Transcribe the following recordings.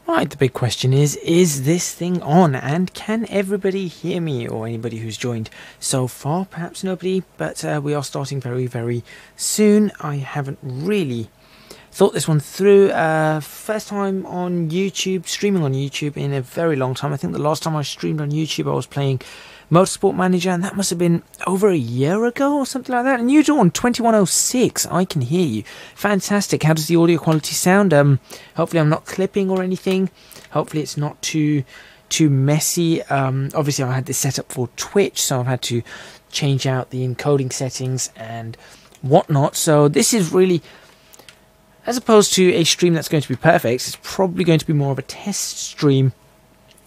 Right, the big question is this thing on, and can everybody hear me, or anybody who's joined so far? Perhaps nobody, but we are starting very, very soon. I haven't really thought this one through. First time on YouTube, streaming on YouTube in a very long time. I think the last time I streamed on YouTube I was playing Motorsport Manager, and that must have been over a year ago or something like that. And you Dawn 2106, I can hear you. Fantastic. How does the audio quality sound? Hopefully I'm not clipping or anything. Hopefully it's not too messy. Obviously I had this set up for Twitch, so I've had to change out the encoding settings and whatnot. So this is really, as opposed to a stream that's going to be perfect, it's probably going to be more of a test stream.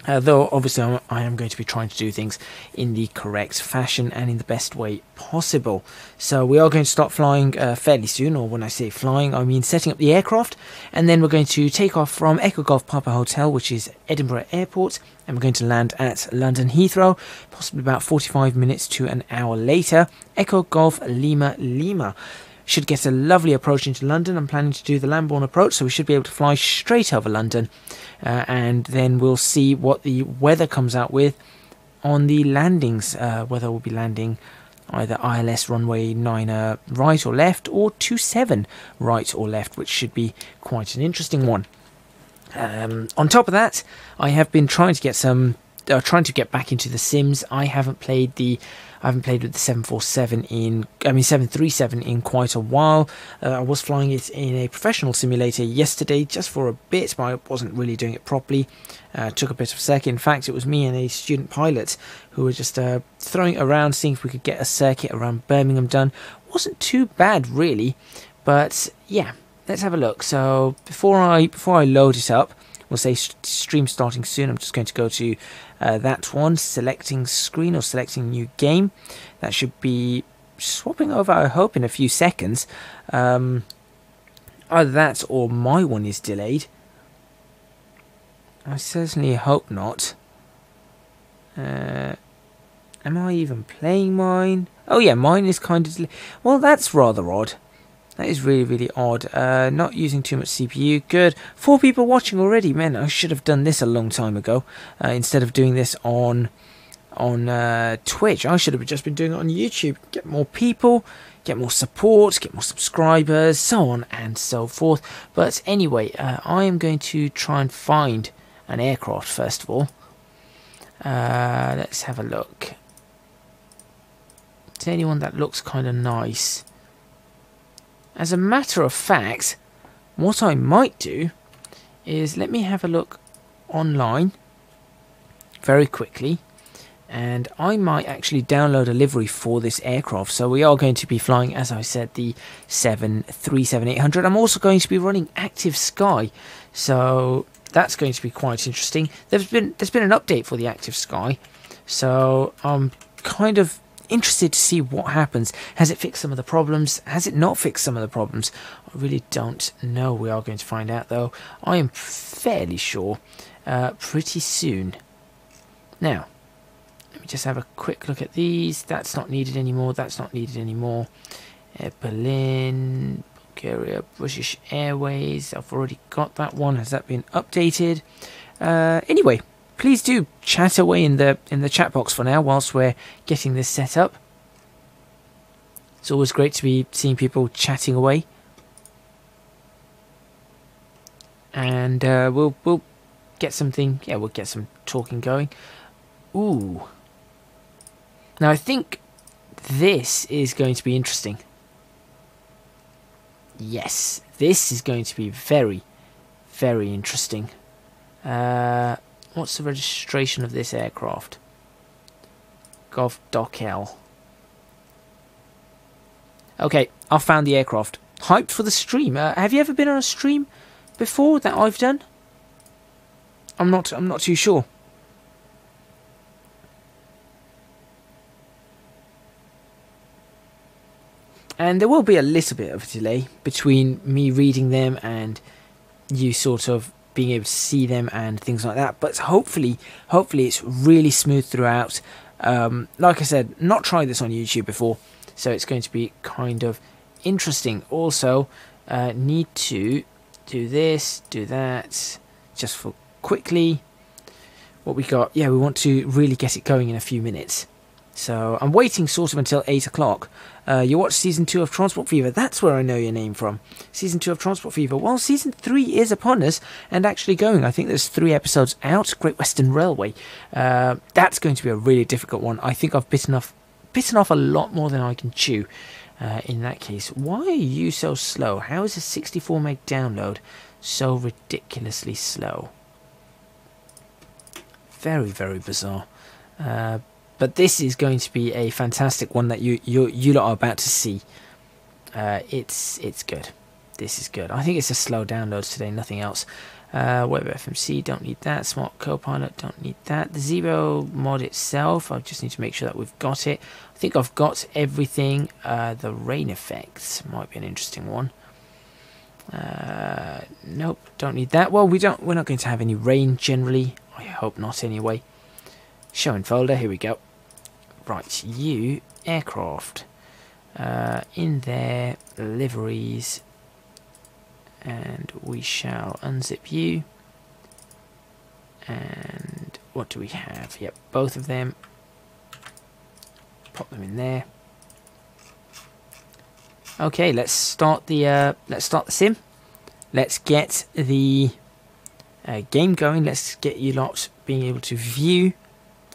Though obviously I am going to be trying to do things in the correct fashion and in the best way possible. So we are going to start flying fairly soon, or when I say flying I mean setting up the aircraft, and then we're going to take off from Echo Golf Papa Hotel, which is Edinburgh Airport, and we're going to land at London Heathrow, possibly about 45 minutes to an hour later. Echo Golf Lima Lima. Should get a lovely approach into London. I'm planning to do the Lambourne approach, so we should be able to fly straight over London, and then we'll see what the weather comes out with on the landings, whether we'll be landing either ILS runway 9 right or left, or 27 right or left, which should be quite an interesting one. On top of that, I have been trying to get back into the Sims. I haven't played with the 737 in quite a while. I was flying it in a professional simulator yesterday just for a bit, but I wasn't really doing it properly. Took a bit of a circuit. In fact, it was me and a student pilot who were just throwing it around, seeing if we could get a circuit around Birmingham done. Wasn't too bad really, but yeah, let's have a look. So before I load it up, we'll say stream starting soon. I'm just going to go to that one, selecting screen or selecting new game. That should be swapping over, I hope, in a few seconds. Either that or my one is delayed. I certainly hope not. Am I even playing mine? Oh yeah, mine is kind of delayed. Well, that's rather odd. That is really, really odd. Not using too much CPU. Good. 4 people watching already. Man, I should have done this a long time ago. Instead of doing this on Twitch, I should have just been doing it on YouTube. Get more people, get more support, get more subscribers, so on and so forth. But anyway, I am going to try and find an aircraft first of all. Let's have a look. Is there anyone that looks kind of nice? As a matter of fact, what I might do is let me have a look online very quickly, and I might actually download a livery for this aircraft. So we are going to be flying, as I said, the 737-800. I'm also going to be running Active Sky, so that's going to be quite interesting. There's been an update for the Active Sky, so I'm kind of interested to see what happens. Has it fixed some of the problems? Has it not fixed some of the problems? I really don't know. We are going to find out though. I am fairly sure pretty soon. Now, let me just have a quick look at these. That's not needed anymore. That's not needed anymore. Berlin, Bulgaria, British Airways. I've already got that one. Has that been updated? Anyway, please do chat away in the chat box for now whilst we're getting this set up. It's always great to be seeing people chatting away, and we'll get something. Yeah, we'll get some talking going. Ooh. Now I think this is going to be interesting. Yes, this is going to be very, very interesting. What's the registration of this aircraft? Golf Dock L. Okay, I found the aircraft. Hyped for the stream. Have you ever been on a stream before that I've done? I'm not too sure. And there will be a little bit of a delay between me reading them and you sort of being able to see them and things like that, but hopefully it's really smooth throughout. Like I said, not tried this on YouTube before, so it's going to be kind of interesting. Also, need to do this, do that, just for quickly. What we got? Yeah, we want to really get it going in a few minutes. So I'm waiting sort of until 8 o'clock. You watch Season 2 of Transport Fever. That's where I know your name from. Season 2 of Transport Fever. Well, Season 3 is upon us and actually going. I think there's 3 episodes out. Great Western Railway. That's going to be a really difficult one. I think I've bitten off a lot more than I can chew in that case. Why are you so slow? How is a 64 meg download so ridiculously slow? Very, very bizarre. But this is going to be a fantastic one that you lot are about to see. It's good. This is good. I think it's a slow downloads today, nothing else. Web FMC, don't need that. Smart Copilot, don't need that. The Zibo mod itself, I just need to make sure that we've got it. I think I've got everything. The rain effects might be an interesting one. Nope, don't need that. Well, we're not going to have any rain generally. I hope not anyway. Show in folder, here we go. Right, you, aircraft. In there, liveries. And we shall unzip you. And what do we have? Yep, both of them. Pop them in there. Okay, let's start the sim. Let's get the game going. Let's get you lot being able to view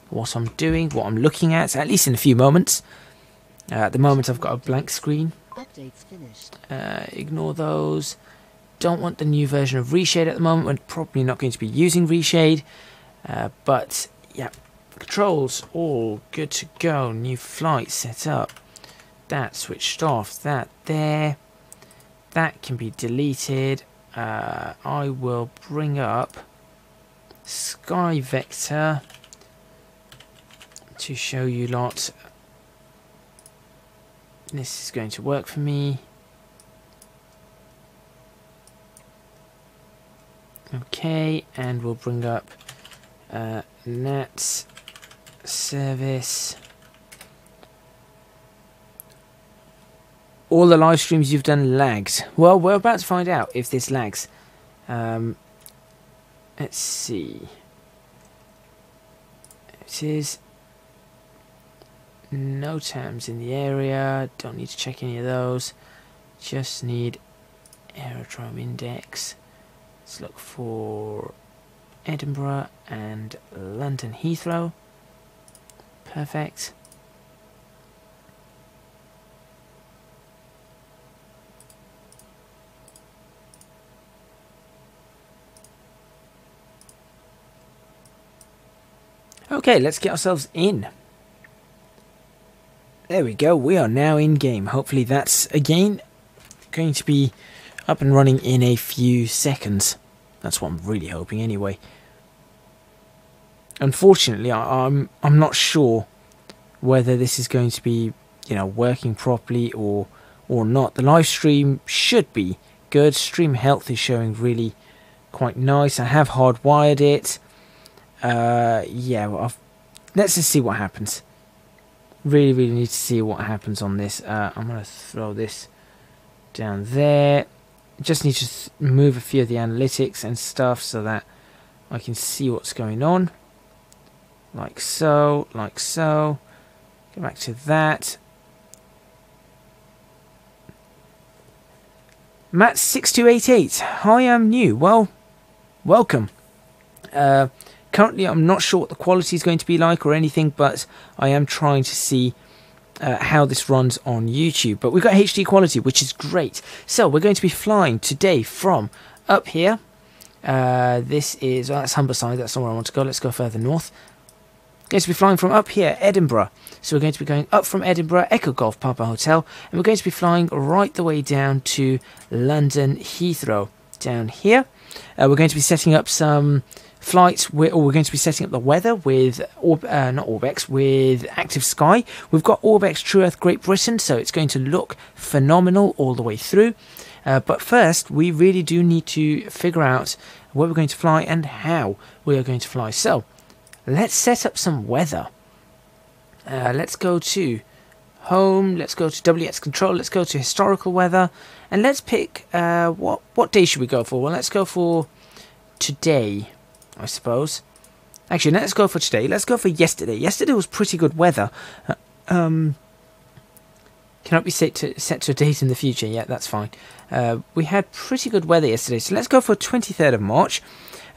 what I'm doing, what I'm looking at least in a few moments. At the moment I've got a blank screen. Updates finished. Ignore those. Don't want the new version of Reshade at the moment. We're probably not going to be using Reshade. But yeah, controls all good to go. New flight set up. That switched off. That there. That can be deleted. I will bring up Sky Vector to show you lot. This is going to work for me. Okay, and we'll bring up NAT service. All the live streams you've done lagged. Well, we're about to find out if this lags. Let's see. It is no TAMs in the area. Don't need to check any of those. Just need aerodrome index. Let's look for Edinburgh and London Heathrow. Perfect. Okay, let's get ourselves in. There we go, we are now in game. Hopefully that's, again, going to be up and running in a few seconds. That's what I'm really hoping anyway. Unfortunately, I'm not sure whether this is going to be, you know, working properly or not. The live stream should be good. Stream health is showing really quite nice. I have hardwired it. Yeah, well, let's just see what happens. Really need to see what happens on this. I'm going to throw this down there. Just need to move a few of the analytics and stuff so that I can see what's going on. Like so, like so. Go back to that. Matt6288. Hi, I'm new. Well, welcome. Currently, I'm not sure what the quality is going to be like or anything, but I am trying to see how this runs on YouTube. But we've got HD quality, which is great. So we're going to be flying today from up here. This is, that's Humberside, that's not where I want to go. Let's go further north. Going to be flying from up here, Edinburgh. So we're going to be going up from Edinburgh, Echo Golf Papa Hotel, and we're going to be flying right the way down to London Heathrow down here. We're going to be setting up some flights, we're going to be setting up the weather with, not ORBX, with Active Sky. We've got ORBX TrueEarth Great Britain, so it's going to look phenomenal all the way through. But first, we really do need to figure out where we're going to fly and how we are going to fly. So, let's set up some weather. Let's go to home, let's go to WX control, let's go to historical weather, and let's pick, what day should we go for? Well, let's go for today. I suppose. Actually, let's go for today. Let's go for yesterday. Yesterday was pretty good weather. Cannot be set to a date in the future. Yeah, that's fine. We had pretty good weather yesterday, so let's go for 23rd of March.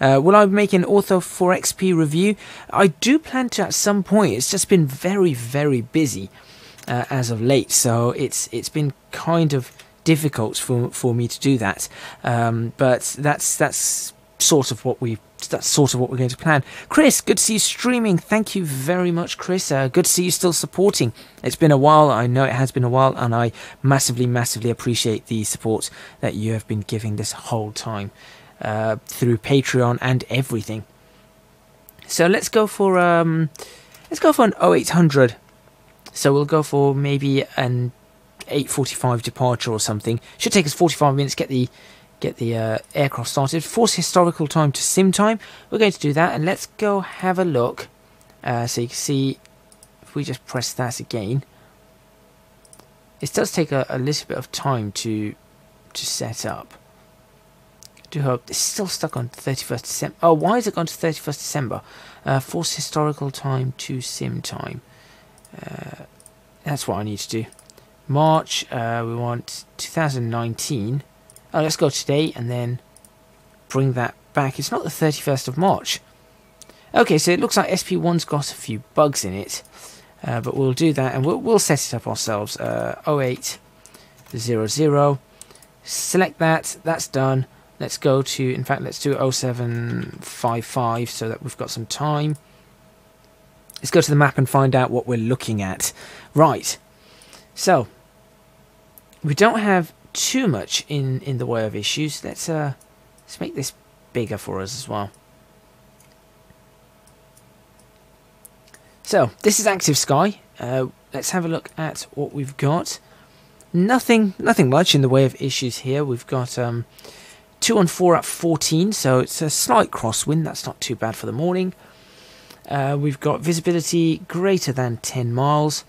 Will I make an Ortho 4XP review? I do plan to at some point. It's just been very, very busy as of late, so it's been kind of difficult for me to do that. But that's sort of what we're going to plan. Chris, good to see you streaming. Thank you very much, Chris. Good to see you still supporting. It's been a while. I know it has been a while, and I massively, massively appreciate the support that you have been giving this whole time through Patreon and everything. So let's go for an 0800. So we'll go for maybe an 8:45 departure or something. Should take us 45 minutes to get the aircraft started. Force historical time to sim time. We're going to do that, and let's go have a look. So you can see if we just press that again, it does take a little bit of time to set up. I do hope it's still stuck on 31st December. Oh, why is it gone to 31st December? Force historical time to sim time. That's what I need to do. March, we want 2019. Oh, let's go today and then bring that back. It's not the 31st of March. Okay, so it looks like SP1's got a few bugs in it. But we'll do that, and we'll set it up ourselves. 0800. Select that. That's done. Let's go to, in fact, let's do 0755 so that we've got some time. Let's go to the map and find out what we're looking at. Right. So, we don't have too much in the way of issues. Let's make this bigger for us as well. So this is active sky. Let's have a look at what we've got. Nothing much in the way of issues here. We've got 214 at 14, so it's a slight crosswind. That's not too bad for the morning. We've got visibility greater than 10 miles.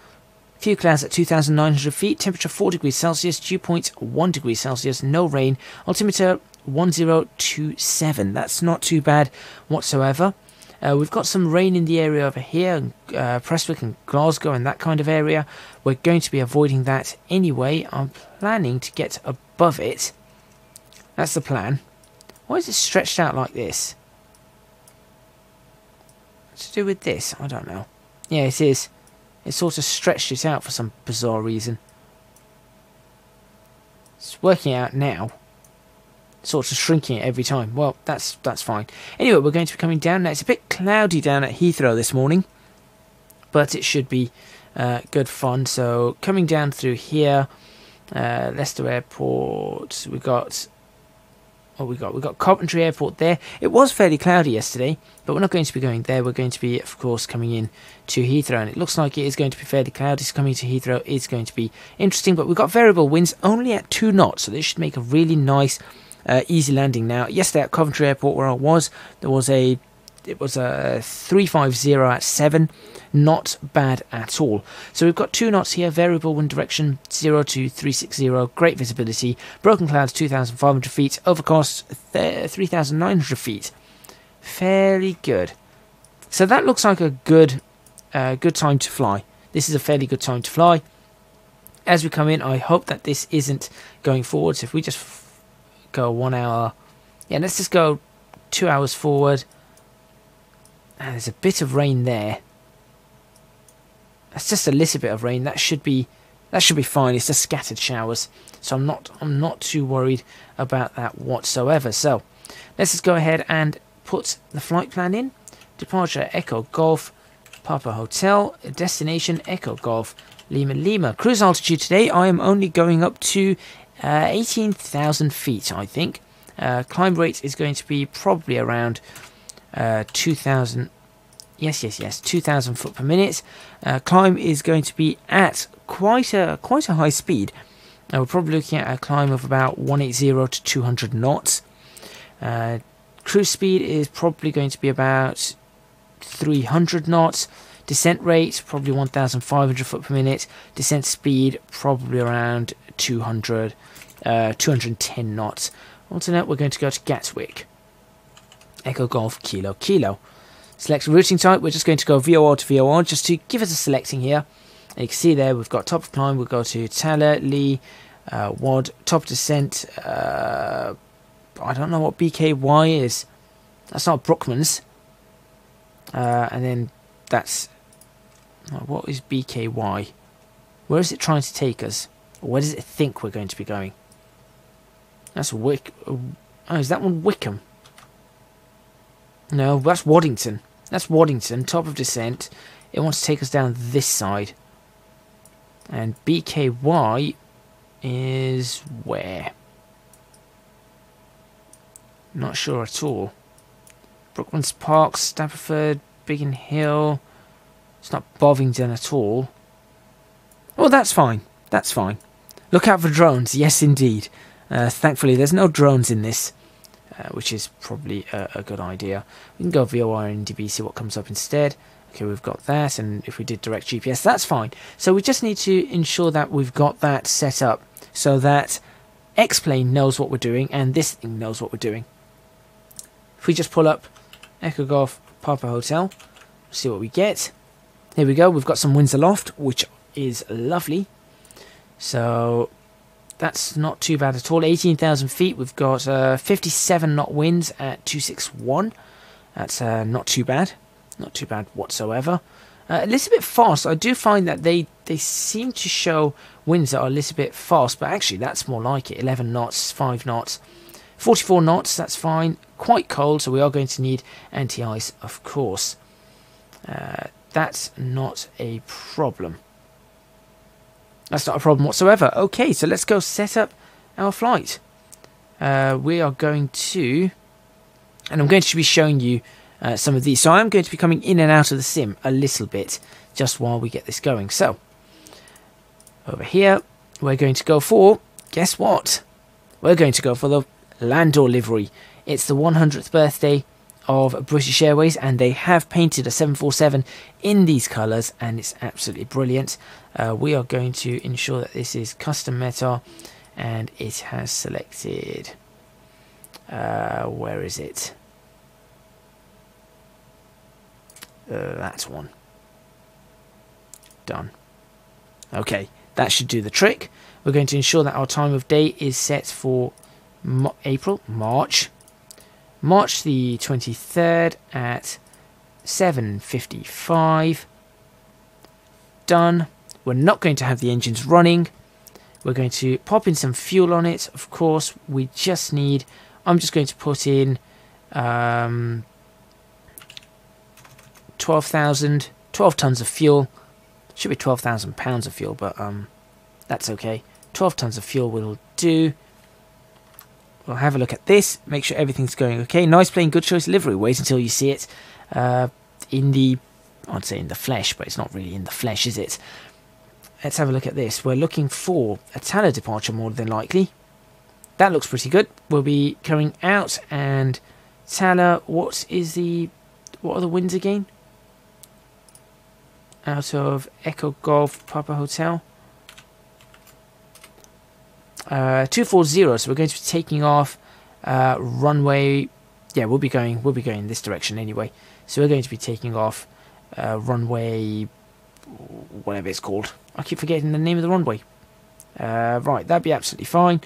Few clouds at 2,900 feet, temperature 4 degrees Celsius, dew point 1 degree Celsius, no rain, altimeter 1027. That's not too bad whatsoever. We've got some rain in the area over here, Prestwick and Glasgow and that kind of area. We're going to be avoiding that anyway. I'm planning to get above it. That's the plan. Why is it stretched out like this? What's to do with this? I don't know. Yeah, it is. It sort of stretched it out for some bizarre reason. It's working out now. Sort of shrinking it every time. Well, that's fine. Anyway, we're going to be coming down now. It's a bit cloudy down at Heathrow this morning, but it should be good fun. So coming down through here, Leicester Airport. We got Coventry Airport there. It was fairly cloudy yesterday, but we're not going to be going there. We're going to be, of course, coming in to Heathrow, and it looks like it is going to be fairly cloudy. So coming to Heathrow is going to be interesting, but we've got variable winds only at 2 knots, so this should make a really nice, easy landing. Now, yesterday at Coventry Airport, where I was, it was a 350 at 7. Not bad at all. So we've got 2 knots here, variable wind direction 0 to 360, great visibility, broken clouds 2,500 feet, overcast 3,900 feet. Fairly good. So that looks like a good time to fly. This is a fairly good time to fly. As we come in, I hope that this isn't going forward. So if we just go 1 hour, yeah, let's just go 2 hours forward. And there's a bit of rain there. That's just a little bit of rain. That should be fine. It's just scattered showers, so I'm not too worried about that whatsoever. So let's just go ahead and put the flight plan in. Departure Echo Golf Papa Hotel. Destination Echo Golf Lima Lima. Cruise altitude today, I am only going up to 18,000 feet, I think. Climb rate is going to be probably around 2,000. Yes, 2,000 foot per minute. Climb is going to be at quite a high speed. We're probably looking at a climb of about 180 to 200 knots. Cruise speed is probably going to be about 300 knots. Descent rate probably 1,500 foot per minute. Descent speed probably around 210 knots. Alternate, we're going to go to Gatwick. Echo Golf Kilo Kilo. Select routing type. We're just going to go VOR to VOR just to give us a selecting here. And you can see there we've got top of climb. We'll go to Taylor, Lee, WAD, top descent. I don't know what BKY is. That's not Brookman's. And then that's... what is BKY? Where is it trying to take us? Or where does it think we're going to be going? That's Wick... oh, is that one Wickham? No, that's Waddington. That's Waddington, top of descent. It wants to take us down this side. And BKY is where? Not sure at all. Brookman's Park, Stafford, Biggin Hill. It's not Bovingdon at all. Well, that's fine. That's fine. Look out for drones. Yes, indeed. Thankfully, there's no drones in this. Which is probably a good idea. We can go VOR and DB, see what comes up instead. Okay, we've got that, and if we did direct GPS, that's fine. So we just need to ensure that we've got that set up so that X-Plane knows what we're doing and this thing knows what we're doing. If we just pull up Echo Golf Papa Hotel, see what we get. Here we go, we've got some winds aloft, which is lovely. So... that's not too bad at all. 18,000 feet. We've got 57 knot winds at 261. That's not too bad. Not too bad whatsoever. A little bit fast. I do find that they seem to show winds that are a little bit fast, but actually that's more like it. 11 knots, 5 knots, 44 knots. That's fine. Quite cold, so we are going to need anti-ice, of course. That's not a problem. That's not a problem whatsoever. Okay, so let's go set up our flight. We are going to... and I'm going to be showing you some of these. So I'm going to be coming in and out of the sim a little bit just while we get this going. So, over here, we're going to go for... guess what? We're going to go for the Landor livery. It's the 100th birthday of British Airways, and they have painted a 747 in these colours, and it's absolutely brilliant. We are going to ensure that this is custom meta, and it has selected where is it? That one. Done. Okay, that should do the trick. We're going to ensure that our time of day is set for March the 23rd at 7:55. Done. We're not going to have the engines running. We're going to pop in some fuel on it. Of course, we just need... I'm just going to put in 12 tons of fuel. Should be 12,000 pounds of fuel, but that's okay. 12 tons of fuel will do. We'll have a look at this, make sure everything's going okay. Nice plane, good choice livery. Wait until you see it in the... I'd say in the flesh, but it's not really in the flesh, is it? Let's have a look at this. We're looking for a Taylor departure more than likely. That looks pretty good. We'll be coming out, and Taylor, what are the winds again? Out of Echo Golf Papa Hotel. 240, so we're going to be taking off runway... yeah, we'll be going in this direction anyway. So we're going to be taking off runway... whatever it's called. I keep forgetting the name of the runway. Right, that'd be absolutely fine.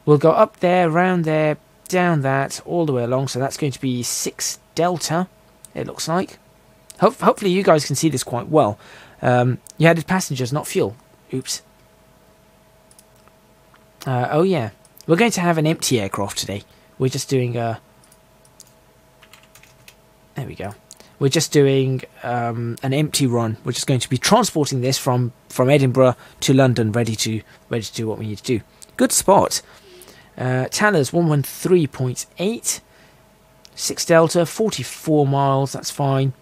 We'll go up there, round there, down that, all the way along. So that's going to be 6 Delta, it looks like. Hopefully you guys can see this quite well. You added passengers, not fuel. Oops. Oh yeah, we're going to have an empty aircraft today. We're just doing a... there we go. We're just doing an empty run. We're just going to be transporting this from Edinburgh to London, ready to do what we need to do. Good spot. Taylor's 113.8, 6 Delta, 44 miles. That's fine.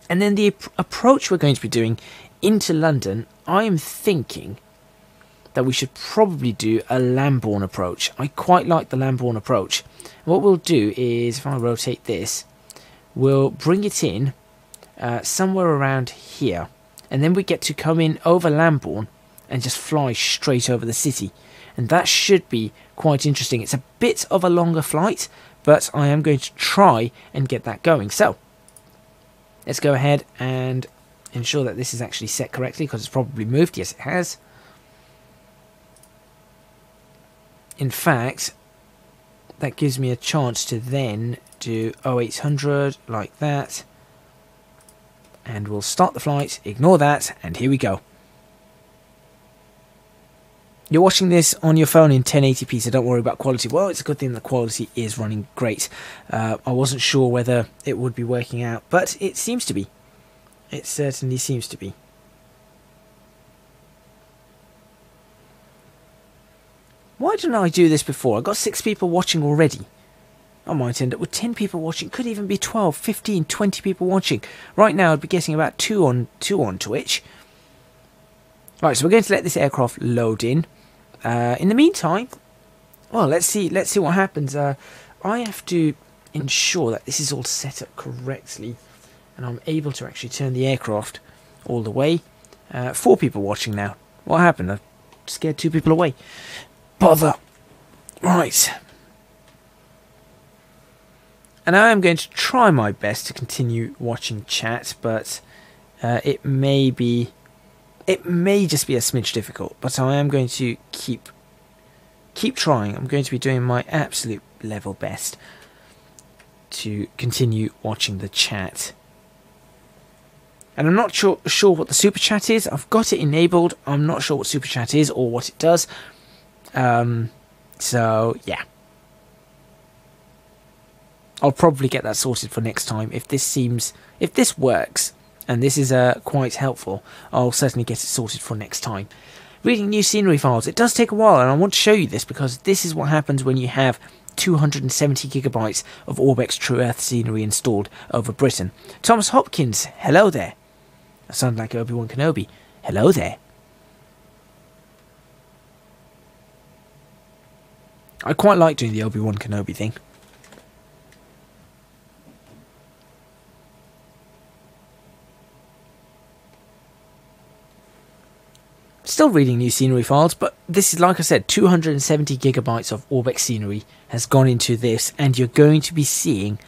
And then the approach we're going to be doing into London, I am thinking that we should probably do a Lambourne approach. I quite like the Lambourne approach. What we'll do is, if I rotate this, we'll bring it in somewhere around here, and then we get to come in over Lambourne and just fly straight over the city, and that should be quite interesting. It's a bit of a longer flight, but I am going to try and get that going. So let's go ahead and ensure that this is actually set correctly, because it's probably moved. Yes, it has. In fact, that gives me a chance to then do 0800 like that. And we'll start the flight, ignore that, and here we go. You're watching this on your phone in 1080p, so don't worry about quality. Well, it's a good thing the quality is running great. I wasn't sure whether it would be working out, but it seems to be. It certainly seems to be. Why didn't I do this before? I got 6 people watching already. I might end up with 10 people watching. Could even be 12, 15, 20 people watching. Right now, I'd be getting about 2 on Twitch. Right, so we're going to let this aircraft load in. In the meantime, well, let's see what happens. I have to ensure that this is all set up correctly, and I'm able to actually turn the aircraft all the way. 4 people watching now. What happened? I scared 2 people away. Bother. Right. And I am going to try my best to continue watching chat, but it may just be a smidge difficult, but I am going to keep trying. I'm going to be doing my absolute level best to continue watching the chat. And I'm not sure what the super chat is. I've got it enabled. I'm not sure what super chat is or what it does. So yeah, I'll probably get that sorted for next time. If this works, and this is quite helpful, I'll certainly get it sorted for next time. Reading new scenery files. It does take a while, and I want to show you this because this is what happens when you have 270 gigabytes of ORBX TrueEarth scenery installed over Britain. Thomas Hopkins, hello there. I sound like Obi-Wan Kenobi. Hello there. I quite like doing the Obi-Wan Kenobi thing. Still reading new scenery files, but this is, like I said, 270 gigabytes of ORBX scenery has gone into this, and you're going to be seeing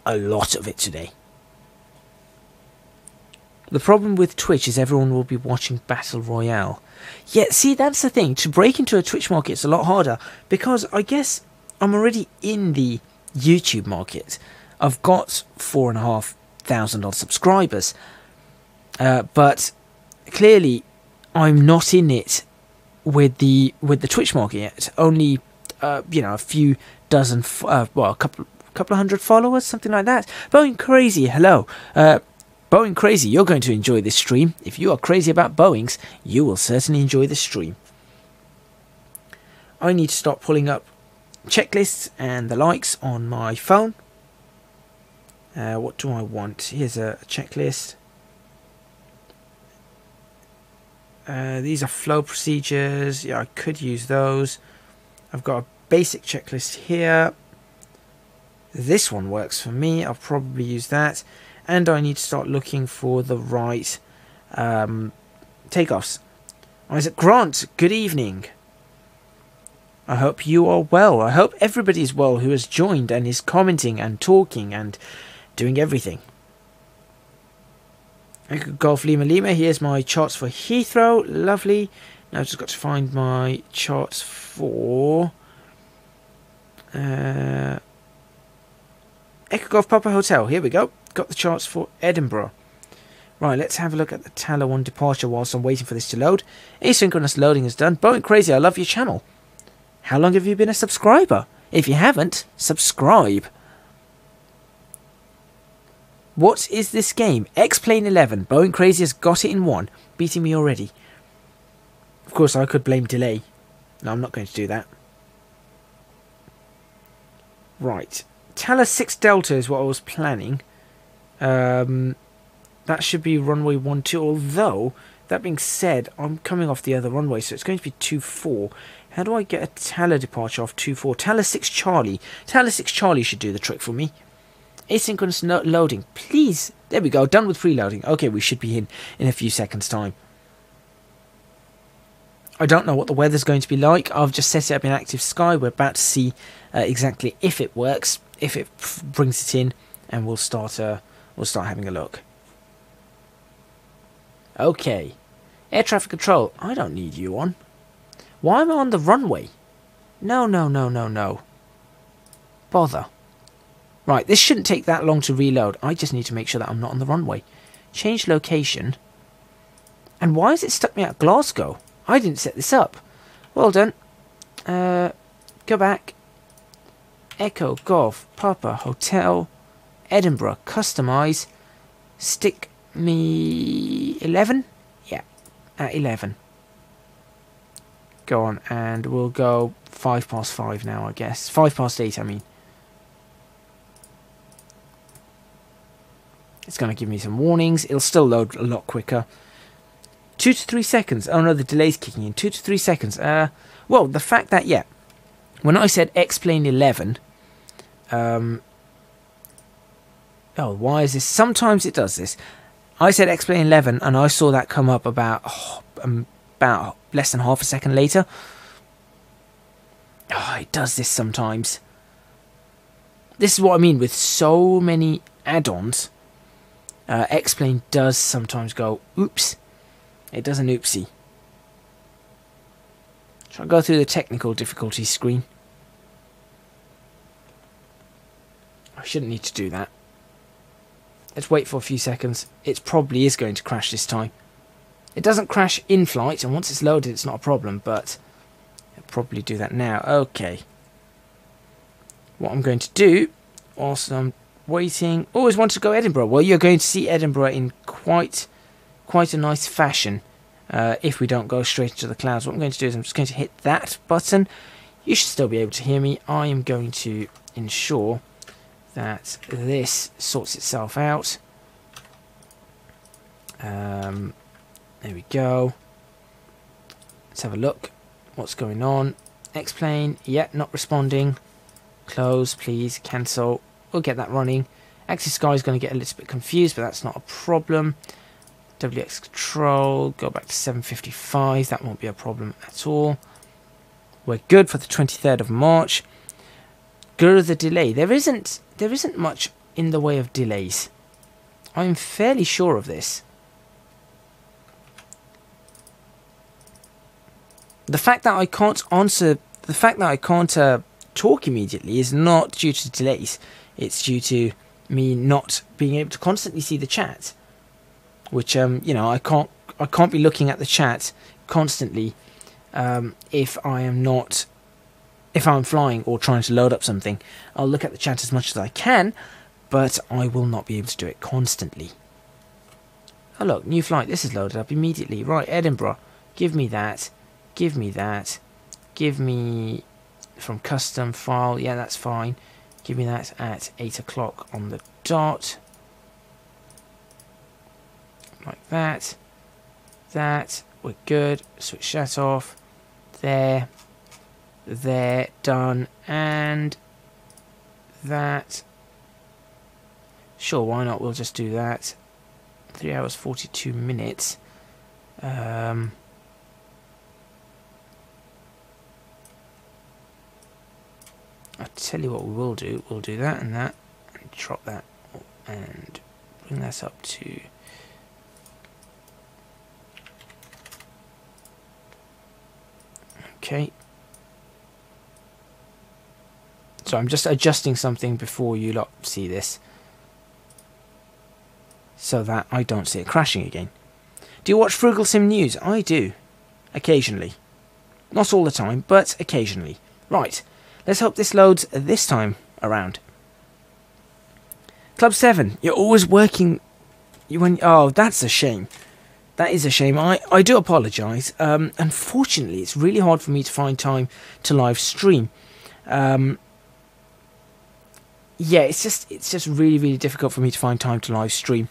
a lot of it today. The problem with Twitch is everyone will be watching Battle Royale. Yeah, see, that's the thing. To break into a Twitch market is a lot harder, because I guess I'm already in the YouTube market. I've got 4,500 odd subscribers, but clearly I'm not in it with the Twitch market yet. Only a few dozen, well, a couple of hundred followers, something like that. Boeing Crazy, hello. Boeing Crazy, you're going to enjoy this stream. If you are crazy about Boeings, you will certainly enjoy this stream. I need to start pulling up checklists and the likes on my phone. What do I want? Here's a checklist. These are flow procedures. Yeah, I could use those. I've got a basic checklist here. This one works for me. I'll probably use that. And I need to start looking for the right takeoffs. Isaac Grant, good evening. I hope you are well. I hope everybody is well who has joined and is commenting and talking and doing everything. Golf Lima Lima, here's my charts for Heathrow. Lovely. Now I've just got to find my charts for Echo Golf Papa Hotel. Here we go. Got the charts for Edinburgh. Right, let's have a look at the Tala 1 departure whilst I'm waiting for this to load. Asynchronous loading is done. Boeing Crazy, I love your channel. How long have you been a subscriber? If you haven't, subscribe. What is this game? X-Plane 11. Boeing Crazy has got it in 1. Beating me already. Of course, I could blame delay. No, I'm not going to do that. Right. Tala 6 Delta is what I was planning. That should be runway 12. Although, that being said, I'm coming off the other runway, so it's going to be 24. How do I get a Tala departure off 24? Tala 6 Charlie. Tala 6 Charlie should do the trick for me. Asynchronous loading, please. There we go, done with preloading. Okay, we should be in a few seconds time. I don't know what the weather's going to be like. I've just set it up in active sky. We're about to see exactly if it works, if it brings it in, and we'll start having a look. Okay, air traffic control. I don't need you on. Why am I on the runway? No, no, no, no, no. Bother. Right, this shouldn't take that long to reload. I just need to make sure that I'm not on the runway. Change location. And why has it stuck me at Glasgow? I didn't set this up. Well done. Go back. Echo, Golf, Papa, Hotel, Edinburgh, customize. Stick me 11? Yeah, at 11. Go on, and we'll go 5:05 now, I guess. 8:05, I mean. It's going to give me some warnings. It'll still load a lot quicker. 2 to 3 seconds. Oh no, the delay's kicking in. 2 to 3 seconds. Well, the fact that, yeah, when I said X-Plane 11, oh, why is this? Sometimes it does this. I said X-Plane 11, and I saw that come up about less than half a second later. Oh, it does this sometimes. This is what I mean with so many add-ons. X-Plane does sometimes go, oops. It does an oopsie. Shall I go through the technical difficulty screen? I shouldn't need to do that. Let's wait for a few seconds. It probably is going to crash this time. It doesn't crash in flight, and once it's loaded it's not a problem, but I'll probably do that now. Okay. What I'm going to do, whilst I'm waiting... Always wanted to go Edinburgh. Well, you're going to see Edinburgh in quite a nice fashion if we don't go straight into the clouds. What I'm going to do is I'm just going to hit that button. You should still be able to hear me. I am going to ensure that this sorts itself out. There we go. Let's have a look. What's going on? X-Plane, yeah, not responding. Close, please, cancel. We'll get that running. Axis Sky is going to get a little bit confused, but that's not a problem. WX control, go back to 7:55. That won't be a problem at all. We're good for the 23rd of March. Go to the delay. There isn't much in the way of delays. I'm fairly sure of this. The fact that I can't answer, the fact that I can't talk immediately is not due to delays. It's due to me not being able to constantly see the chat, which you know, I can't be looking at the chat constantly if I'm flying or trying to load up something. I'll look at the chat as much as I can, but I will not be able to do it constantly. Oh look, new flight. This is loaded up immediately. Right, Edinburgh. Give me that. Give me that. Give me from custom file. Yeah, that's fine. Give me that at 8 o'clock on the dot. Like that. That. We're good. Switch that off. There. There. Done. And that. Sure, why not? We'll just do that. 3 hours 42 minutes. I'll tell you what we will do. We'll do that, and drop that, and bring that up to... Okay. So I'm just adjusting something before you lot see this, so that I don't see it crashing again. Do you watch Frugal Sim News? I do. Occasionally. Not all the time, but occasionally. Right. Let's hope this loads this time around. Club 7, you're always working... Oh, that's a shame. That is a shame. I do apologise. Unfortunately, it's really hard for me to find time to live stream. Yeah, it's just really, really difficult for me to find time to live stream.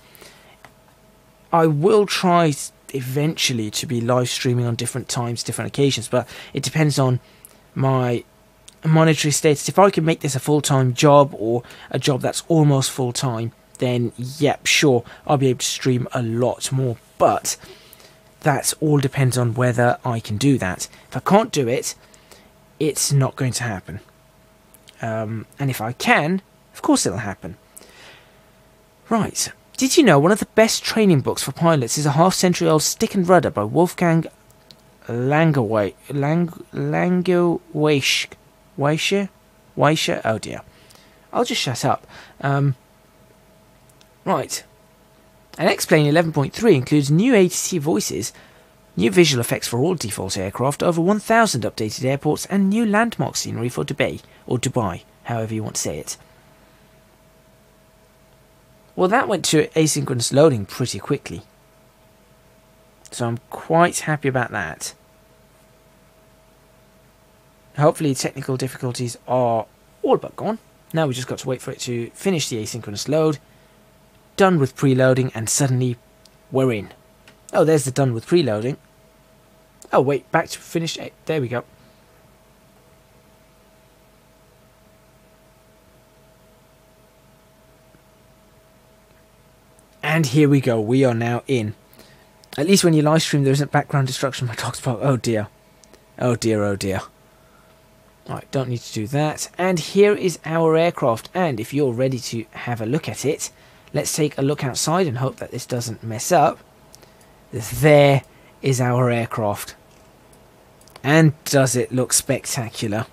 I will try eventually to be live streaming on different times, different occasions, but it depends on my monetary status. If I can make this a full-time job, or a job that's almost full-time, then yep, sure, I'll be able to stream a lot more. But that all depends on whether I can do that. If I can't do it, it's not going to happen. And if I can, of course it'll happen. Right. Did you know one of the best training books for pilots is a half-century-old Stick and Rudder by Wolfgang Weischer? Oh dear. I'll just shut up. Right. And X-Plane 11.3 includes new ATC voices, new visual effects for all default aircraft, over 1,000 updated airports, and new landmark scenery for Dubai, however you want to say it. Well, that went to asynchronous loading pretty quickly. So I'm quite happy about that. Hopefully technical difficulties are all but gone. Now we just got to wait for it to finish the asynchronous load. Done with preloading, and suddenly we're in. Oh, there's the done with preloading. Oh wait, back to finished. There we go. And here we go, we are now in. At least when you live stream there isn't background destruction. My dog's bark. Oh dear. Oh dear, oh dear. Right, don't need to do that. And here is our aircraft. And if you're ready to have a look at it, let's take a look outside and hope that this doesn't mess up. There is our aircraft. And does it look spectacular?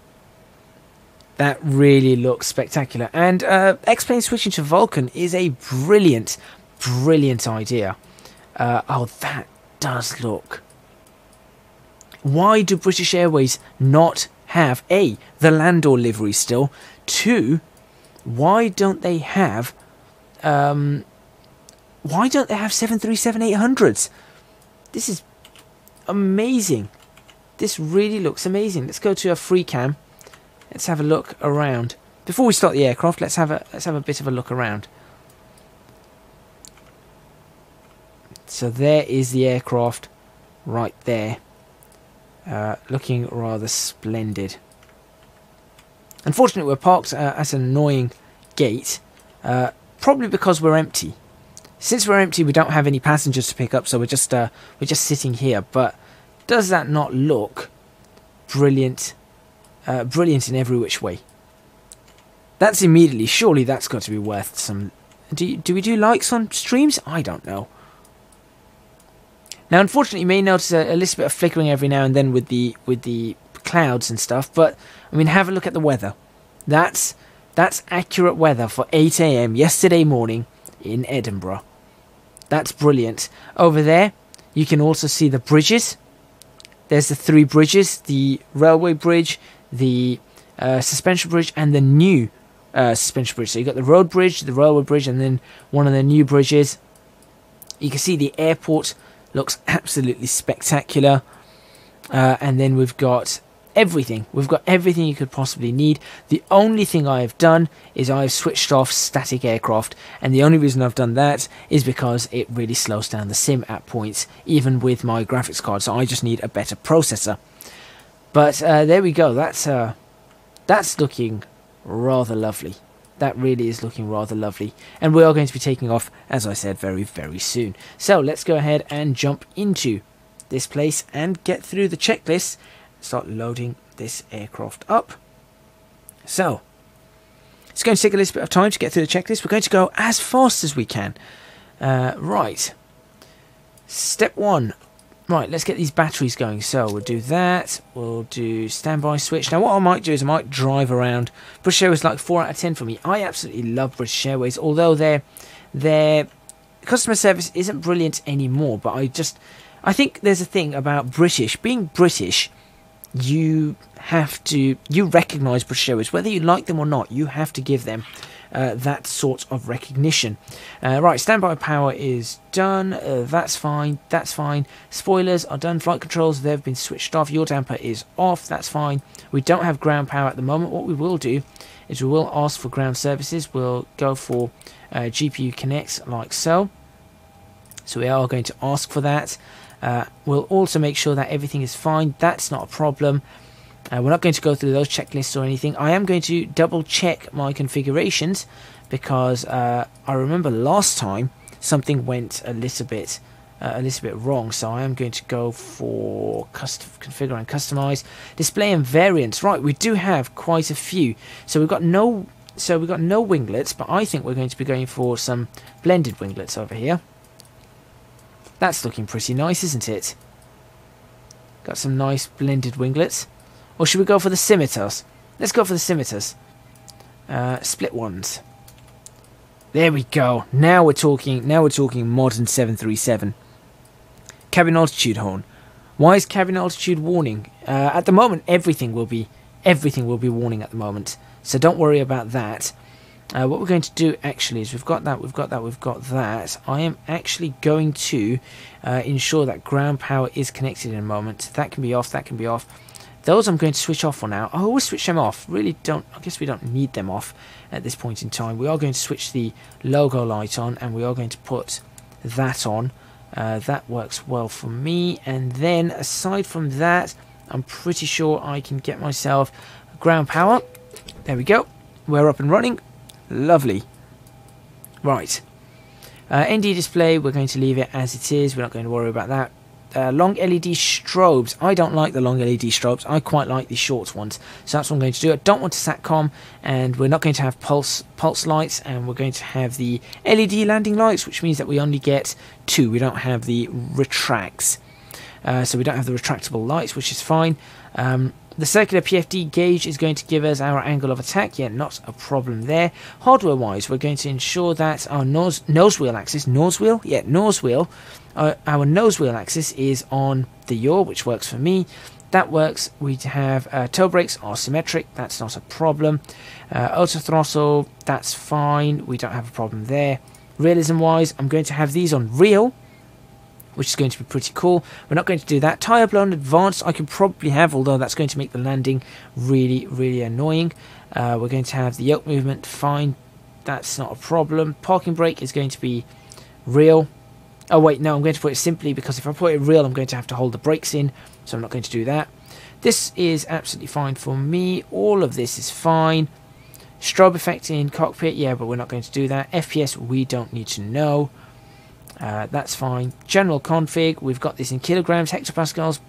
That really looks spectacular. And X-Plane switching to Vulcan is a brilliant idea. Oh, that does look. Why do British Airways not have A, the Landor livery still? 2, why don't they have 737-800s? This is amazing. This really looks amazing. Let's go to a free cam. Let's have a look around. Before we start the aircraft, let's have a bit of a look around. So there is the aircraft right there. Looking rather splendid. Unfortunately, we're parked at an annoying gate. Probably because we're empty. Since we're empty, we don't have any passengers to pick up, so we're just sitting here. But does that not look brilliant? Brilliant in every which way. That's immediately. Surely that's got to be worth some. Do we do likes on streams? I don't know. Now, unfortunately, you may notice a little bit of flickering every now and then with the clouds and stuff. But I mean, have a look at the weather. That's accurate weather for 8 AM yesterday morning in Edinburgh. That's brilliant. Over there, you can also see the bridges. There's the 3 bridges: the railway bridge, the suspension bridge, and the new suspension bridge. So you've got the road bridge, the railway bridge, and then one of the new bridges. You can see the airport looks absolutely spectacular. And then we've got everything. We've got everything you could possibly need. The only thing I have done is I've switched off static aircraft. And the only reason I've done that is because it really slows down the sim at points, even with my graphics card. So I just need a better processor. But there we go. That's looking rather lovely. That really is looking rather lovely. And we are going to be taking off, as I said, very, very soon. So let's go ahead and jump into this place and get through the checklist. Start loading this aircraft up. So it's going to take a little bit of time to get through the checklist. We're going to go as fast as we can. Right. Step 1. Right, let's get these batteries going. So we'll do that. We'll do standby switch. Now what I might do is I might drive around. British Airways like 4 out of 10 for me. I absolutely love British Airways, although their customer service isn't brilliant anymore. But I think there's a thing about being British. You recognise British Airways, whether you like them or not. You have to give them that sort of recognition. Right, standby power is done. That's fine. That's fine. Spoilers are done. Flight controls, they've been switched off. Yaw damper is off. That's fine. We don't have ground power at the moment. What we will do is we will ask for ground services. We'll go for GPU Connect like so. So we are going to ask for that. We'll also make sure that everything is fine. That's not a problem. We're not going to go through those checklists or anything. I am going to double check my configurations because I remember last time something went a little bit a little bit wrong, so I am going to go for configure and customize, display and variants. Right, we do have quite a few. So we've got no winglets, but I think we're going to be going for some blended winglets over here. That's looking pretty nice, isn't it? Got some nice blended winglets. Or should we go for the scimitars? Let's go for the scimitars. Split ones. There we go. Now we're talking modern 737. Cabin altitude horn. Why is cabin altitude warning? At the moment, everything will be warning at the moment. So don't worry about that. What we're going to do actually is we've got that. I am actually going to ensure that ground power is connected in a moment. That can be off. That can be off. Those I'm going to switch off for now. I always switch them off. Really don't. I guess we don't need them off at this point in time. We are going to switch the logo light on, and we are going to put that on. That works well for me. And then aside from that, I'm pretty sure I can get myself ground power. There we go. We're up and running. Lovely. Right. ND display, we're going to leave it as it is. We're not going to worry about that. Long LED strobes. I don't like the long LED strobes. I quite like the short ones. So that's what I'm going to do. I don't want a SATCOM, and we're not going to have pulse lights, and we're going to have the LED landing lights, which means that we only get 2. We don't have the retracts. So we don't have the retractable lights, which is fine. The circular PFD gauge is going to give us our angle of attack. Yeah, not a problem there. Hardware-wise, we're going to ensure that our nose wheel axis, our nose wheel axis is on the yaw, which works for me. That works. We have toe brakes are symmetric. That's not a problem. Auto throttle, that's fine. We don't have a problem there. Realism-wise, I'm going to have these on real, which is going to be pretty cool. We're not going to do that. Tyre blown advanced, I can probably have, although that's going to make the landing really, really annoying. We're going to have the yoke movement, fine. That's not a problem. Parking brake is going to be real. Oh wait, no, I'm going to put it simply, because if I put it real, I'm going to have to hold the brakes in, so I'm not going to do that. This is absolutely fine for me. All of this is fine. Strobe effect in cockpit, yeah, but we're not going to do that. FPS, we don't need to know. That's fine. General config, we've got this in kilograms, hectopascals,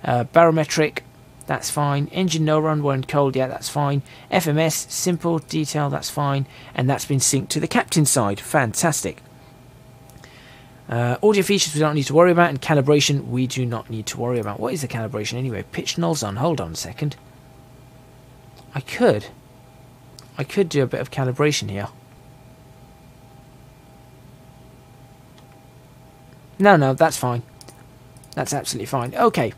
barometric, that's fine. Engine no run when cold, yeah, that's fine. FMS, simple, detail, that's fine. And that's been synced to the captain side, fantastic. Audio features we don't need to worry about, and calibration we do not need to worry about. What is the calibration anyway? Pitch nulls on, hold on a second. I could do a bit of calibration here. No, that's fine. That's absolutely fine. Okay,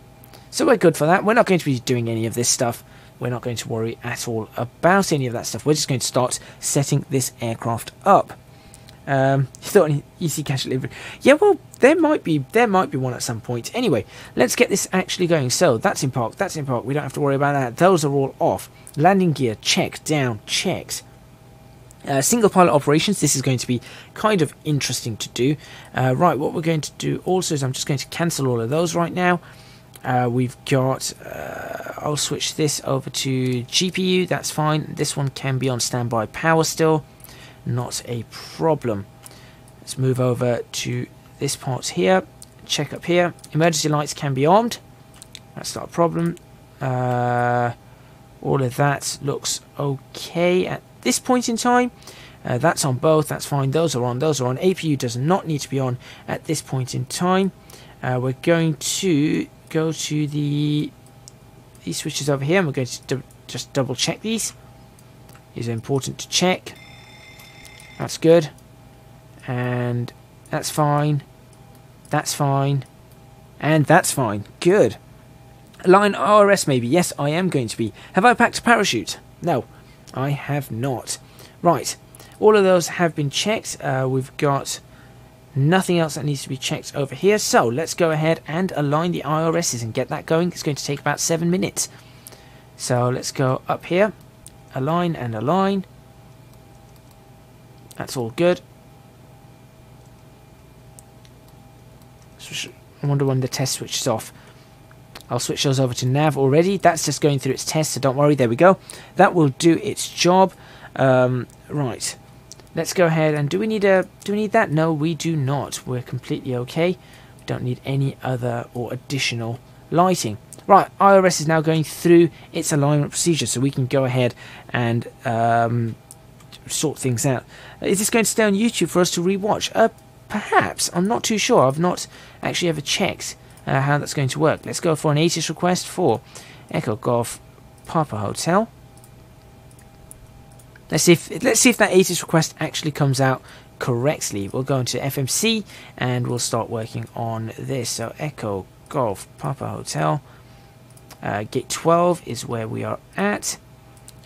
so we're good for that. We're not going to be doing any of this stuff. We're not going to worry at all about any of that stuff. We're just going to start setting this aircraft up. You thought an easy cash delivery? Yeah, well, there might be one at some point. Anyway, let's get this actually going. So that's in park. That's in park. We don't have to worry about that. Those are all off. Landing gear check down. Checked. Single pilot operations, this is going to be kind of interesting to do. Right, what we're going to do also is I'm just going to cancel all of those right now. We've got, I'll switch this over to GPU, that's fine. This one can be on standby power still, not a problem. Let's move over to this part here, check up here. Emergency lights can be armed, that's not a problem. All of that looks okay at this point in time. That's on both, that's fine. Those are on, those are on. APU does not need to be on at this point in time. We're going to go to these switches over here, and we're going to just double check these. These are important to check. That's good, and that's fine, and that's fine. Good. Line RS maybe. Yes, I am going to be. Have I packed a parachute? No, I have not. Right, all of those have been checked. We've got nothing else that needs to be checked over here. So let's go ahead and align the IRSs and get that going. It's going to take about 7 minutes. So let's go up here, align and align. That's all good. I wonder when the test switches off. I'll switch those over to nav already. That's just going through its test, so don't worry. There we go. That will do its job. Right. Let's go ahead and do we need that? No, we do not. We're completely okay. Don't need any other or additional lighting. Right, IRS is now going through its alignment procedure, so we can go ahead and sort things out. Is this going to stay on YouTube for us to rewatch? Perhaps. I'm not too sure. I've not actually ever checked how that's going to work. Let's go for an ATIS request for Echo Golf Papa Hotel. Let's see if that ATIS request actually comes out correctly. We'll go into FMC and we'll start working on this. So Echo Golf Papa Hotel. Gate 12 is where we are at.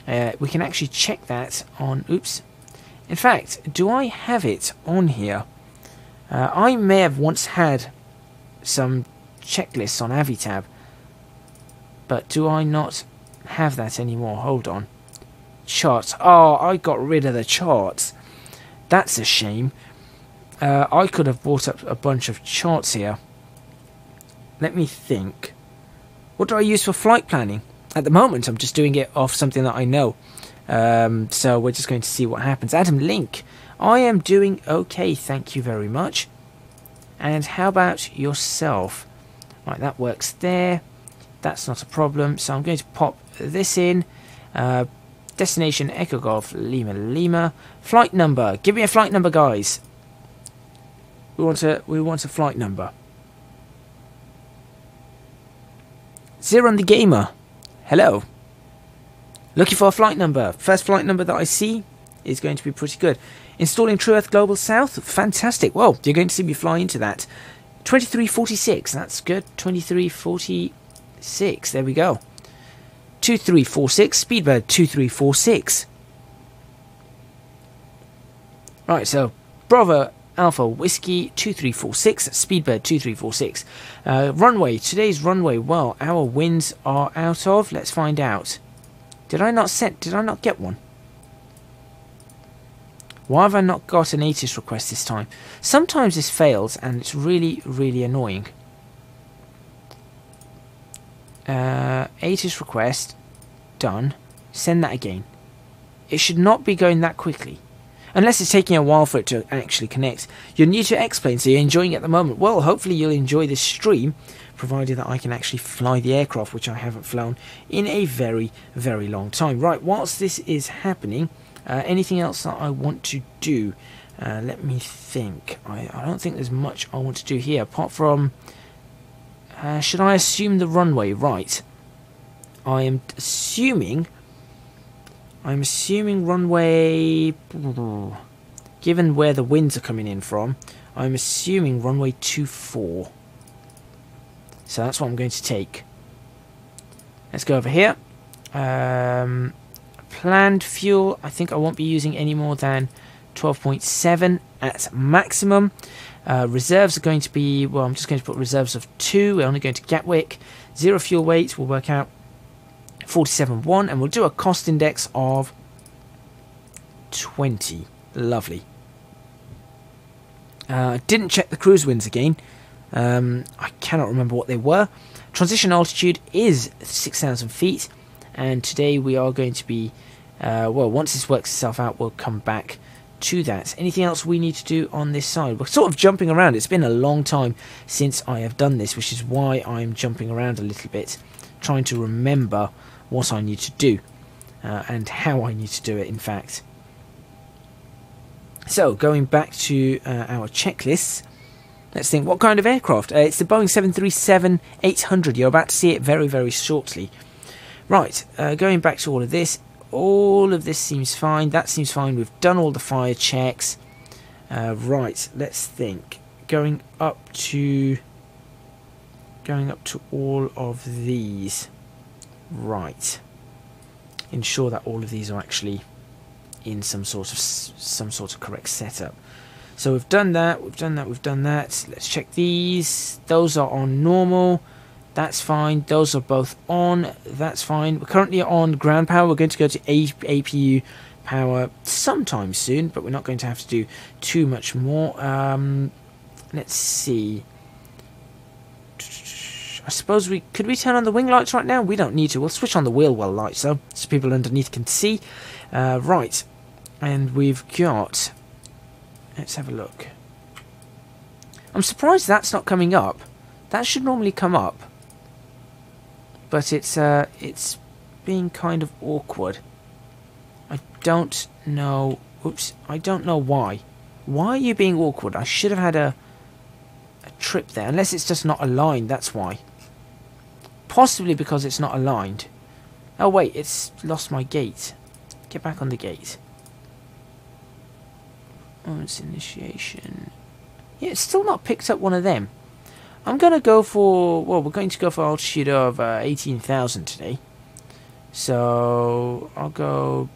We can actually check that on... Oops. In fact, do I have it on here? I may have once had some checklists on Avitab, but do I not have that anymore? Hold on. Charts. Oh, I got rid of the charts. That's a shame. I could have brought up a bunch of charts here. Let me think. What do I use for flight planning? At the moment, I'm just doing it off something that I know. So we're just going to see what happens. Adam Link, I am doing okay, thank you very much. And how about yourself? Right, that works there. That's not a problem. So I'm going to pop this in. Destination Echo Golf Lima Lima. Flight number. Give me a flight number, guys. We want a flight number. Zeron the Gamer. Hello. Looking for a flight number. First flight number that I see is going to be pretty good. Installing TrueEarth Global South. Fantastic. Well, you're going to see me fly into that. 2346. That's good. 2346. There we go. 2346. Speedbird 2346. Right, so Bravo Alpha Whiskey 2346. Speedbird 2346. Runway. Today's runway. Well, our winds are out of. Let's find out. Did I not get one? Why have I not got an ATIS request this time? Sometimes this fails and it's really, really annoying. ATIS request. Done. Send that again. It should not be going that quickly. Unless it's taking a while for it to actually connect. You're new to X-Plane, so you're enjoying it at the moment. Well, hopefully you'll enjoy this stream, provided that I can actually fly the aircraft, which I haven't flown in a very, very long time. Right, whilst this is happening, anything else that I want to do? Let me think. I don't think there's much I want to do here, apart from... should I assume the runway? Right. I'm assuming runway... Given where the winds are coming in from, I'm assuming runway 24. So that's what I'm going to take. Let's go over here. Planned fuel, I think I won't be using any more than 12.7 at maximum. Reserves are going to be, well, I'm just going to put reserves of 2. We're only going to Gatwick. 0 fuel weight will work out 47.1, and we'll do a cost index of 20. Lovely. Didn't check the cruise winds again. I cannot remember what they were. Transition altitude is 6,000 feet, and today we are going to be, well, once this works itself out, we'll come back to that. Anything else we need to do on this side? We're sort of jumping around. It's been a long time since I have done this, which is why I'm jumping around a little bit, trying to remember what I need to do, and how I need to do it, in fact. So, going back to our checklists, let's think, what kind of aircraft? It's the Boeing 737-800. You're about to see it very, very shortly. Right, going back to all of this seems fine. That seems fine. We've done all the fire checks. Right, let's think. Going up to all of these. Right. Ensure that all of these are actually in some sort of correct setup. So we've done that, we've done that. Let's check these. Those are on normal. That's fine. Those are both on. That's fine. We're currently on ground power. We're going to go to APU power sometime soon, but we're not going to have to do too much more. Let's see. I suppose could we turn on the wing lights right now? We don't need to. We'll switch on the wheel well lights though, so people underneath can see. Right, and we've got... Let's have a look. I'm surprised that's not coming up. That should normally come up. But it's being kind of awkward. I don't know. Oops, I don't know why. Why are you being awkward? I should have had a trip there. Unless it's just not aligned, that's why. Possibly because it's not aligned. Oh wait, it's lost my gate. Get back on the gate. Oh, it's initiation. Yeah, it's still not picked up one of them. I'm going to go for... Well, we're going to go for altitude of 18,000 today. So, I'll go...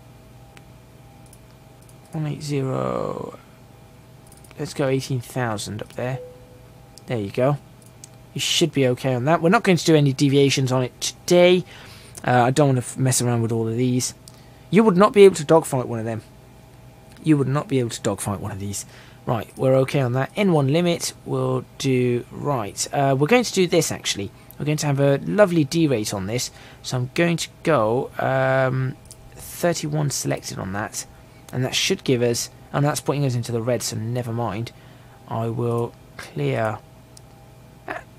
180... Let's go 18,000 up there. There you go. You should be okay on that. We're not going to do any deviations on it today. I don't want to mess around with all of these. You would not be able to dogfight one of them. You would not be able to dogfight one of these. Right, we're okay on that. N1 limit we'll do... Right, we're going to do this actually. We're going to have a lovely D rate on this. So I'm going to go 31 selected on that. And that should give us... Oh, no, that's putting us into the red, so never mind. I will clear...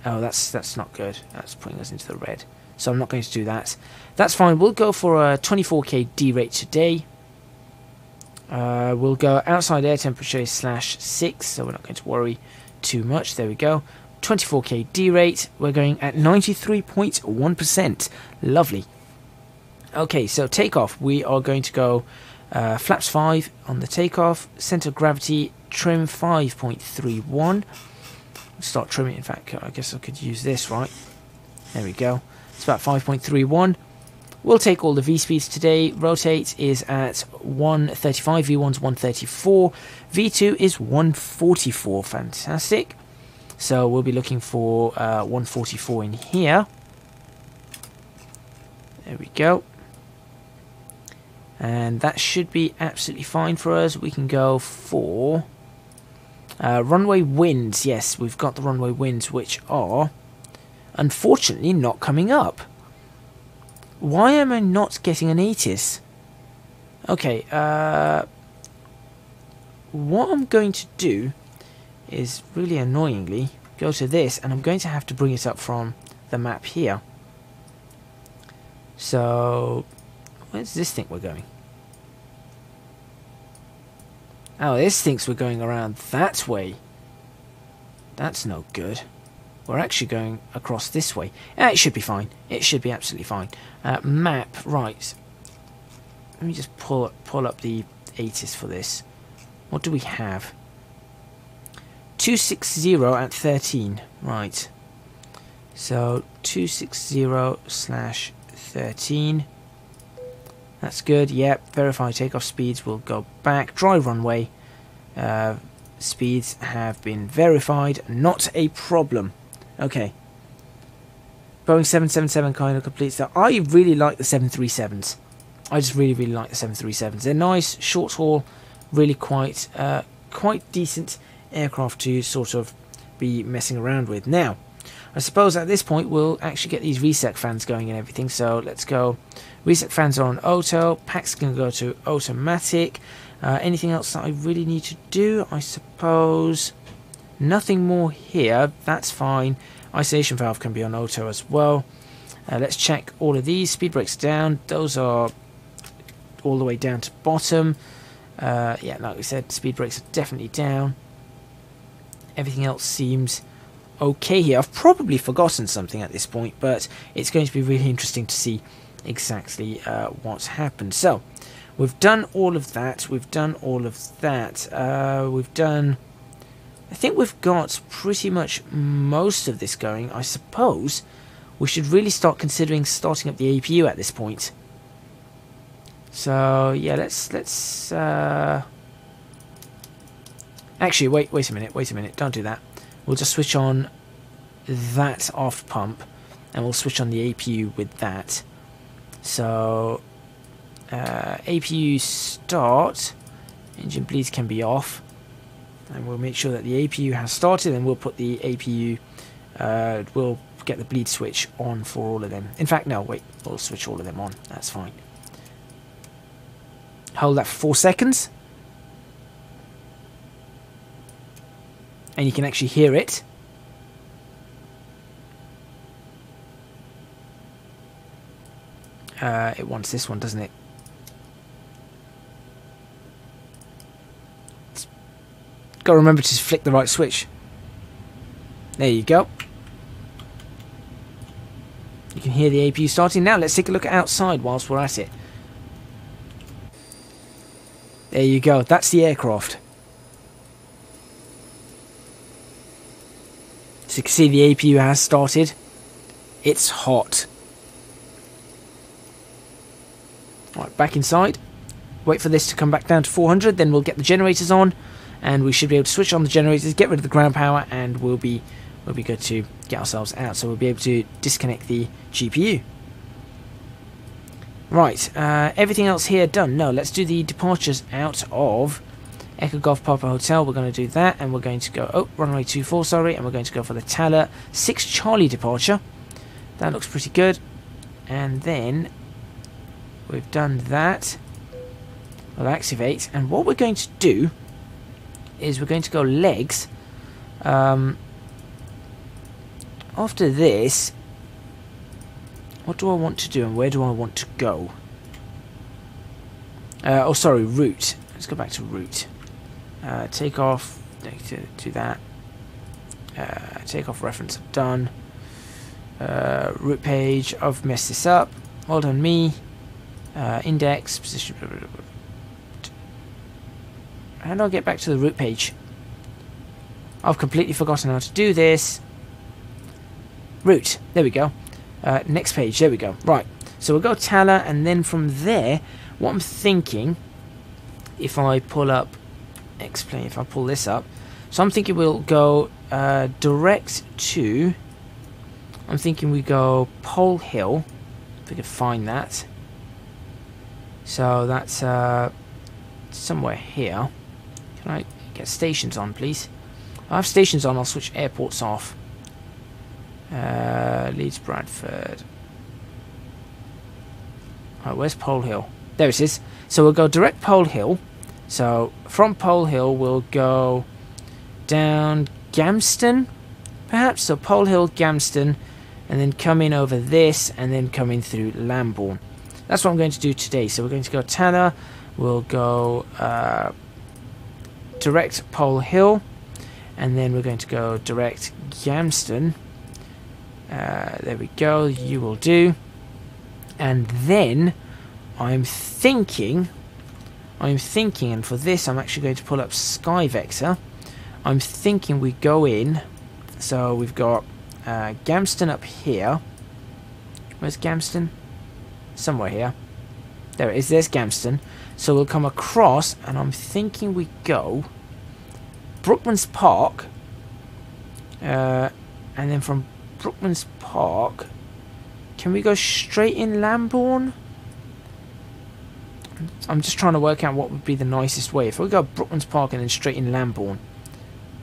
Oh, that's not good. That's putting us into the red. So I'm not going to do that. That's fine. We'll go for a 24k D rate today. We'll go outside air temperature /6, so we're not going to worry too much. There we go. 24k D rate. We're going at 93.1%. Lovely. Okay, so takeoff. We are going to go flaps 5 on the takeoff. Center of gravity trim 5.31. Start trimming. In fact, I guess I could use this, right? There we go. It's about 5.31. We'll take all the V-speeds today. Rotate is at 135. V1's 134. V2 is 144. Fantastic. So we'll be looking for 144 in here. There we go. And that should be absolutely fine for us. We can go for runway winds. Yes, we've got the runway winds, which are unfortunately not coming up. Why am I not getting an ATIS? Okay, what I'm going to do is really annoyingly go to this, and I'm going to have to bring it up from the map here. So, where does this think we're going? Oh, this thinks we're going around that way. That's no good. We're actually going across this way. It should be fine. It should be absolutely fine. Map, right. Let me just pull up the ATIS for this. What do we have? 260 at 13. Right. So 260/13. That's good. Yep. Verify takeoff speeds. We'll go back. Dry runway. Speeds have been verified. Not a problem. Okay. Boeing 777 kind of completes that. I really like the 737s. I just really like the 737s. They're nice, short haul, really quite decent aircraft to sort of be messing around with. Now, I suppose at this point we'll actually get these reset fans going and everything. So let's go. Reset fans are on auto. Packs can go to automatic. Anything else that I really need to do? I suppose nothing more here. That's fine. Isolation valve can be on auto as well. Let's check all of these. Speed brakes down. Those are all the way down to bottom. Yeah, like we said, speed brakes are definitely down. Everything else seems okay here. I've probably forgotten something at this point, but it's going to be really interesting to see exactly what's happened. So, we've done all of that. We've done all of that. We've done... I think we've got pretty much most of this going. I suppose we should really start considering starting up the APU at this point. So yeah, let's actually wait a minute, don't do that. We'll just switch on that aft pump and we'll switch on the APU with that. So APU start, engine bleeds can be off. And we'll make sure that the APU has started, and we'll put the APU, we'll get the bleed switch on for all of them. In fact, no, wait, we'll switch all of them on. That's fine. Hold that for 4 seconds. and you can actually hear it. It wants this one, doesn't it? Got to remember to flick the right switch. There you go. You can hear the APU starting. Now let's take a look outside whilst we're at it. There you go. That's the aircraft. So you can see the APU has started. It's hot. Right, back inside. Wait for this to come back down to 400. Then we'll get the generators on, and we should be able to switch on the generators, get rid of the ground power, and we'll be good to get ourselves out. So we'll be able to disconnect the GPU. Right, everything else here done. No, let's do the departures out of Echo Golf Papa Hotel. We're going to do that, and we're going to go, oh, runway 24, sorry, and we're going to go for the Taller 6 Charlie departure. That looks pretty good. And then we've done that. We'll activate, and what we're going to do is we're going to go legs. After this, what do I want to do and where do I want to go? Oh, sorry, route. Let's go back to route. Take off, do that. Take off reference, I've done. Route page, I've messed this up. Well done me. Index, position. How do I get back to the route page? I've completely forgotten how to do this. Route, there we go. Next page, there we go. Right, so we'll go Taller, and then from there, what I'm thinking, if I pull up, explain, if I pull this up, so I'm thinking we'll go direct to, I'm thinking we go Pole Hill, if we can find that. So that's somewhere here. Can I get stations on, please? I have stations on, I'll switch airports off. Leeds Bradford. Alright, where's Pole Hill? There it is. So we'll go direct Pole Hill. So from Pole Hill we'll go down Gamston, perhaps. So Pole Hill, Gamston, and then come in over this, and then come in through Lambourne. That's what I'm going to do today. So we're going to go Tanner. We'll go direct Pole Hill, and then we're going to go direct Gamston. There we go, you will do. And then I'm thinking, and for this I'm actually going to pull up Sky Vector. I'm thinking we go in, so we've got Gamston up here. Where's Gamston? Somewhere here. There it is, there's Gamston. So we'll come across, and I'm thinking we go Brookman's Park, and then from Brookman's Park, can we go straight in Lambourne? I'm just trying to work out what would be the nicest way. If we go Brookman's Park and then straight in Lambourne,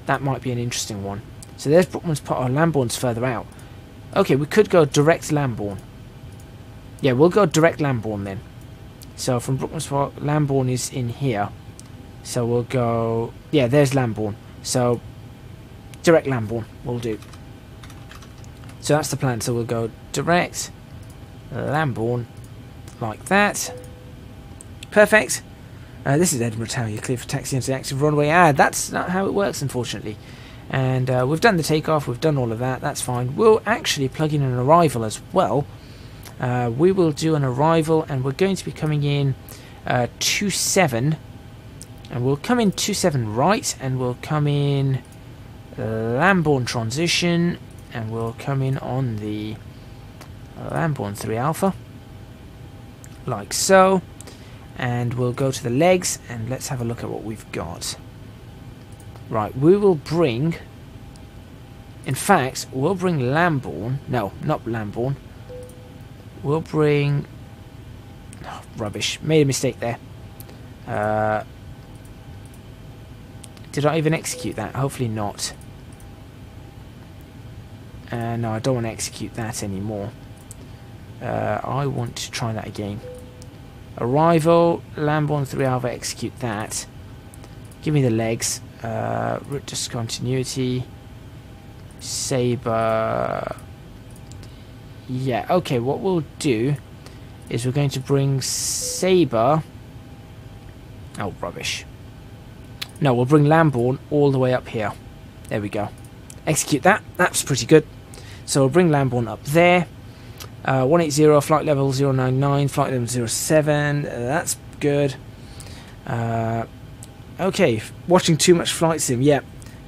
that might be an interesting one. So there's Brookman's Park. Oh, Lambourne's further out. Okay, we could go direct Lambourne. Yeah, we'll go direct Lambourne then. So from Brookman's Park, Lambourne is in here. So we'll go... yeah, there's Lambourne. So direct Lambourne will do. So that's the plan. So we'll go direct Lambourne like that. Perfect. This is Edinburgh Tower. You're clear for taxi into the active runway. That's not how it works, unfortunately. And we've done the takeoff. We've done all of that. That's fine. We'll actually plug in an arrival as well. We will do an arrival, and we're going to be coming in 27. And we'll come in 27 right, and we'll come in Lambourne transition, and we'll come in on the Lambourne 3 Alpha, like so. And we'll go to the legs, and let's have a look at what we've got. Right, we will bring... in fact, we'll bring Lambourne... no, not Lambourne. We'll bring... oh, rubbish. Made a mistake there. Did I even execute that? Hopefully not. No, I don't want to execute that anymore. I want to try that again. Arrival, Lambourne 3 Alpha, execute that. Give me the legs. route discontinuity, Sabre. Yeah, okay, what we'll do is we're going to bring Sabre. Oh, rubbish. No, we'll bring Lambourne all the way up here. There we go. Execute that. That's pretty good. So we'll bring Lambourne up there. 180, flight level 099, flight level 07. That's good. Okay, watching too much flight sim. Yeah,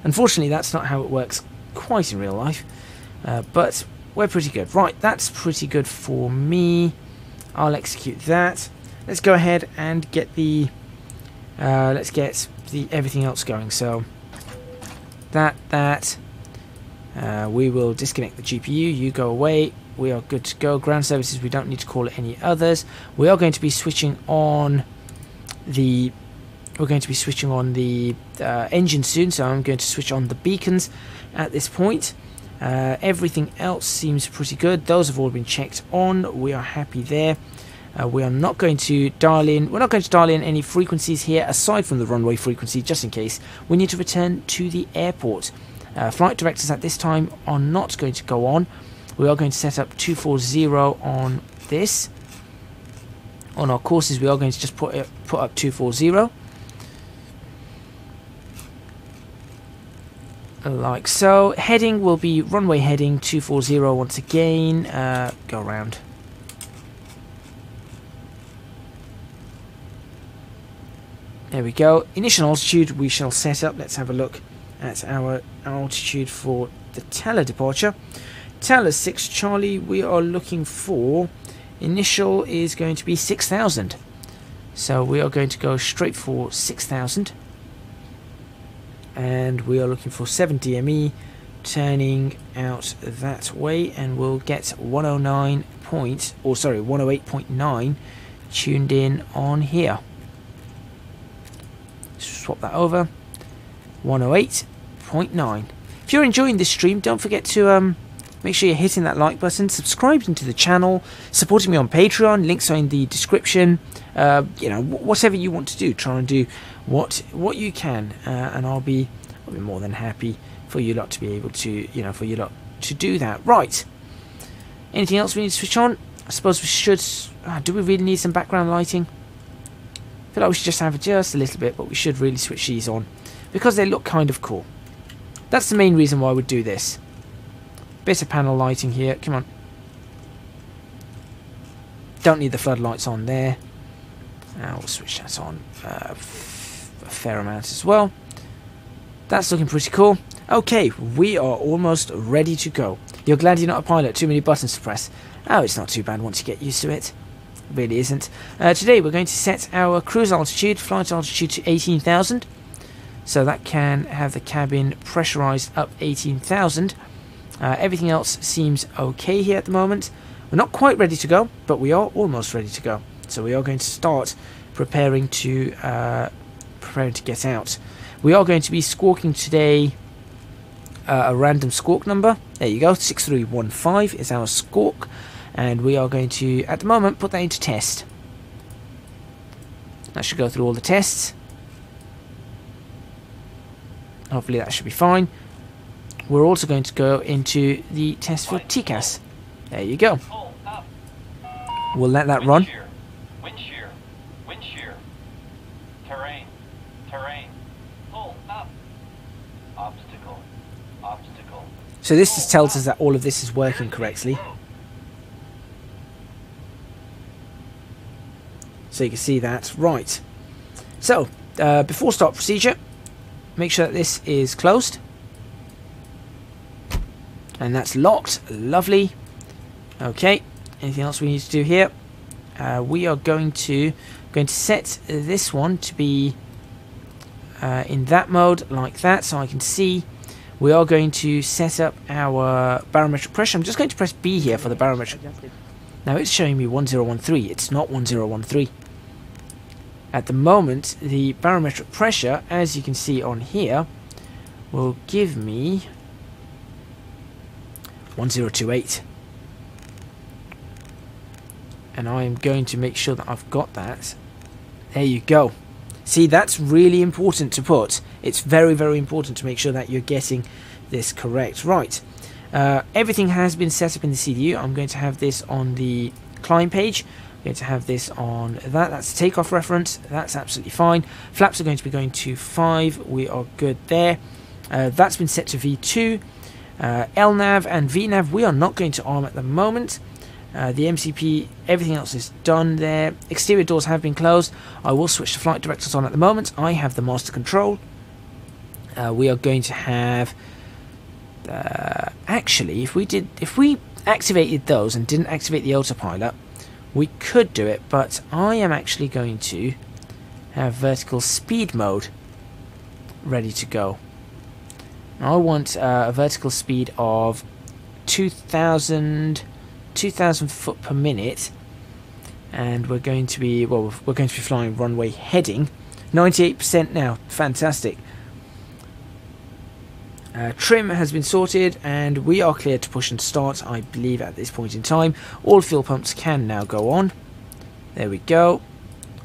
unfortunately that's not how it works quite in real life. But we're pretty good. Right, that's pretty good for me. I'll execute that. Let's go ahead and get the everything else going. So we will disconnect the GPU. You go away. We are good to go. Ground services, we don't need to call it any others. We are going to be switching on the engine soon, so I'm going to switch on the beacons at this point. Everything else seems pretty good. Those have all been checked on. We are happy there. We are not going to dial in. We're not going to dial in any frequencies here aside from the runway frequency, just in case we need to return to the airport. Flight directors at this time are not going to go on. We are going to set up 240 on this. On our courses, we are going to just put up 240. Like so. Heading will be runway heading 240 once again. Go around. There we go. Initial altitude we shall set up. Let's have a look at our altitude for the Teller departure. Teller 6 Charlie, we are looking for, initial is going to be 6,000. So we are going to go straight for 6,000. And we are looking for 7 DME, turning out that way, and we'll get 108.9 tuned in on here. Swap that over. 108.9. If you're enjoying this stream, don't forget to make sure you're hitting that like button, subscribing to the channel, supporting me on Patreon. Links are in the description. You know, whatever you want to do, try and do what you can, and I'll be more than happy for you lot to be able to, you know, for you lot to do that. Right. Anything else we need to switch on? I suppose we should. Do we really need some background lighting? I feel like we should just have just a little bit, but we should really switch these on because they look kind of cool. That's the main reason why I would do this. Bit of panel lighting here. Come on. Don't need the floodlights on there. We'll switch that on a fair amount as well. That's looking pretty cool. Okay, we are almost ready to go. You're glad you're not a pilot. Too many buttons to press. Oh, it's not too bad once you get used to it. It really isn't. Today we're going to set our cruise altitude, flight altitude to 18,000. So that can have the cabin pressurized up 18,000. Everything else seems okay here at the moment. We're not quite ready to go, but we are almost ready to go. So we are going to start preparing to get out. We are going to be squawking today a random squawk number. There you go, 6315 is our squawk, and we are going to, at the moment, put that into test. That should go through all the tests. Hopefully that should be fine. We're also going to go into the test for TCAS. There you go. We'll let that run. Wind shear. Terrain. Pull up. Obstacle. So this just tells us that all of this is working correctly. So you can see that. Right. So, before start procedure, make sure that this is closed. And that's locked. Lovely. Okay. Anything else we need to do here? We are going to set this one to be in that mode, like that, so I can see. We are going to set up our barometric pressure. I'm just going to press B here for the barometric. Now it's showing me 1013. It's not 1013. At the moment, the barometric pressure, as you can see on here, will give me 1028. And I am going to make sure that I've got that. There you go. See, that's really important to put It's very, very important to make sure that you're getting this correct. Right, everything has been set up in the CDU. I'm going to have this on the climb page. I'm going to have this on that. That's a takeoff reference. That's absolutely fine. Flaps are going to be going to 5. We are good there. That's been set to V2. LNAV and VNAV we are not going to arm at the moment. The MCP, everything else is done there. Exterior doors have been closed. I will switch the flight directors on at the moment. I have the master control. We are going to have actually, if we activated those and didn't activate the autopilot, we could do it, but I am actually going to have vertical speed mode ready to go. I want a vertical speed of 2,000 foot per minute, and we're going to be flying runway heading. 98% now, fantastic. Trim has been sorted, and we are clear to push and start, I believe, at this point in time. All fuel pumps can now go on. There we go.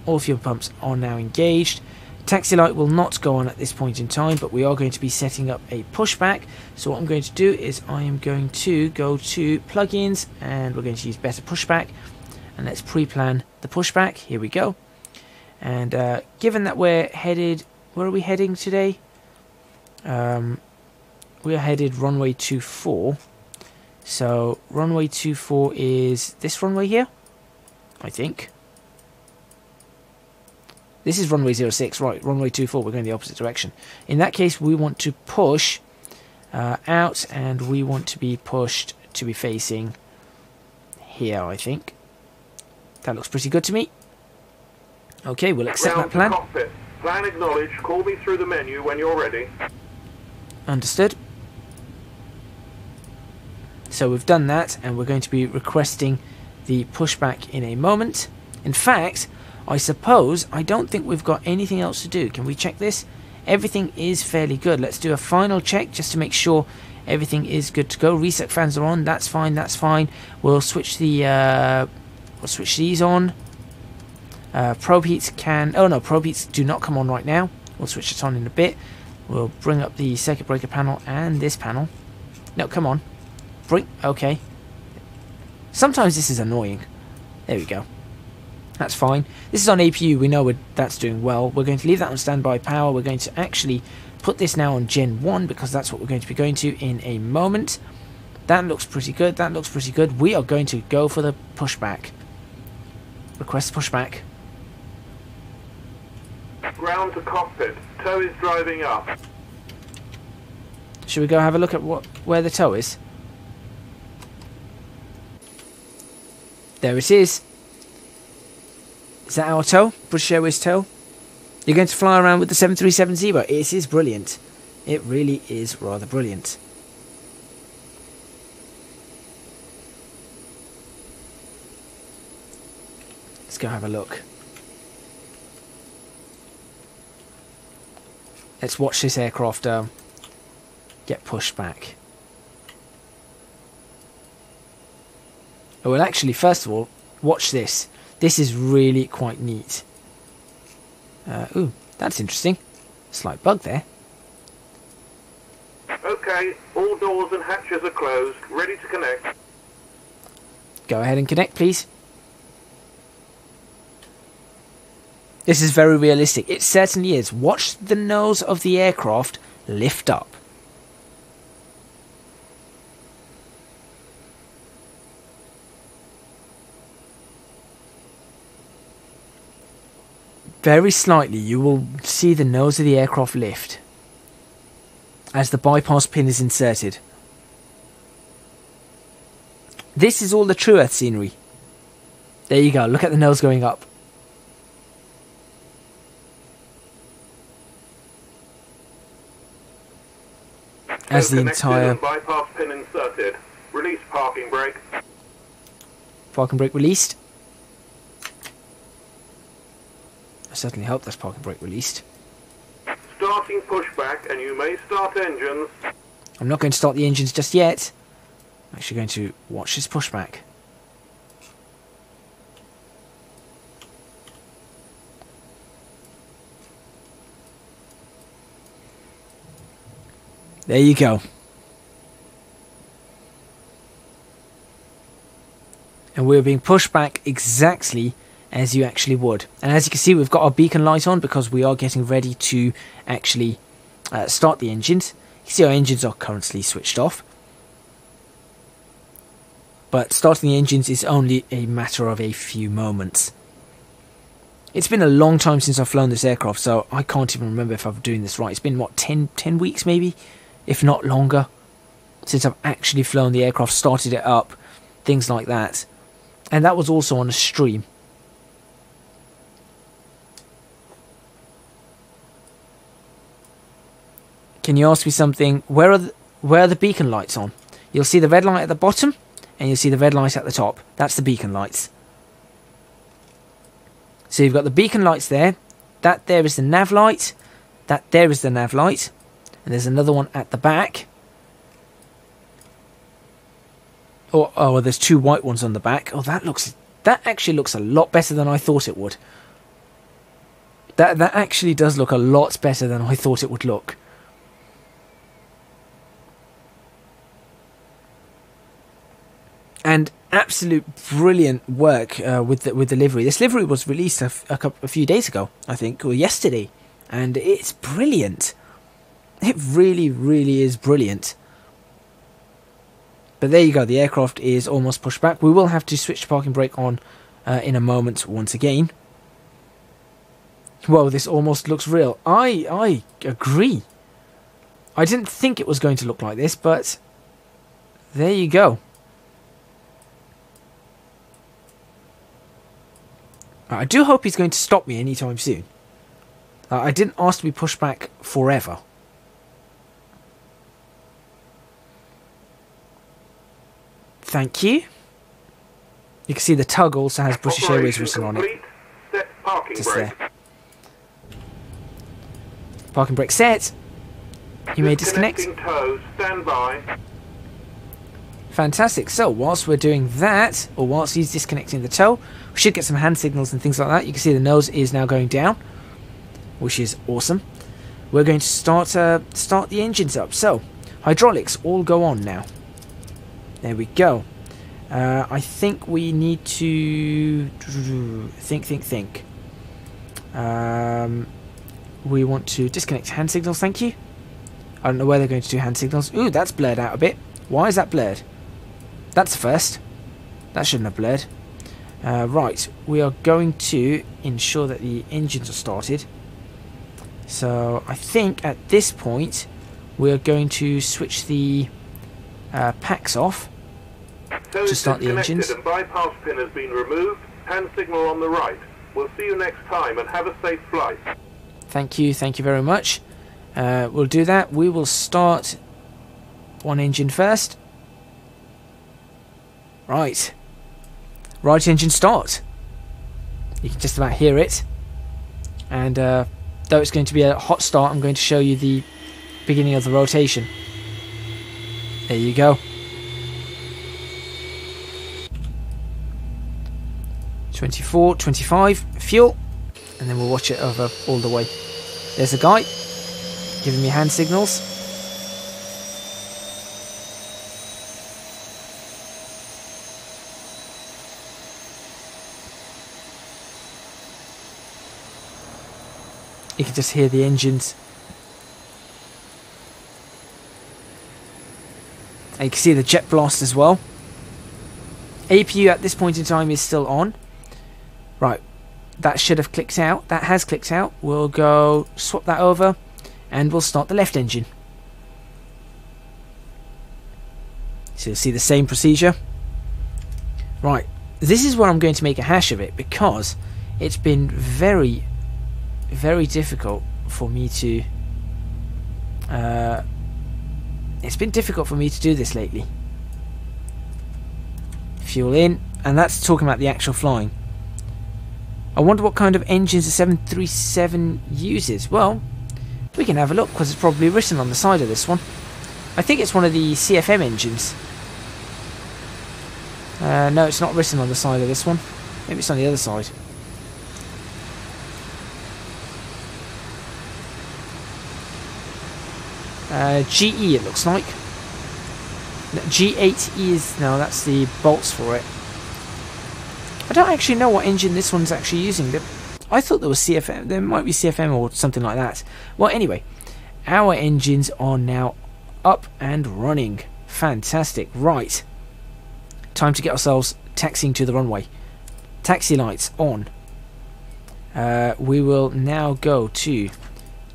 All fuel pumps are now engaged. Taxi light will not go on at this point in time, but we are going to be setting up a pushback. So what I'm going to do is I am going to go to plugins, and we're going to use better pushback. And let's pre-plan the pushback. Here we go. And given that we're headed, where are we heading today? We are headed runway 24. So runway 24 is this runway here, I think. This is runway 06, right, runway 24, we're going the opposite direction. In that case, we want to push out, and we want to be pushed to be facing here, I think. That looks pretty good to me. Okay, we'll accept that plan. Cockpit. Plan acknowledged. Call me through the menu when you're ready. Understood. So we've done that, and we're going to be requesting the pushback in a moment. In fact, I suppose I don't think we've got anything else to do. Can we check this? Everything is fairly good. Let's do a final check just to make sure everything is good to go. Reset fans are on. That's fine. That's fine. We'll switch the we'll switch these on. Probe heats can. Oh no, probe heats do not come on right now. We'll switch it on in a bit. We'll bring up the circuit breaker panel and this panel. No, come on. Okay. Sometimes this is annoying. There we go. That's fine. This is on APU. We know that's doing well. We're going to leave that on standby power. We're going to actually put this now on Gen 1 because that's what we're going to be going to in a moment. That looks pretty good. That looks pretty good. We are going to go for the pushback. Request pushback. Ground to cockpit. Tow is driving up. Should we go have a look at where the tow is? There it is. Is that our tow? British Airways tow? You're going to fly around with the 737 Zibo. It is brilliant. It really is rather brilliant. Let's go have a look. Let's watch this aircraft get pushed back. Oh, well, actually, first of all, watch this. This is really quite neat. Ooh, that's interesting. Slight bug there. Okay, all doors and hatches are closed. Ready to connect. Go ahead and connect, please. This is very realistic. It certainly is. Watch the nose of the aircraft lift up. Very slightly, you will see the nose of the aircraft lift as the bypass pin is inserted. This is all the TrueEarth scenery. There you go. Look at the nose going up. As the entire bypass pin inserted. Release parking brake. Parking brake released. I certainly hope that's parking brake released. Starting pushback, and you may start engines. I'm not going to start the engines just yet. I'm actually going to watch this pushback. There you go. And we're being pushed back exactly as you actually would. And as you can see, we've got our beacon light on because we are getting ready to actually start the engines. You can see our engines are currently switched off. But starting the engines is only a matter of a few moments. It's been a long time since I've flown this aircraft, so I can't even remember if I'm doing this right. It's been, what, 10 weeks maybe? If not longer, since I've actually flown the aircraft, started it up, things like that. And that was also on a stream. Can you ask me something? Where are the beacon lights on? You'll see the red light at the bottom, and you'll see the red light at the top. That's the beacon lights. So you've got the beacon lights there. That there is the nav light. That there is the nav light. And there's another one at the back. Oh, there's two white ones on the back. Oh, that actually looks a lot better than I thought it would. That actually does look a lot better than I thought it would look. And absolute brilliant work with the livery. This livery was released a few days ago, I think, or yesterday, and it's brilliant. It really, really is brilliant. But there you go. The aircraft is almost pushed back. We will have to switch the parking brake on in a moment once again. Whoa, this almost looks real. I agree. I didn't think it was going to look like this, but there you go. I do hope he's going to stop me anytime soon. I didn't ask to be pushed back forever. Thank you. You can see the tug also has British Airways written on it. Just there. Parking brake set. You may disconnect. Stand by. Fantastic. So whilst we're doing that, or whilst he's disconnecting the tow, we should get some hand signals and things like that. You can see the nose is now going down, which is awesome. We're going to start the engines up. So hydraulics all go on now. There we go. I think we need to think. We want to disconnect hand signals. Thank you. I don't know where they're going to do hand signals. Ooh, that's blurred out a bit. Why is that blurred? That's the first. That shouldn't have blurred. Right, we are going to ensure that the engines are started. So I think at this point we're going to switch the packs off to start the engines. And bypass pin has been removed. Hand signal on the right. We'll see you next time and have a safe flight. Thank you very much. We'll do that. We will start one engine first. Right. Right engine start. You can just about hear it. And though it's going to be a hot start, I'm going to show you the beginning of the rotation. There you go. 24, 25, fuel. And then we'll watch it over all the way. There's a guy giving me hand signals. You can just hear the engines. And you can see the jet blast as well. APU at this point in time is still on. Right, that should have clicked out. That has clicked out. We'll go swap that over and we'll start the left engine. So you'll see the same procedure. Right, this is where I'm going to make a hash of it because it's been very difficult for me to do this lately. Fuel in, and that's talking about the actual flying. I wonder what kind of engines the 737 uses. Well, we can have a look because it's probably written on the side of this one. I think it's one of the CFM engines. No, it's not written on the side of this one. Maybe it's on the other side. GE it looks like. G8 is, no, that's the bolts for it. I don't actually know what engine this one's actually using. I thought there was CFM, there might be CFM or something like that. Well, anyway, our engines are now up and running. Fantastic. Right. Time to get ourselves taxiing to the runway. Taxi lights on. We will now go to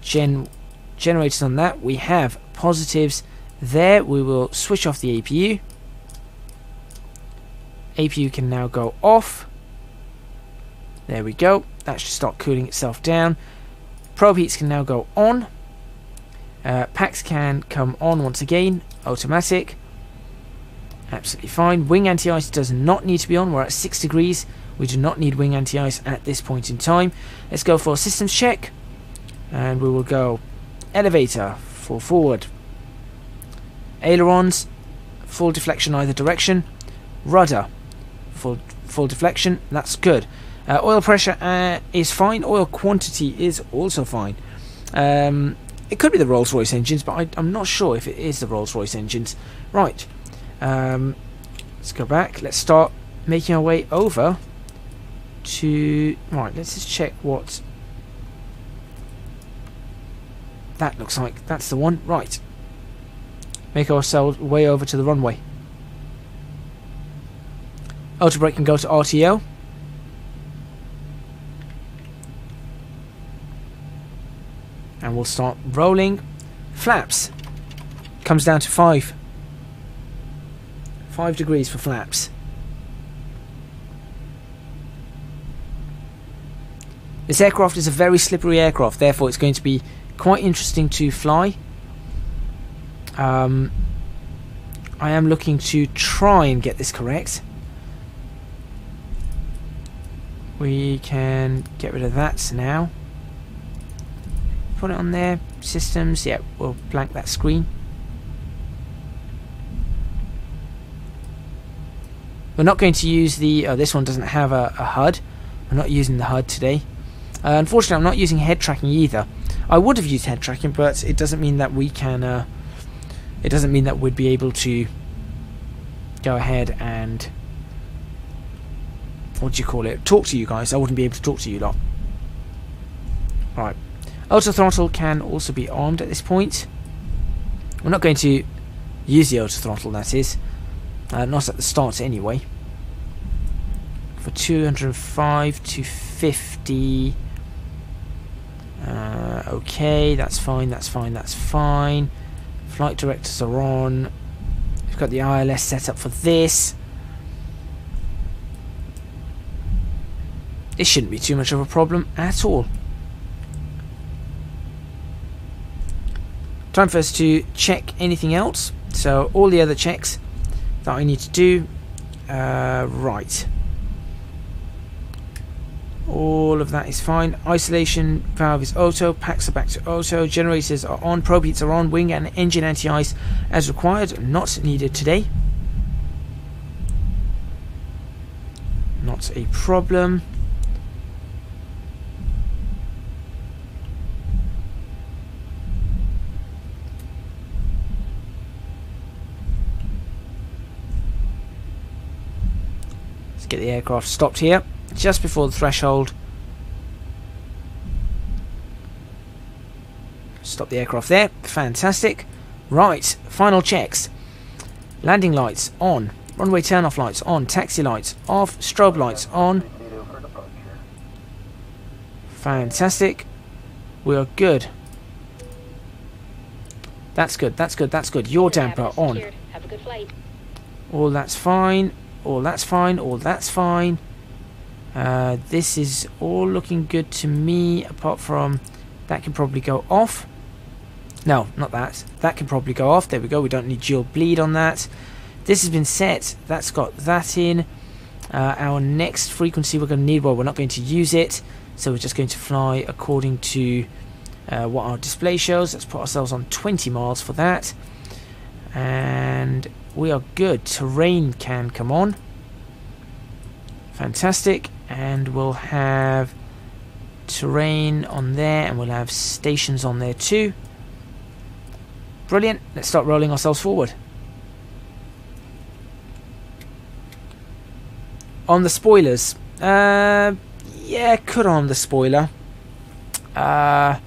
generators on that. We have positives there. We will switch off the APU. APU can now go off. There we go. That should start cooling itself down. Probe heats can now go on. Packs can come on once again. Automatic. Absolutely fine. Wing anti-ice does not need to be on. We're at 6 degrees. We do not need wing anti-ice at this point in time. Let's go for a systems check. And we will go elevator, full forward. Ailerons, full deflection either direction. Rudder, full deflection. That's good. Oil pressure is fine. Oil quantity is also fine. It could be the Rolls-Royce engines, but I'm not sure if it is the Rolls-Royce engines. Right. Let's go back. Let's start making our way over to... Right, let's just check what that looks like. That's the one. Right. Make ourselves way over to the runway. Auto brake can go to RTO. And we'll start rolling. Flaps. Comes down to 5. 5 degrees for flaps. This aircraft is a very slippery aircraft, therefore it's going to be quite interesting to fly. I am looking to try and get this correct. We can get rid of that now. Put it on there. Systems. Yeah, we'll blank that screen. We're not going to use the... this one doesn't have a HUD. We're not using the HUD today. Unfortunately, I'm not using head tracking either. I would have used head tracking, but it doesn't mean that we can... it doesn't mean that we'd be able to go ahead and... What do you call it? Talk to you guys. I wouldn't be able to talk to you lot. Right. Auto throttle can also be armed at this point. We're not going to use the auto throttle, that is. Not at the start anyway. For 205 to 50. Okay, that's fine, that's fine, that's fine. Flight directors are on. We've got the ILS set up for this. This shouldn't be too much of a problem at all. Time for us to check anything else. So all the other checks that I need to do. Right. All of that is fine. Isolation valve is auto. Packs are back to auto. Generators are on. Probe heats are on. Wing and engine anti-ice as required. Not needed today. Not a problem. Get the aircraft stopped here just before the threshold. Stop the aircraft there. Fantastic. Right, final checks. Landing lights on. Runway turn-off lights on. Taxi lights off. Strobe lights on. Fantastic. We are good. That's good. That's good. That's good. Your damper on. Have a good flight. All that's fine. All that's fine. All that's fine. This is all looking good to me, apart from that can probably go off. No, not that. That can probably go off. There we go. We don't need dual bleed on that. This has been set. That's got that in. Our next frequency we're going to need, well, we're not going to use it, so we're just going to fly according to what our display shows. Let's put ourselves on 20 miles for that. And we are good. Terrain can come on. Fantastic. And we'll have terrain on there, and we'll have stations on there too. Brilliant. Let's start rolling ourselves forward. On the spoilers. Yeah, could on the spoiler. Don't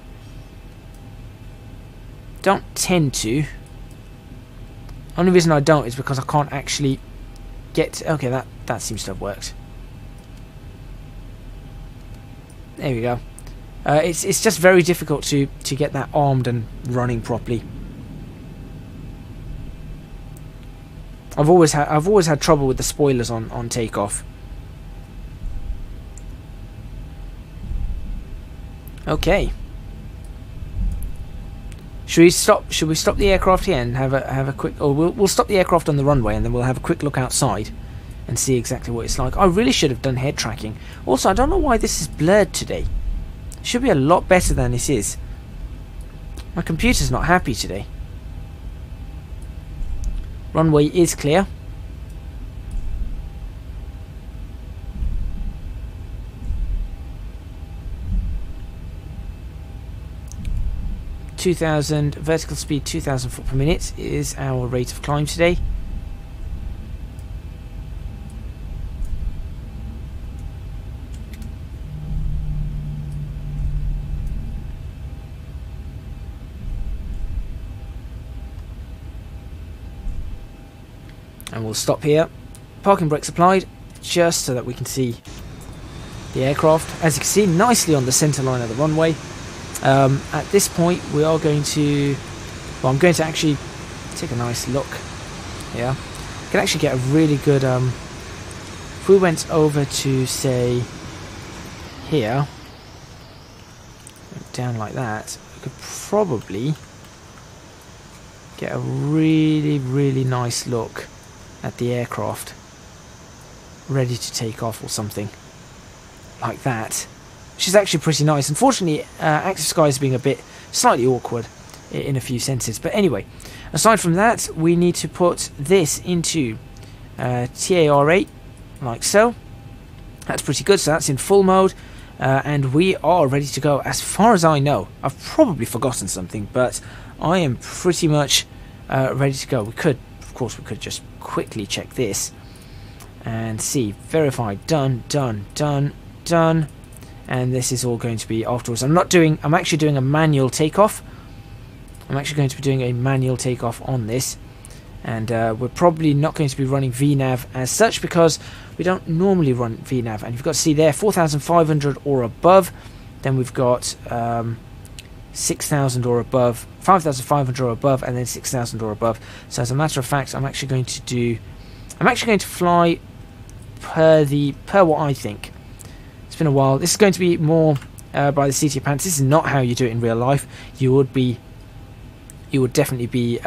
tend to. Only reason I don't is because I can't actually get... Okay, that seems to have worked. There we go. It's just very difficult to get that armed and running properly. I've always had trouble with the spoilers on takeoff. Okay. Should we stop the aircraft here and have a quick... Or we'll stop the aircraft on the runway and then we'll have a quick look outside and see exactly what it's like. I really should have done head tracking. Also, I don't know why this is blurred today. It should be a lot better than this is. My computer's not happy today. Runway is clear. Vertical speed 2,000 foot per minute is our rate of climb today. And we'll stop here. Parking brakes applied, just so that we can see the aircraft. As you can see, nicely on the centre line of the runway. At this point, we are going to... Well, I'm going to actually take a nice look. Yeah, you can actually get a really good... if we went over to, say, here, down like that, we could probably get a really, really nice look at the aircraft ready to take off or something like that, which is actually pretty nice. Unfortunately, Active Sky is being a bit slightly awkward in a few senses, but anyway, aside from that, we need to put this into TAR8 like so. That's pretty good. So that's in full mode, and we are ready to go. As far as I know, I've probably forgotten something, but I am pretty much ready to go. We could, of course, we could just quickly check this and see. Verified. Done. Done. Done. Done. And this is all going to be afterwards. I'm actually doing a manual takeoff. I'm actually going to be doing a manual takeoff on this, and we're probably not going to be running VNAV as such because we don't normally run VNAV. And you've got to see there 4,500 or above. Then we've got 6,000 or above, 5,500 or above, and then 6,000 or above. So as a matter of fact, I'm actually going to fly per what I think. It's been a while. This is going to be more by the seat of your pants. This is not how you do it in real life. You would definitely be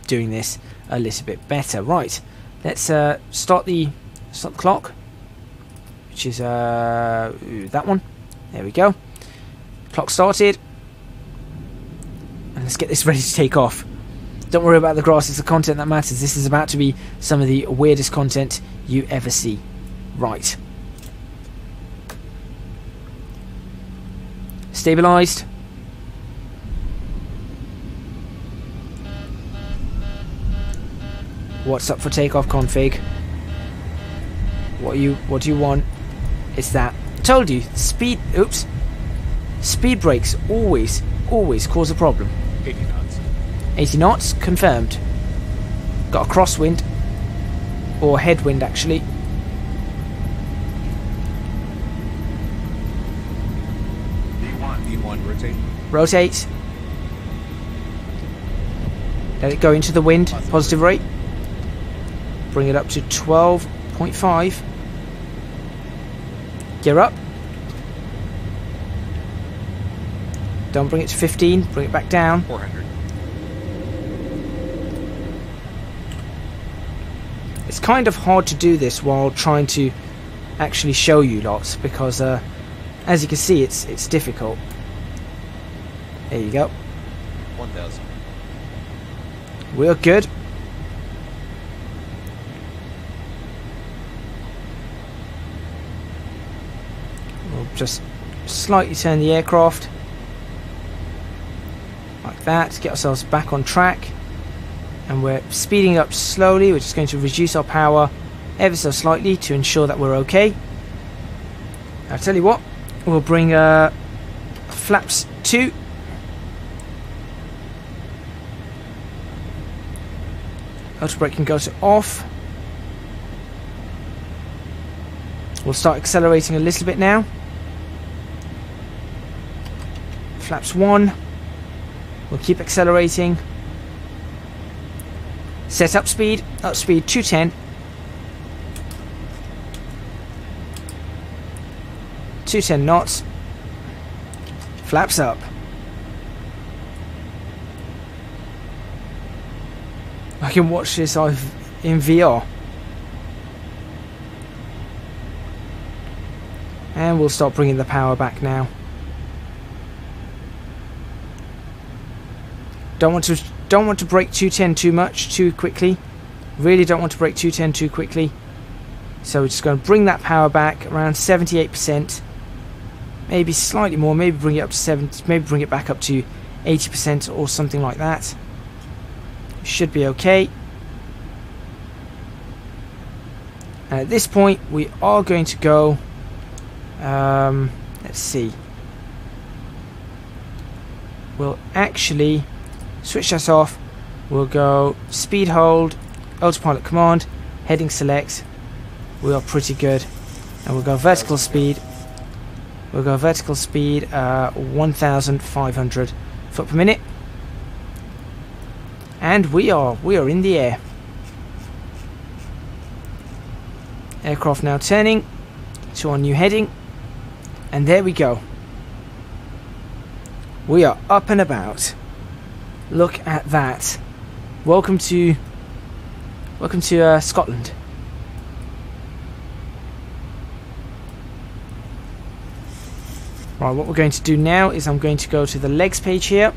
doing this a little bit better. Right, let's start the clock, which is that one. There we go. Clock started. And let's get this ready to take off. Don't worry about the grass, it's the content that matters. This is about to be some of the weirdest content you ever see. Right. Stabilised. What's up for takeoff config? What do you want? It's that. Told you, speed brakes always cause a problem. 80 knots. 80 knots, confirmed. Got a crosswind. Or headwind, actually. V1, rotate. Rotate. Let it go into the wind. Positive rate. Bring it up to 12.5. Gear up. Don't bring it to 15. Bring it back down. 400. It's kind of hard to do this while trying to actually show you lots because, as you can see, it's difficult. There you go. 1,000. We're good. We'll just slightly turn the aircraft like that, get ourselves back on track. And we're speeding up slowly. We're just going to reduce our power ever so slightly to ensure that we're okay. I'll tell you what, we'll bring flaps 2. Auto braking goes off. We'll start accelerating a little bit now. Flaps 1. We'll keep accelerating. Set up speed 210. 210 knots. Flaps up. I can watch this in VR. And we'll start bringing the power back now. Don't want to break 210 too much, too quickly. Really don't want to break 210 too quickly. So we're just going to bring that power back around 78%. Maybe slightly more, maybe bring it up to 70, maybe bring it back up to 80% or something like that. Should be okay. And at this point we are going to go, let's see. We'll actually switch that off. We'll go speed hold, autopilot command, heading select. We are pretty good. And we'll go vertical speed. We'll go vertical speed 1,500 foot per minute. And we are in the air. Aircraft now turning to our new heading. And there we go. We are up and about. Look at that. Welcome to Scotland. Right, what we're going to do now is I'm going to go to the legs page here.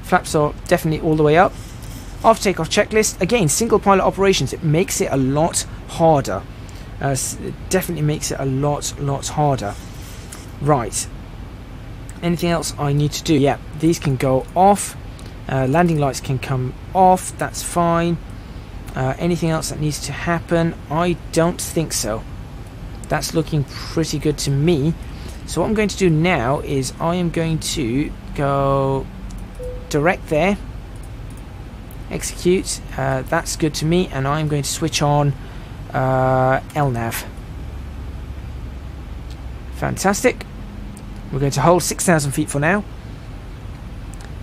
Flaps are definitely all the way up. After takeoff checklist, again, single pilot operations. It makes it a lot harder. It definitely makes it a lot harder. Right. Anything else I need to do? Yeah, these can go off. Landing lights can come off. That's fine. Anything else that needs to happen? I don't think so. That's looking pretty good to me. So what I'm going to do now is I am going to go direct there. Execute. That's good to me. And I'm going to switch on LNAV. Fantastic. We're going to hold 6,000 feet for now.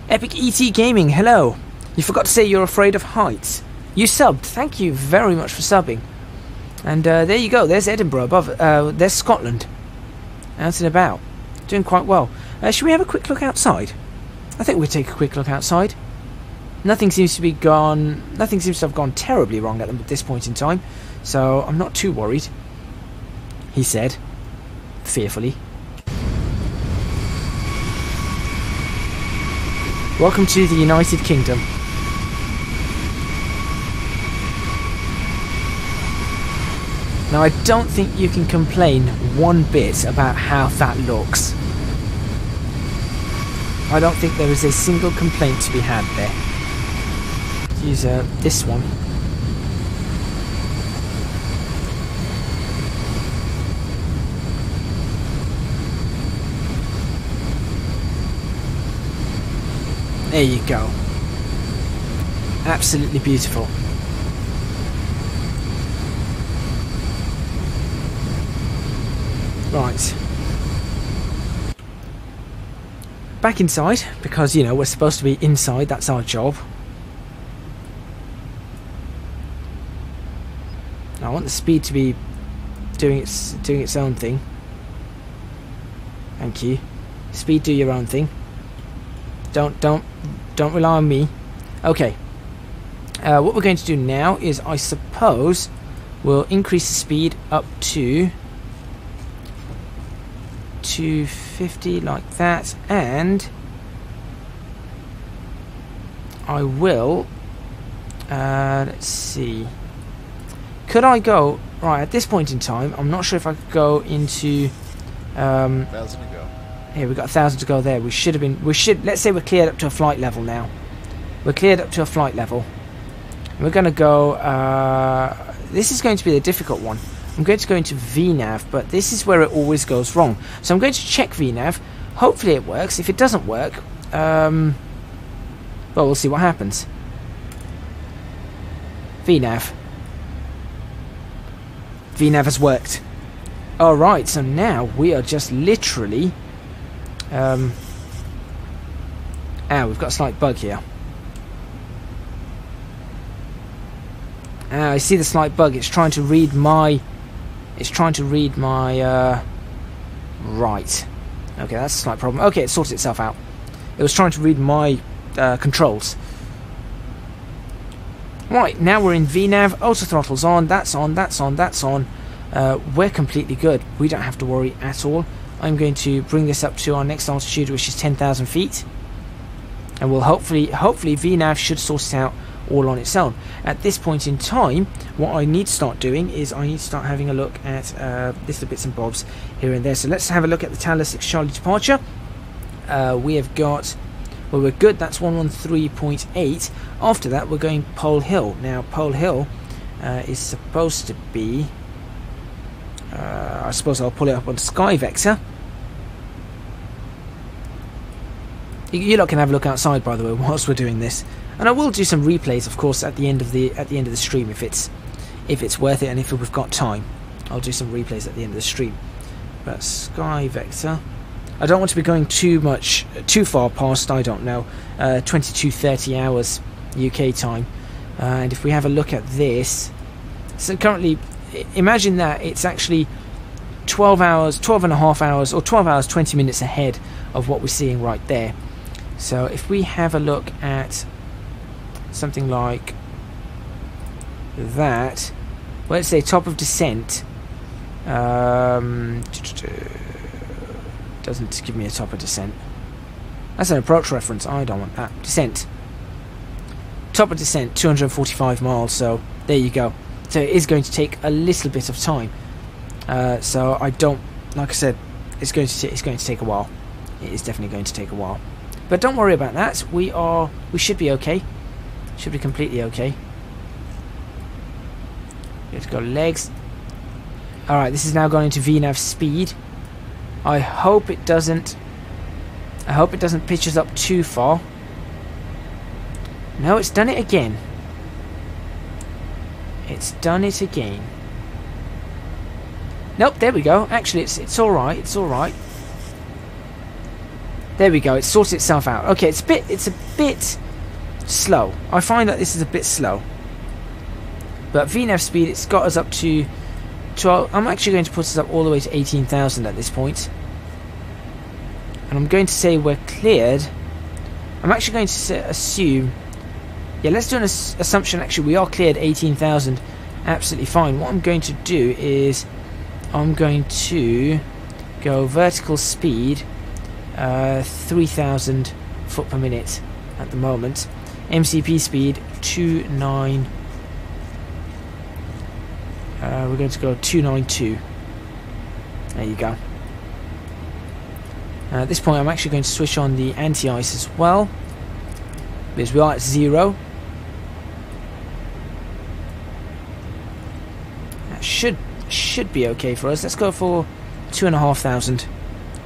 Epic ET Gaming, hello. You forgot to say you're afraid of heights. You subbed. Thank you very much for subbing. And there you go. There's Edinburgh above. There's Scotland. Out and about. Doing quite well. Should we have a quick look outside? I think we'll take a quick look outside. Nothing seems to have gone terribly wrong at this point in time. So I'm not too worried. He said. Fearfully. Welcome to the United Kingdom. Now I don't think you can complain one bit about how that looks. I don't think there is a single complaint to be had there. Use this one. There you go. Absolutely beautiful. Right. Back inside, because, you know, we're supposed to be inside, that's our job. I want the speed to be doing its own thing. Thank you. Speed, do your own thing. Don't rely on me. Okay. What we're going to do now is, I suppose, we'll increase the speed up to 250 like that, and I will let's see, could I go right at this point in time? I'm not sure if I could go into 1,000 to go. Here, we've got 1,000 to go there. We should have been... let's say we're cleared up to a flight level now. We're cleared up to a flight level. We're going to go... this is going to be the difficult one. I'm going to go into VNav, but this is where it always goes wrong. So I'm going to check VNav. Hopefully it works. If it doesn't work... well, we'll see what happens. VNav. VNav has worked. Alright, so now we are just literally... we've got a slight bug here. I see the slight bug. It's trying to read my... right. Okay, that's a slight problem. Okay, it sorted itself out. It was trying to read my controls. Right, now we're in VNav. Auto throttle's on. That's on. That's on. That's on. We're completely good. We don't have to worry at all. I'm going to bring this up to our next altitude, which is 10,000 feet. And we'll hopefully VNav should sort it out all on its own. At this point in time, what I need to start doing is I need to start having a look at little bits and bobs here and there. So let's have a look at the Tower 6 Charlie departure. We have got... well, we're good. That's 113.8. After that, we're going Pole Hill. Now, Pole Hill is supposed to be... I suppose I'll pull it up on Sky Vector. You lot can have a look outside, by the way, whilst we're doing this, and I will do some replays, of course, at the end of the stream if it's worth it and if we've got time. I'll do some replays at the end of the stream. But Sky Vector, I don't want to be going too far past. I don't know, 22:30 hours UK time. And if we have a look at this, so currently, imagine that it's actually 12 hours, 12 and a half hours, or 12 hours 20 minutes ahead of what we're seeing right there. So if we have a look at something like that, well, let's say top of descent, doesn't give me a top of descent. That's an approach reference. I don't want that. Descent. Top of descent, 245 miles. So there you go. So it is going to take a little bit of time. So I don't, like I said, it's going to take a while. It is definitely going to take a while. But don't worry about that. We should be okay. Should be completely okay. Let's go legs. Alright, this is now going into VNav speed. I hope it doesn't pitch us up too far. No, it's done it again. It's done it again. Nope, there we go. Actually, it's alright. It's alright. There we go. It sorted itself out. Okay, it's a bit slow. I find that this is a bit slow. But VNav speed, it's got us up to 12. I'm actually going to put us up all the way to 18,000 at this point. And I'm going to say we're cleared. I'm actually going to assume... yeah, let's do an assumption. Actually, we are cleared 18,000. Absolutely fine. What I'm going to do is... I'm going to go vertical speed, 3,000 foot per minute at the moment. MCP speed 29. We're going to go 292. There you go. At this point, I'm actually going to switch on the anti-ice as well, because we are at 0. That should be okay for us. Let's go for 2,500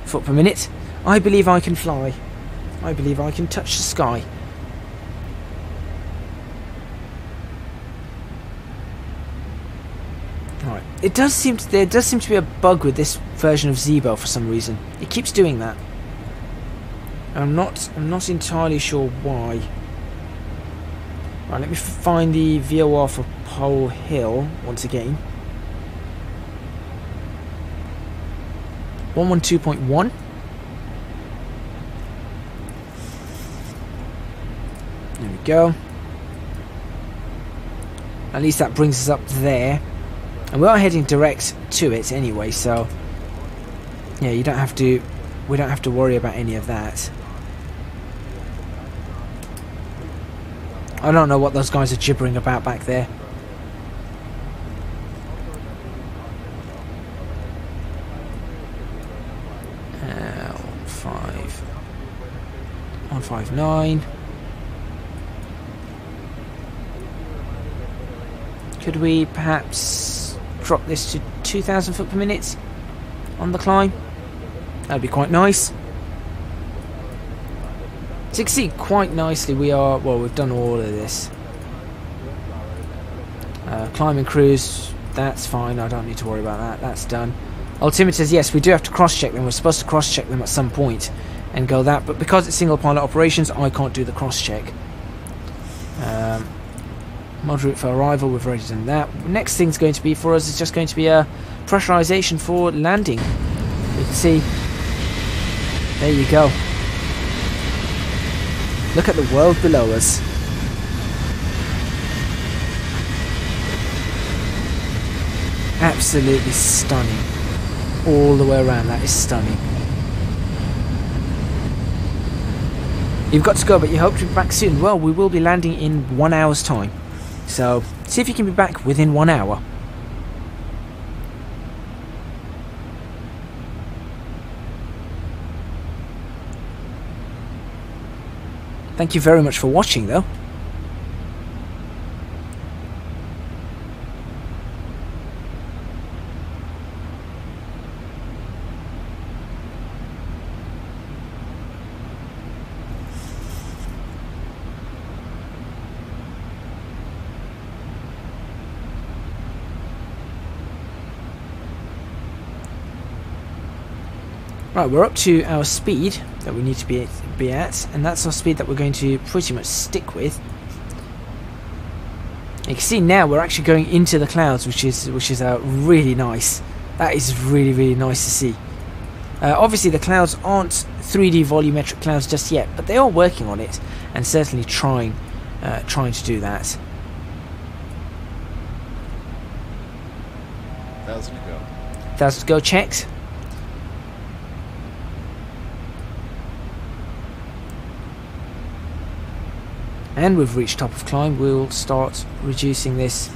foot per minute. I believe I can fly. I believe I can touch the sky. Alright. There does seem to be a bug with this version of Zibo for some reason. It keeps doing that. I'm not entirely sure why. Right, let me find the VOR for Pole Hill once again. 112.1. There we go. At least that brings us up there. And we are heading direct to it anyway, so yeah, we don't have to worry about any of that. I don't know what those guys are gibbering about back there. 159. Could we perhaps drop this to 2,000 foot per minute on the climb? That'd be quite nice. So you can see quite nicely we are, well, we've done all of this. Climbing cruise, that's fine, I don't need to worry about that, that's done. Altimeters, yes, we do have to cross-check them, we're supposed to cross-check them at some point and go that, but because it's single pilot operations, I can't do the cross-check. Mod route for arrival, we've already done that. Next thing's going to be for us is just going to be a pressurization for landing. You can see, there you go. Look at the world below us. Absolutely stunning. All the way around, that is stunning. You've got to go, but you hope to be back soon. Well, we will be landing in 1 hour's time. So, see if you can be back within 1 hour. Thank you very much for watching, though. Right, we're up to our speed that we need to be at, and that's our speed that we're going to pretty much stick with. You can see now we're actually going into the clouds, which is really nice. That is really nice to see. Obviously, the clouds aren't 3D volumetric clouds just yet, but they are working on it and certainly trying to do that. 1,000 to go. 1,000 to go. Checked. And we've reached top of climb. We'll start reducing this.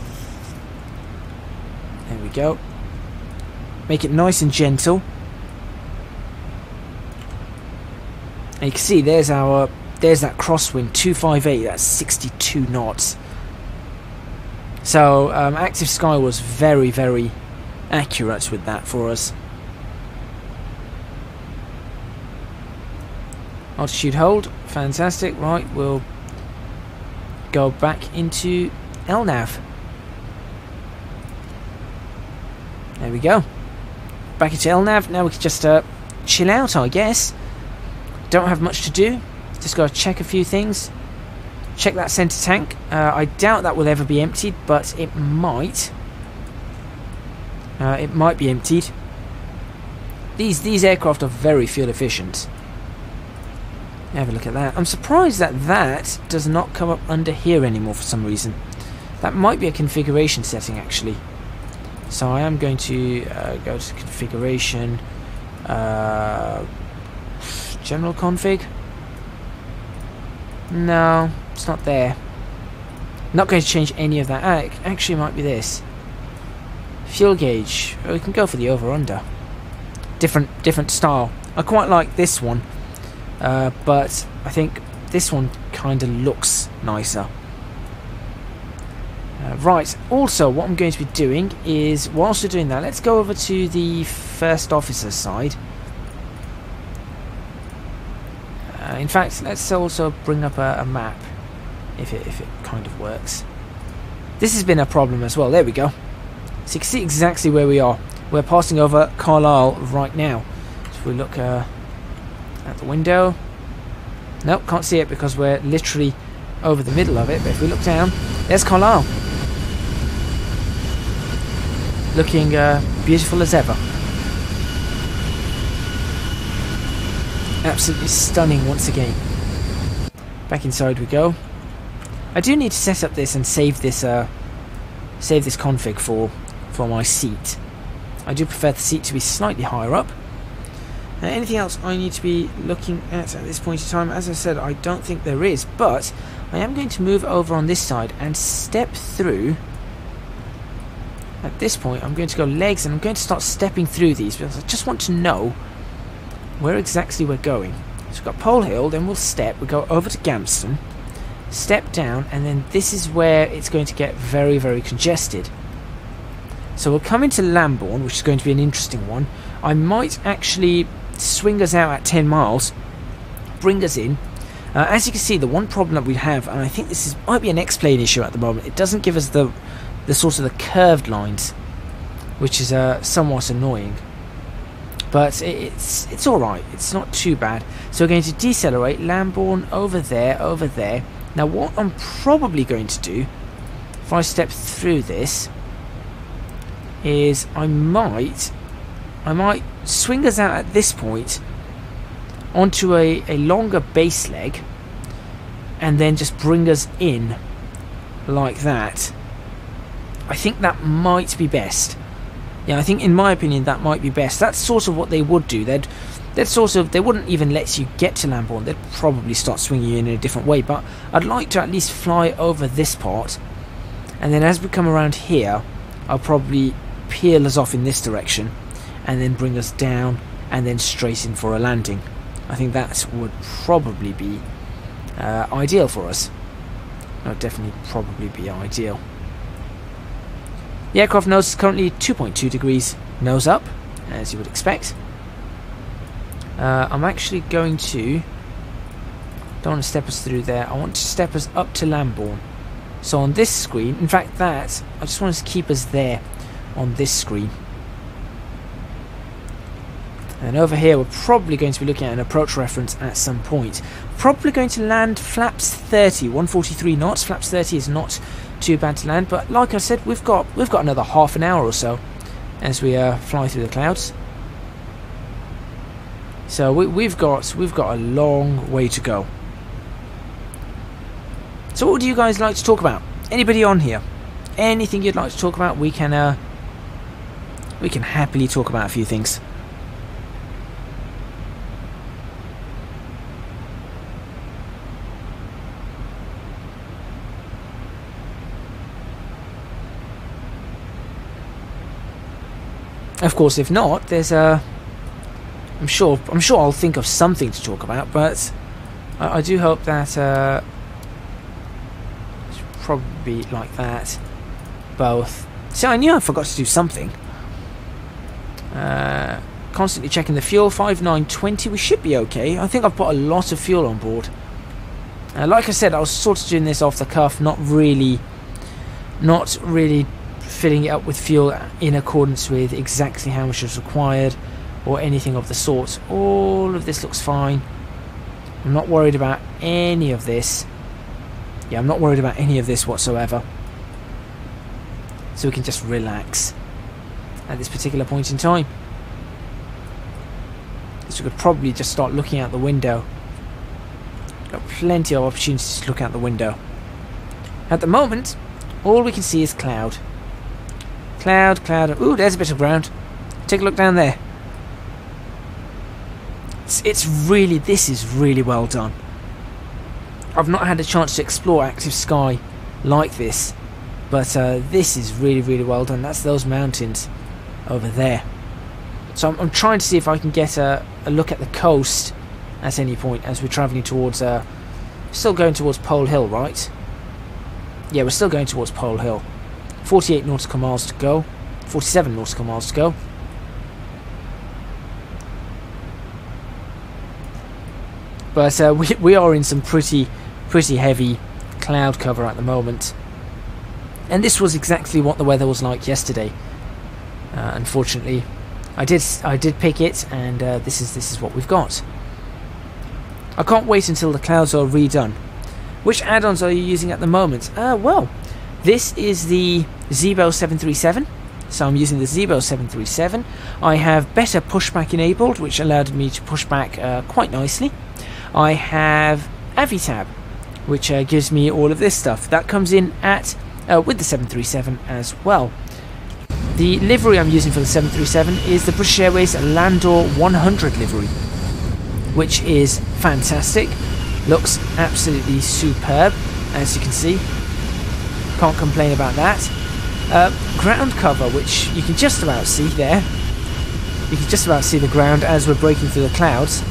There we go. Make it nice and gentle. And you can see there's that crosswind 258. That's 62 knots. So Active Sky was very accurate with that for us. Altitude hold. Fantastic. Right, we'll go back into LNAV. There we go. Back into LNAV. Now we can just chill out, I guess. Don't have much to do. Just got to check a few things. Check that center tank. I doubt that will ever be emptied, but it might. It might be emptied. These aircraft are very fuel efficient. Have a look at that. I'm surprised that that does not come up under here anymore for some reason. That might be a configuration setting actually. So I am going to go to configuration, general config. No, it's not there. Not going to change any of that. Actually, it might be this. Fuel gauge. We can go for the over/under. Different style. I quite like this one. But I think this one kind of looks nicer. Right, also what I'm going to be doing is, whilst we're doing that, let's go over to the first officer's side. In fact, let's also bring up a map, if it kind of works. This has been a problem as well. There we go. So you can see exactly where we are. We're passing over Carlisle right now. So if we look at the window, nope, can't see it because we're literally over the middle of it, but if we look down, there's Carlisle, looking beautiful as ever. Absolutely stunning once again. Back inside we go. I do need to set up this and save this config for my seat. I do prefer the seat to be slightly higher up. Anything else I need to be looking at this point in time? As I said, I don't think there is, but I am going to move over on this side and step through. At this point, I'm going to go legs, and I'm going to start stepping through these because I just want to know where exactly we're going. So we've got Pole Hill, then we'll step, we go over to Gamston, step down, and then this is where it's going to get very, very congested. So we'll come into Lambourne, which is going to be an interesting one. I might actually swing us out at 10 miles, bring us in. As you can see, the one problem that we have, and I think this might be an X-plane issue at the moment, it doesn't give us the sort of the curved lines, which is somewhat annoying. But it's alright, it's not too bad. So we're going to decelerate, Lambourne over there, over there. Now what I'm probably going to do, if I step through this, is I might swing us out at this point onto a longer base leg, and then just bring us in like that. I think that might be best. Yeah, I think in my opinion that might be best. That's sort of what they would do. They wouldn't even let you get to Lambourne. They'd probably start swinging you in a different way, but I'd like to at least fly over this part, and then as we come around here, I'll probably peel us off in this direction, and then bring us down, and then straight in for a landing. I think that would probably be ideal for us. That would definitely probably be ideal. The aircraft nose is currently 2.2 degrees nose up, as you would expect. I'm actually going to... don't want to step us through there. I want to step us up to Lambourne. So on this screen, in fact that, I just want to keep us there on this screen. And over here we're probably going to be looking at an approach reference at some point. Probably going to land flaps 30, 143 knots. Flaps 30 is not too bad to land, but like I said, we've got another half an hour or so as we fly through the clouds. So we've got a long way to go. So what would you guys like to talk about? Anybody on here? Anything you'd like to talk about? We can happily talk about a few things. Of course, if not, there's I'm sure I'll think of something to talk about, but I do hope that it's probably like that. Both. See, I knew I forgot to do something. Constantly checking the fuel. 5920. We should be okay. I think I've put a lot of fuel on board. Like I said, I was sort of doing this off the cuff, not really filling it up with fuel in accordance with exactly how much is required or anything of the sort. All of this looks fine. I'm not worried about any of this. Yeah, I'm not worried about any of this whatsoever. So we can just relax at this particular point in time. So we could probably just start looking out the window. Got plenty of opportunities to look out the window. At the moment, all we can see is cloud. Cloud, cloud. Ooh, there's a bit of ground. Take a look down there. This is really well done. I've not had a chance to explore active sky like this, but this is really well done. That's those mountains over there. So I'm trying to see if I can get a look at the coast at any point as we're travelling towards... still going towards Pole Hill, right? Yeah, we're still going towards Pole Hill. 48 nautical miles to go. 47 nautical miles to go. But we are in some pretty heavy cloud cover at the moment. And this was exactly what the weather was like yesterday. Unfortunately, I did pick it, and this is what we've got. I can't wait until the clouds are redone. Which add-ons are you using at the moment? Well, this is the Zibo 737. So I'm using the Zibo 737. I have better pushback enabled, which allowed me to push back quite nicely. I have Avitab, which gives me all of this stuff. That comes in at with the 737 as well. The livery I'm using for the 737 is the British Airways Landor 100 livery, which is fantastic. Looks absolutely superb, as you can see. Can't complain about that. Ground cover, which you can just about see there. You can just about see the ground as we're breaking through the clouds.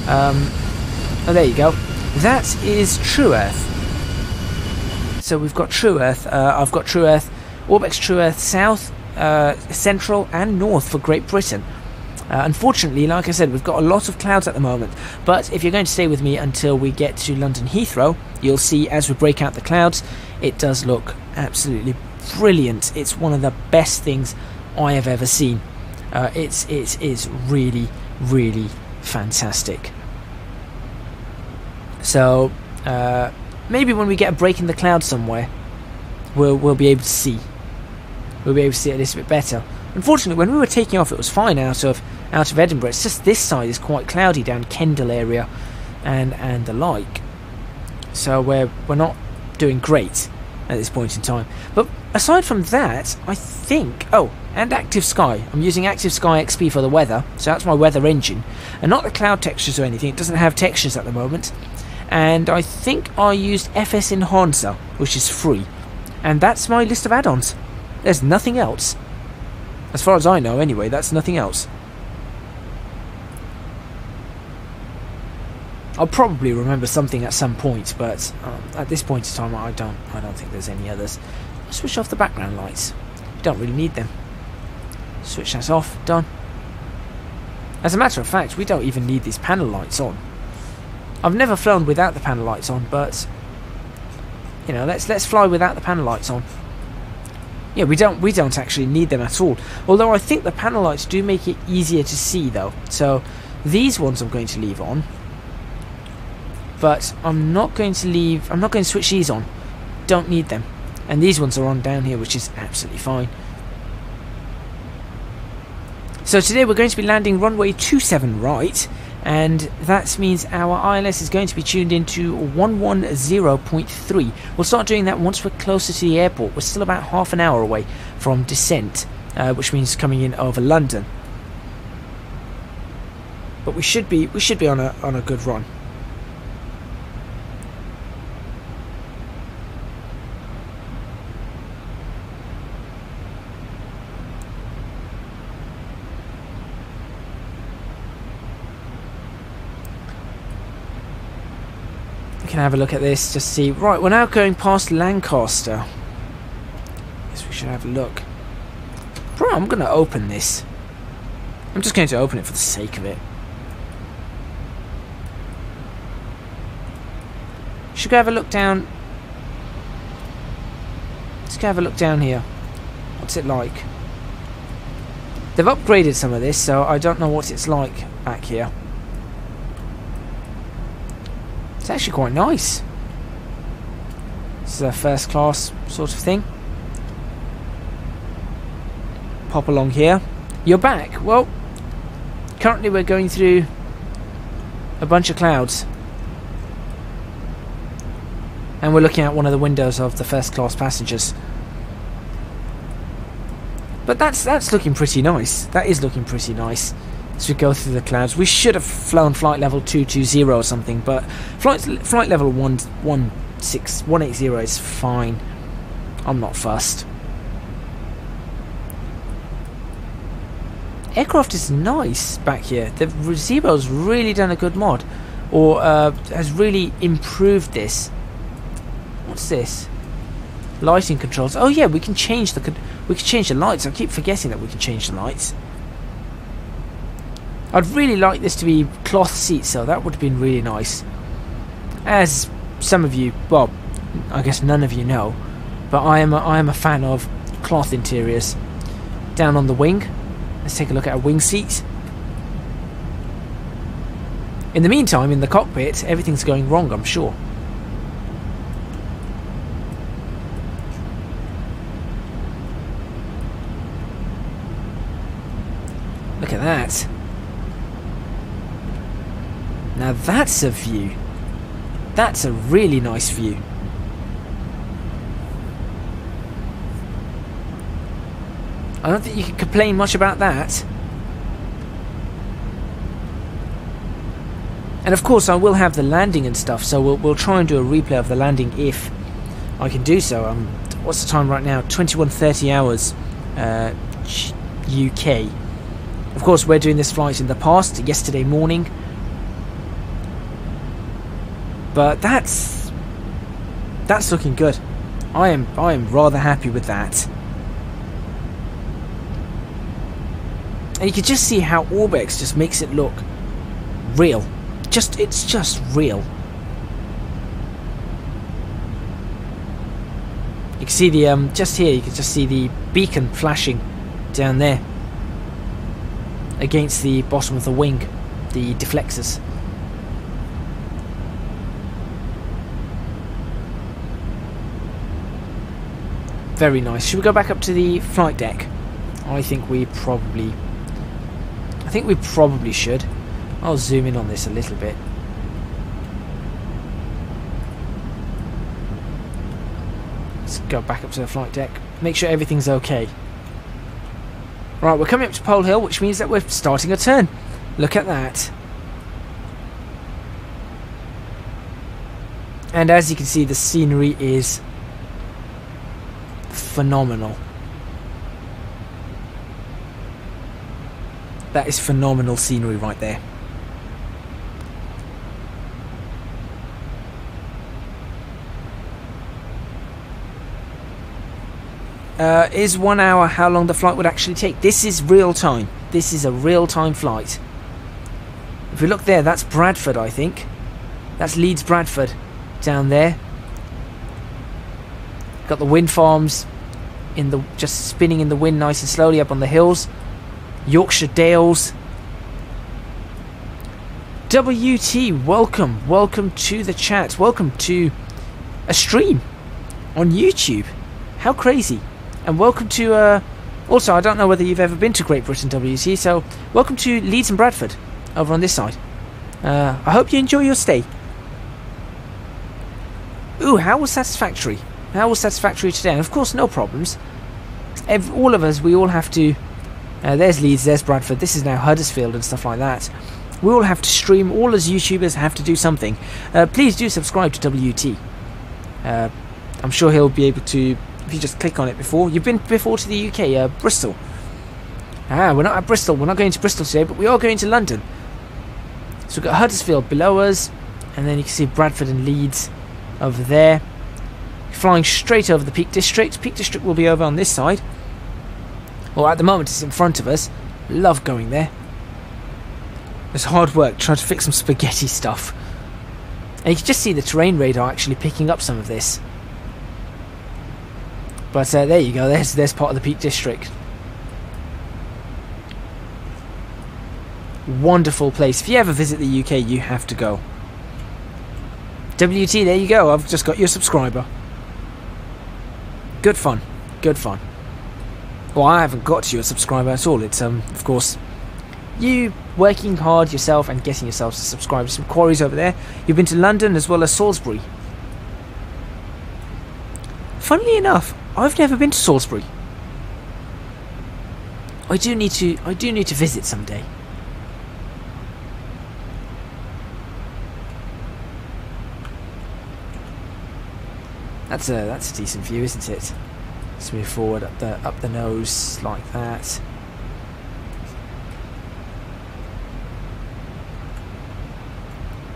Oh, there you go. That is TrueEarth. So we've got TrueEarth. I've got TrueEarth, ORBX TrueEarth South, Central and North for Great Britain. Unfortunately, like I said, we've got a lot of clouds at the moment, but if you're going to stay with me until we get to London Heathrow, you'll see as we break out the clouds, it does look absolutely brilliant. It's one of the best things I have ever seen. It is really, really fantastic. So maybe when we get a break in the clouds somewhere, we'll be able to see. We'll be able to see it a little bit better. Unfortunately, when we were taking off, it was fine out of Edinburgh. It's just this side is quite cloudy down Kendal area and the like. So we're not doing great at this point in time. But aside from that, I think... Oh, and Active Sky. I'm using Active Sky XP for the weather, so that's my weather engine. And not the cloud textures or anything. It doesn't have textures at the moment. And I think I used FS Enhancer, which is free. And that's my list of add-ons. There's nothing else. As far as I know, anyway, that's nothing else. I'll probably remember something at some point, but at this point in time, I don't think there's any others. Switch off the background lights. You don't really need them. Switch that off. Done. As a matter of fact, we don't even need these panel lights on. I've never flown without the panel lights on, but you know, let's fly without the panel lights on. Yeah, we don't actually need them at all. Although I think the panel lights do make it easier to see, though. So these ones I'm going to leave on, but I'm not going to switch these on. Don't need them. And these ones are on down here, which is absolutely fine. So today we're going to be landing runway 27 right, and that means our ILS is going to be tuned into 110.3. We'll start doing that once we're closer to the airport. We're still about half an hour away from descent, which means coming in over London. But we should be on a good run. Can have a look at this, just see. Right, we're now going past Lancaster. Guess we should have a look. Bro, I'm going to open this. I'm just going to open it for the sake of it. Should go have a look down. Let's go have a look down here. What's it like? They've upgraded some of this, so I don't know what it's like back here. It's actually quite nice. This is a first class sort of thing. Pop along here. You're back. Well, currently we're going through a bunch of clouds. And we're looking out one of the windows of the first class passengers. But that's looking pretty nice. That is looking pretty nice. As we go through the clouds, we should have flown flight level 220 or something, but flight level 180 is fine. I'm not fussed. Aircraft is nice back here. The Zibo's really done a good mod, or has really improved this. What's this? Lighting controls. Oh yeah, we can change the lights. I keep forgetting that we can change the lights. I'd really like this to be cloth seats, though. That would have been really nice. As some of you, well, I guess none of you know, but I am a fan of cloth interiors. Down on the wing, let's take a look at our wing seat. In the meantime, in the cockpit, everything's going wrong, I'm sure. Look at that. Now that's a view. That's a really nice view. I don't think you can complain much about that. And of course I will have the landing and stuff, so we'll try and do a replay of the landing if I can do so. What's the time right now? 21:30 hours UK. Of course, we're doing this flight in the past, yesterday morning. But that's looking good. I am rather happy with that. And you can just see how ORBX just makes it look real. It's just real. You can see the just here. You can just see the beacon flashing down there against the bottom of the wing, the deflectors. Very nice. Should we go back up to the flight deck? I think we probably should. I'll zoom in on this a little bit. Let's go back up to the flight deck. Make sure everything's okay. Right, we're coming up to Pole Hill, which means that we're starting a turn. Look at that. And as you can see, the scenery is phenomenal. That is phenomenal scenery right there. Is 1 hour how long the flight would actually take? This is real time. This is a real time flight. If we look there, that's Bradford, I think. That's Leeds Bradford down there. Got the wind farms in the just spinning in the wind nice and slowly up on the hills. Yorkshire Dales. WT, welcome to the chat. Welcome to a stream on YouTube. How crazy. And welcome to also, I don't know whether you've ever been to Great Britain, WT, so welcome to Leeds and Bradford over on this side. I hope you enjoy your stay. Ooh, how was satisfactory? How was satisfactory today? And of course, no problems. All of us, we all have to... there's Leeds, there's Bradford, this is now Huddersfield and stuff like that. We all have to stream, all as YouTubers have to do something. Please do subscribe to WT. I'm sure he'll be able to, if you just click on it before. You've been before to the UK, Bristol. We're not at Bristol, we're not going to Bristol today, but we are going to London. So we've got Huddersfield below us, and then you can see Bradford and Leeds over there. Flying straight over the Peak District. Peak District will be over on this side. Well, at the moment it's in front of us. Love going there. It's hard work trying to fix some spaghetti stuff. And you can just see the terrain radar actually picking up some of this. But there you go, there's part of the Peak District. Wonderful place. If you ever visit the UK, you have to go. WT, there you go, I've just got your subscriber. Good fun, good fun. Well, I haven't got you a subscriber at all. It's of course you working hard yourself and getting yourselves to subscribe to some quarries over there. You've been to London as well as Salisbury. Funnily enough, I've never been to Salisbury. I do need to visit someday. That's a decent view, isn't it? Let's move forward up the nose like that.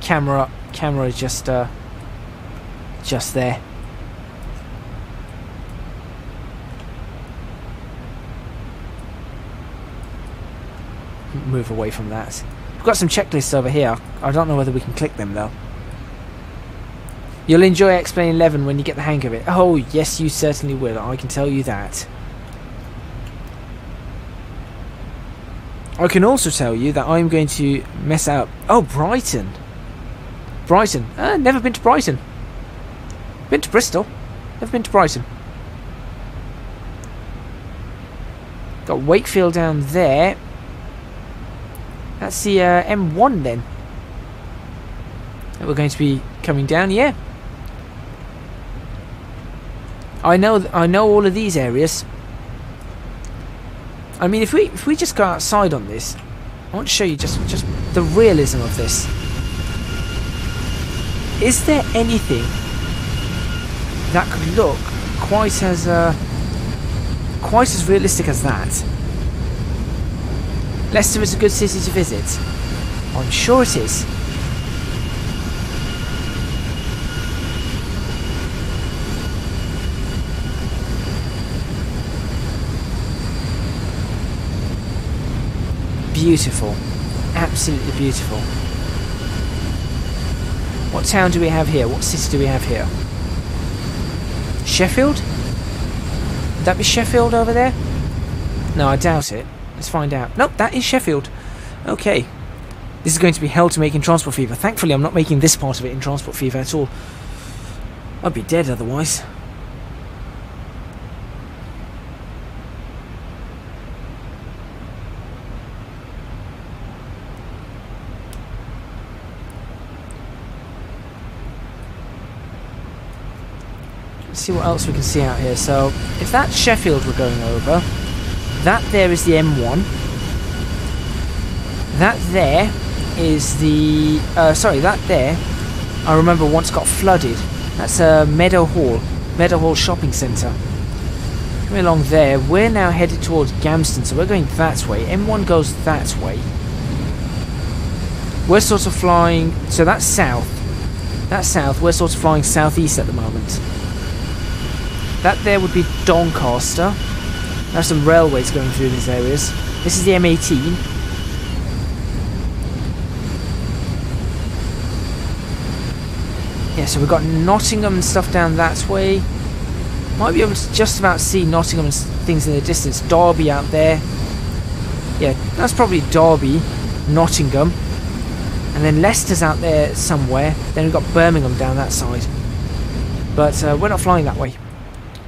Camera just there. Move away from that. We've got some checklists over here. I don't know whether we can click them though. You'll enjoy X-Plane 11 when you get the hang of it. Oh, yes, you certainly will. I can tell you that. I can also tell you that I'm going to mess up. Oh, Brighton. Brighton. Never been to Brighton. Been to Bristol. Never been to Brighton. Got Wakefield down there. That's the M1 then. That we're going to be coming down, yeah. I know all of these areas. I mean, if we just go outside on this, I want to show you just the realism of this. Is there anything that could look quite as realistic as that? Leicester is a good city to visit. I'm sure it is. Beautiful. Absolutely beautiful. What town do we have here? What city do we have here? Sheffield? Would that be Sheffield over there? No, I doubt it. Let's find out. Nope, that is Sheffield. Okay. This is going to be hell to make in Transport Fever. Thankfully, I'm not making this part of it in Transport Fever at all. I'd be dead otherwise. Let's see what else we can see out here. So, if that's Sheffield we're going over, that there is the M1. That there is the... that there, I remember once got flooded. That's Meadow Hall Shopping Centre. Coming along there, we're now headed towards Gamston, so we're going that way. M1 goes that way. We're sort of flying... So that's south. That's south. We're sort of flying southeast at the moment. That there would be Doncaster. There's some railways going through these areas. This is the M18. Yeah, so we've got Nottingham and stuff down that way. Might be able to just about see Nottingham and things in the distance. Derby out there. Yeah, that's probably Derby, Nottingham. And then Leicester's out there somewhere. Then we've got Birmingham down that side. But we're not flying that way.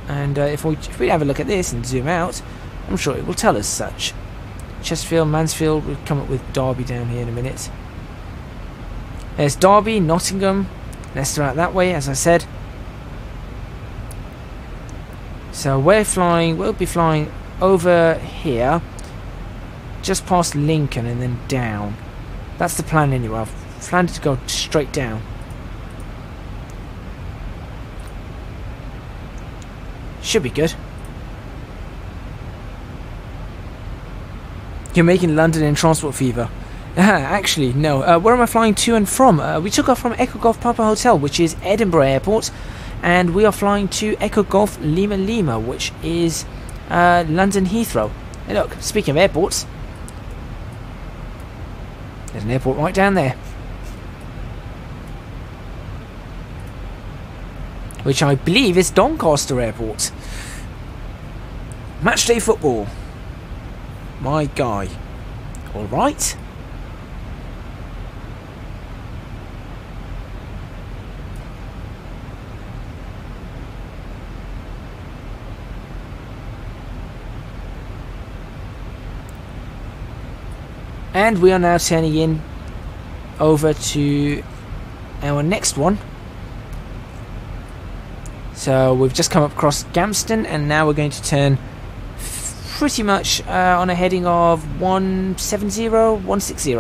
And if we have a look at this and zoom out, I'm sure it will tell us such. Chesterfield, Mansfield, we'll come up with Derby down here in a minute. There's Derby, Nottingham, Leicester out that way, as I said. So we'll be flying over here, just past Lincoln and then down. That's the plan anyway. I've planned it to go straight down. Should be good. You're making London in Transport Fever. Actually, no. Where am I flying to and from? We took off from Echo Golf Papa Hotel, which is Edinburgh Airport. And we are flying to Echo Golf Lima Lima, which is London Heathrow. Hey look, speaking of airports, there's an airport right down there. Which I believe is Doncaster Airport. Matchday football. My guy. Alright. And we are now turning in over to our next one. So we've just come up across Gamston and now we're going to turn pretty much on a heading of 170, 160.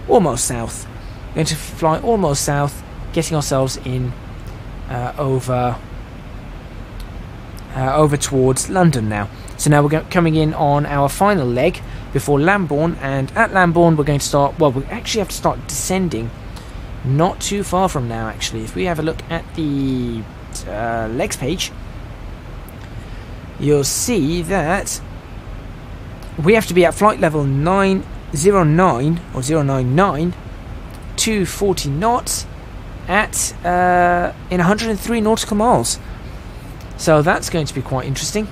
Almost south. We're going to fly almost south, getting ourselves in over towards London now. So now we're coming in on our final leg before Lambourne, and at Lambourne we're going to start, well, we actually have to start descending not too far from now actually. If we have a look at the legs page, you'll see that we have to be at flight level 909 or 099 240 knots at in 103 nautical miles. So that's going to be quite interesting.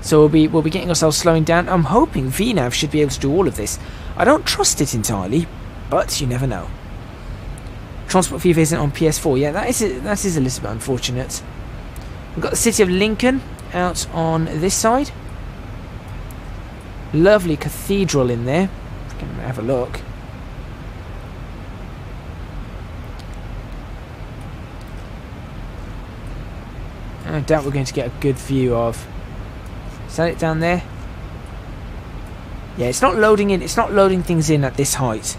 So we'll be getting ourselves slowing down. I'm hoping VNAV should be able to do all of this. I don't trust it entirely, but you never know. Transport Fever isn't on PS4. Yeah, that is a little bit unfortunate. We've got the city of Lincoln out on this side. Lovely cathedral in there. We can have a look. I doubt we're going to get a good view of. Is that it down there? Yeah, it's not loading in. It's not loading things in at this height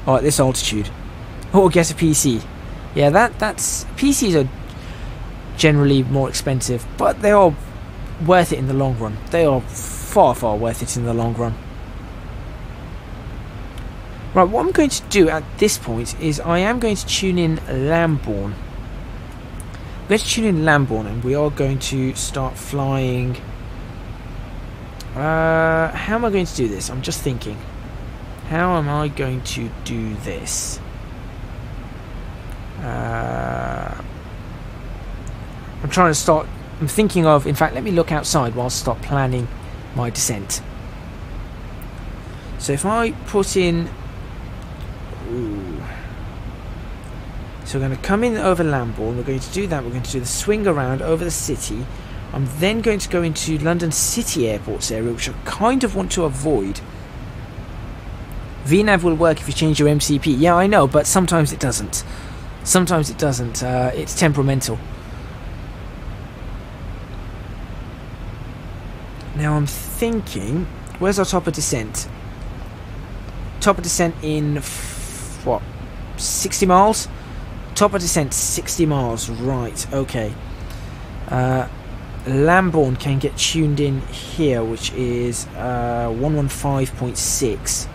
or at this altitude. Or get a PC. Yeah, that's PCs are generally more expensive, but they are worth it in the long run. They are far, far worth it in the long run. Right, what I'm going to do at this point is I am going to tune in Lambourne. I'm going to tune in Lambourne, and we are going to start flying. How am I going to do this? I'm just thinking. How am I going to do this? I'm trying to start. I'm thinking of. In fact, let me look outside while I start planning my descent. So if I put in. Ooh. So we're going to come in over Lambourne. We're going to do that. We're going to do the swing around over the city. I'm then going to go into London City Airports area, which I kind of want to avoid. VNAV will work if you change your MCP. Yeah, I know, but sometimes it doesn't. Sometimes it doesn't. It's temperamental. Now I'm thinking, where's our top of descent? Top of descent in, what, 60 miles? Top of descent, 60 miles. Right, okay. Lambourne can get tuned in here, which is 115.6.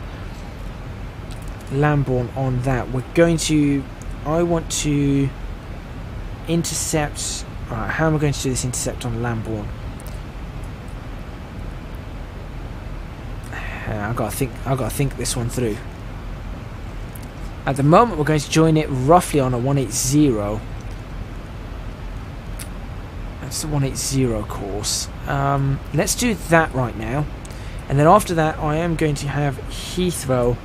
Lambourne on that. We're going to... I want to intercept... Right, how am I going to do this intercept on Lambourne? I've got to think this one through. At the moment, we're going to join it roughly on a 180. That's the 180 course. Let's do that right now, and then after that, I am going to have Heathrow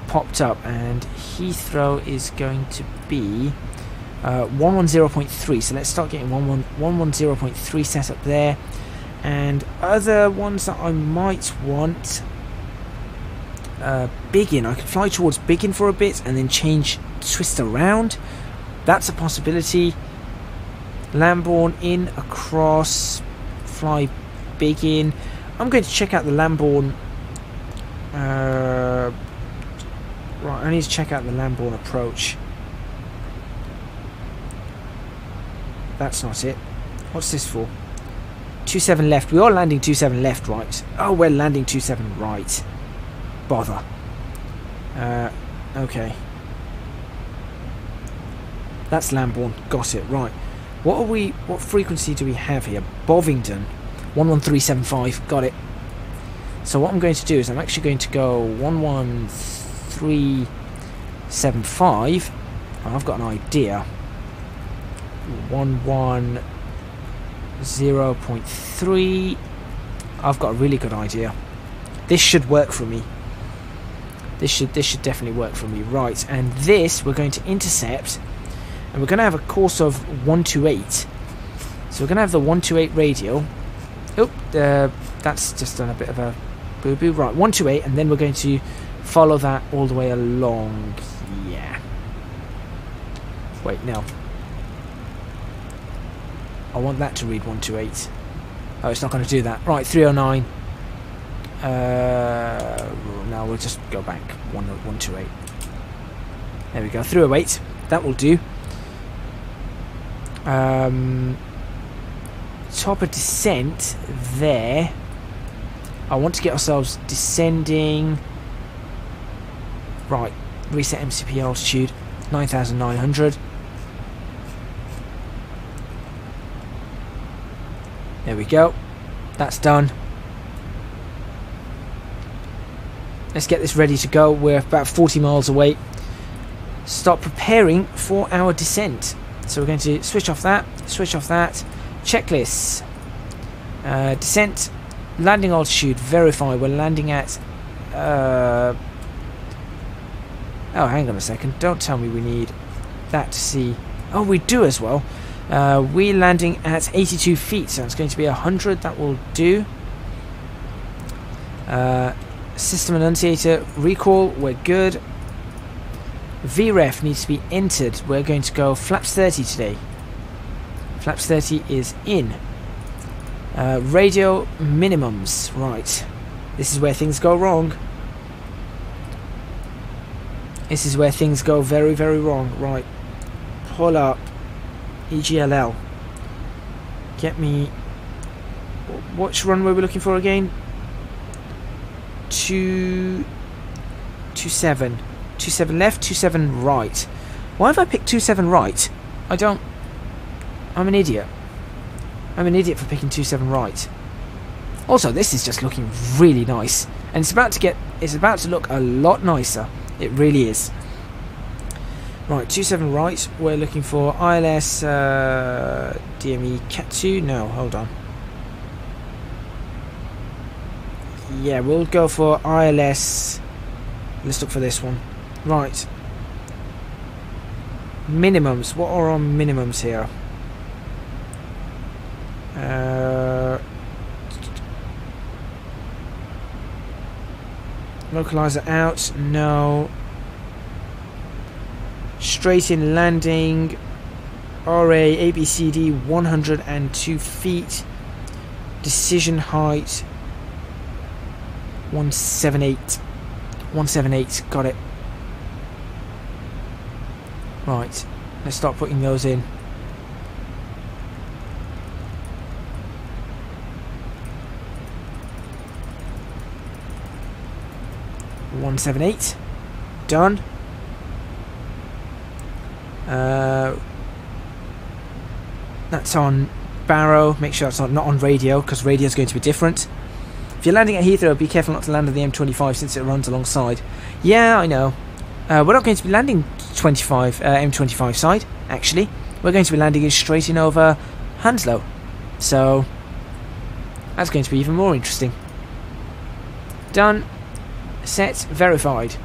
popped up, and Heathrow is going to be 110.3. So let's start getting 110.3 set up there. And other ones that I might want, Biggin. I could fly towards Biggin for a bit and then twist around. That's a possibility. Lambourne in, across, fly Biggin. I'm going to check out the Lambourne. Right, I need to check out the Lambourne approach. That's not it. What's this for? 27 left. We are landing 27 left, right? Oh, we're landing 27 right. Bother. Okay. That's Lambourne. Got it. Right. What frequency do we have here? Bovingdon. 11375. Got it. So what I'm going to do is I'm actually going to go 11375. I've got an idea. 110.3. I've got a really good idea. This should work for me. This should definitely work for me. Right, and this we're going to intercept, and we're going to have a course of 128. So we're going to have the 128 radial. Oh, that's just done a bit of a boo-boo. Right, 128, and then we're going to follow that all the way along. Yeah. Wait, no. I want that to read 128. Oh, it's not going to do that. Right, 309. Now we'll just go back. 128. There we go. 308. That will do. Top of descent there. I want to get ourselves descending. Right. Reset MCP altitude. 9,900. There we go. That's done. Let's get this ready to go. We're about 40 miles away. Start preparing for our descent. So we're going to switch off that. Switch off that. Checklists. Descent. Landing altitude. Verify. We're landing at... oh, hang on a second. Don't tell me we need that to see... Oh, we do as well. We're landing at 82 feet, so it's going to be 100. That will do. System annunciator recall. We're good. VREF needs to be entered. We're going to go flaps 30 today. Flaps 30 is in. Radio minimums. Right. This is where things go wrong. This is where things go very, very wrong. Right. Pull up. EGLL. Get me... Which runway we're looking for again? 2 27. 27 left, 27 right. Why have I picked 27 right? I'm an idiot. I'm an idiot for picking 27 right. Also, this is just looking really nice. And it's about to look a lot nicer. It really is. Right, 27 right. We're looking for ILS DME Cat 2. No, hold on. Yeah, we'll go for ILS. Let's look for this one. Right. Minimums. What are our minimums here? Localizer out. No. Straight in landing. RA ABCD 102 feet. Decision height 178. 178. Got it. Right. Let's start putting those in. .178. Done. That's on Barrow. Make sure it's not on radio, because radio is going to be different. If you're landing at Heathrow, be careful not to land on the M25 since it runs alongside. Yeah, I know. We're not going to be landing M25 side, actually. We're going to be landing straight in over Hounslow. So that's going to be even more interesting. Done. Set. Verified.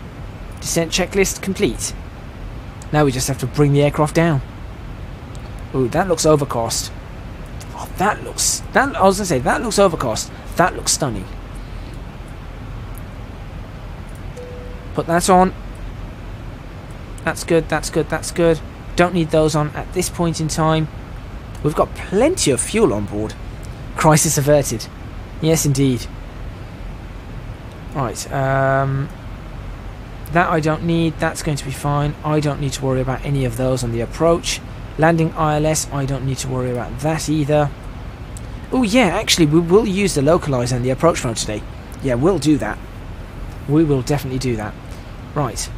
Descent checklist complete. Now we just have to bring the aircraft down. Ooh, that looks overcast. Oh, I was going to say, that looks overcast. That looks stunning. Put that on. That's good, that's good, that's good. Don't need those on at this point in time. We've got plenty of fuel on board. Crisis averted. Yes, indeed. Right, that I don't need. That's going to be fine. I don't need to worry about any of those on the approach. Landing ILS, I don't need to worry about that either. Oh yeah, actually we will use the localizer and the approach mode today. Yeah, we'll do that. We will definitely do that. Right.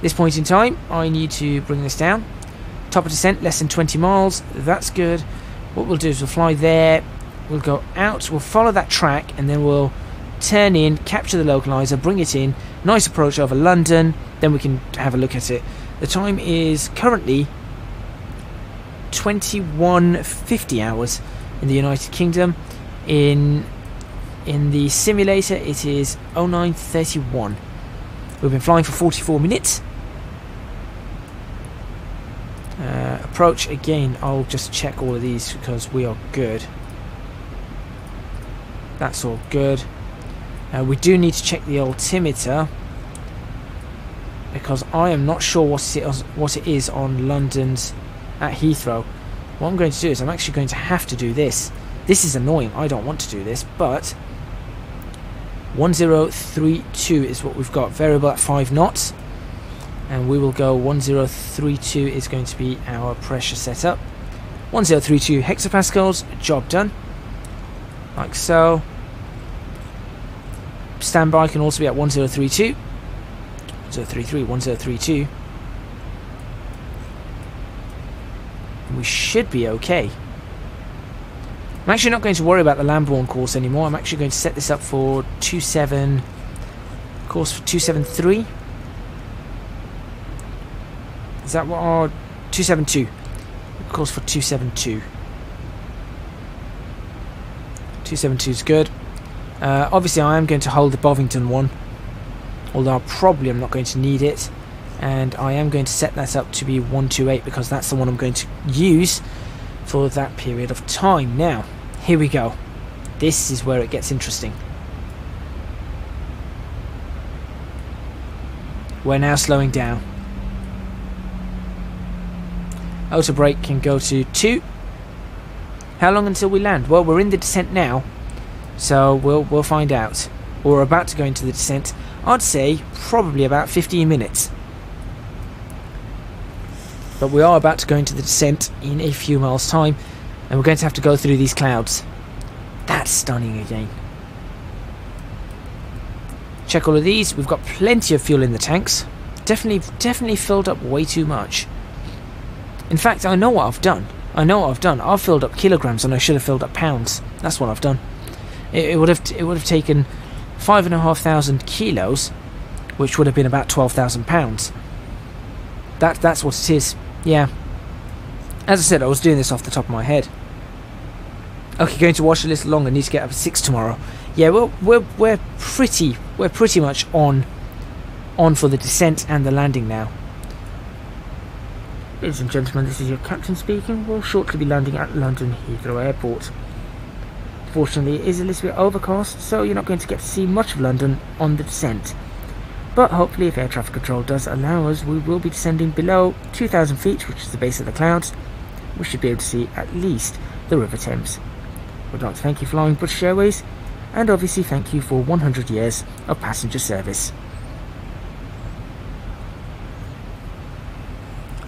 This point in time, I need to bring this down. Top of descent, less than 20 miles. That's good. What we'll do is we'll fly there. We'll go out. We'll follow that track, and then we'll turn in, capture the localizer, bring it in. Nice approach over London. Then we can have a look at it. The time is currently 21:50 hours in the United Kingdom. In the simulator, it is 09:31. We've been flying for 44 minutes. Approach again. I'll just check all of these because we are good. That's all good. We do need to check the altimeter because I am not sure what it is on London's at Heathrow. What I'm going to do is I'm actually going to have to do this. This is annoying. I don't want to do this, but 1032 is what we've got. Variable at 5 knots. And we will go 1032 is going to be our pressure setup. 1032 hectopascals, job done. Like so. Standby can also be at 1032. 1033, 1032. And we should be okay. I'm actually not going to worry about the Lambourne course anymore. I'm actually going to set this up for 27, course for 273. Is that what our 272? Course for 272. 272 is good. Obviously, I am going to hold the Bovington one, although probably I'm not going to need it. And I am going to set that up to be 128 because that's the one I'm going to use for that period of time. Now, here we go. This is where it gets interesting. We're now slowing down. Auto brake can go to 2. How long until we land? Well, we're in the descent now, so we'll find out. We're about to go into the descent. I'd say probably about 15 minutes. But we are about to go into the descent in a few miles' time, and we're going to have to go through these clouds. That's stunning again. Check all of these. We've got plenty of fuel in the tanks. Definitely filled up way too much. In fact, I know what I've done. I've filled up kilograms and I should have filled up pounds. That's what I've done. It would have taken 5,500 kilos, which would have been about 12,000 pounds. That's what it is. Yeah. As I said, I was doing this off the top of my head. Okay, going to watch a little longer. Need to get up at 6 tomorrow. Yeah, we're pretty much on for the descent and the landing now. Ladies and gentlemen, this is your captain speaking. We'll shortly be landing at London Heathrow Airport. Fortunately, it is a little bit overcast, so you're not going to get to see much of London on the descent. But hopefully, if air traffic control does allow us, we will be descending below 2,000 feet, which is the base of the clouds. We should be able to see at least the River Thames. We'd like to thank you, Flying British Airways, and obviously thank you for 100 years of passenger service.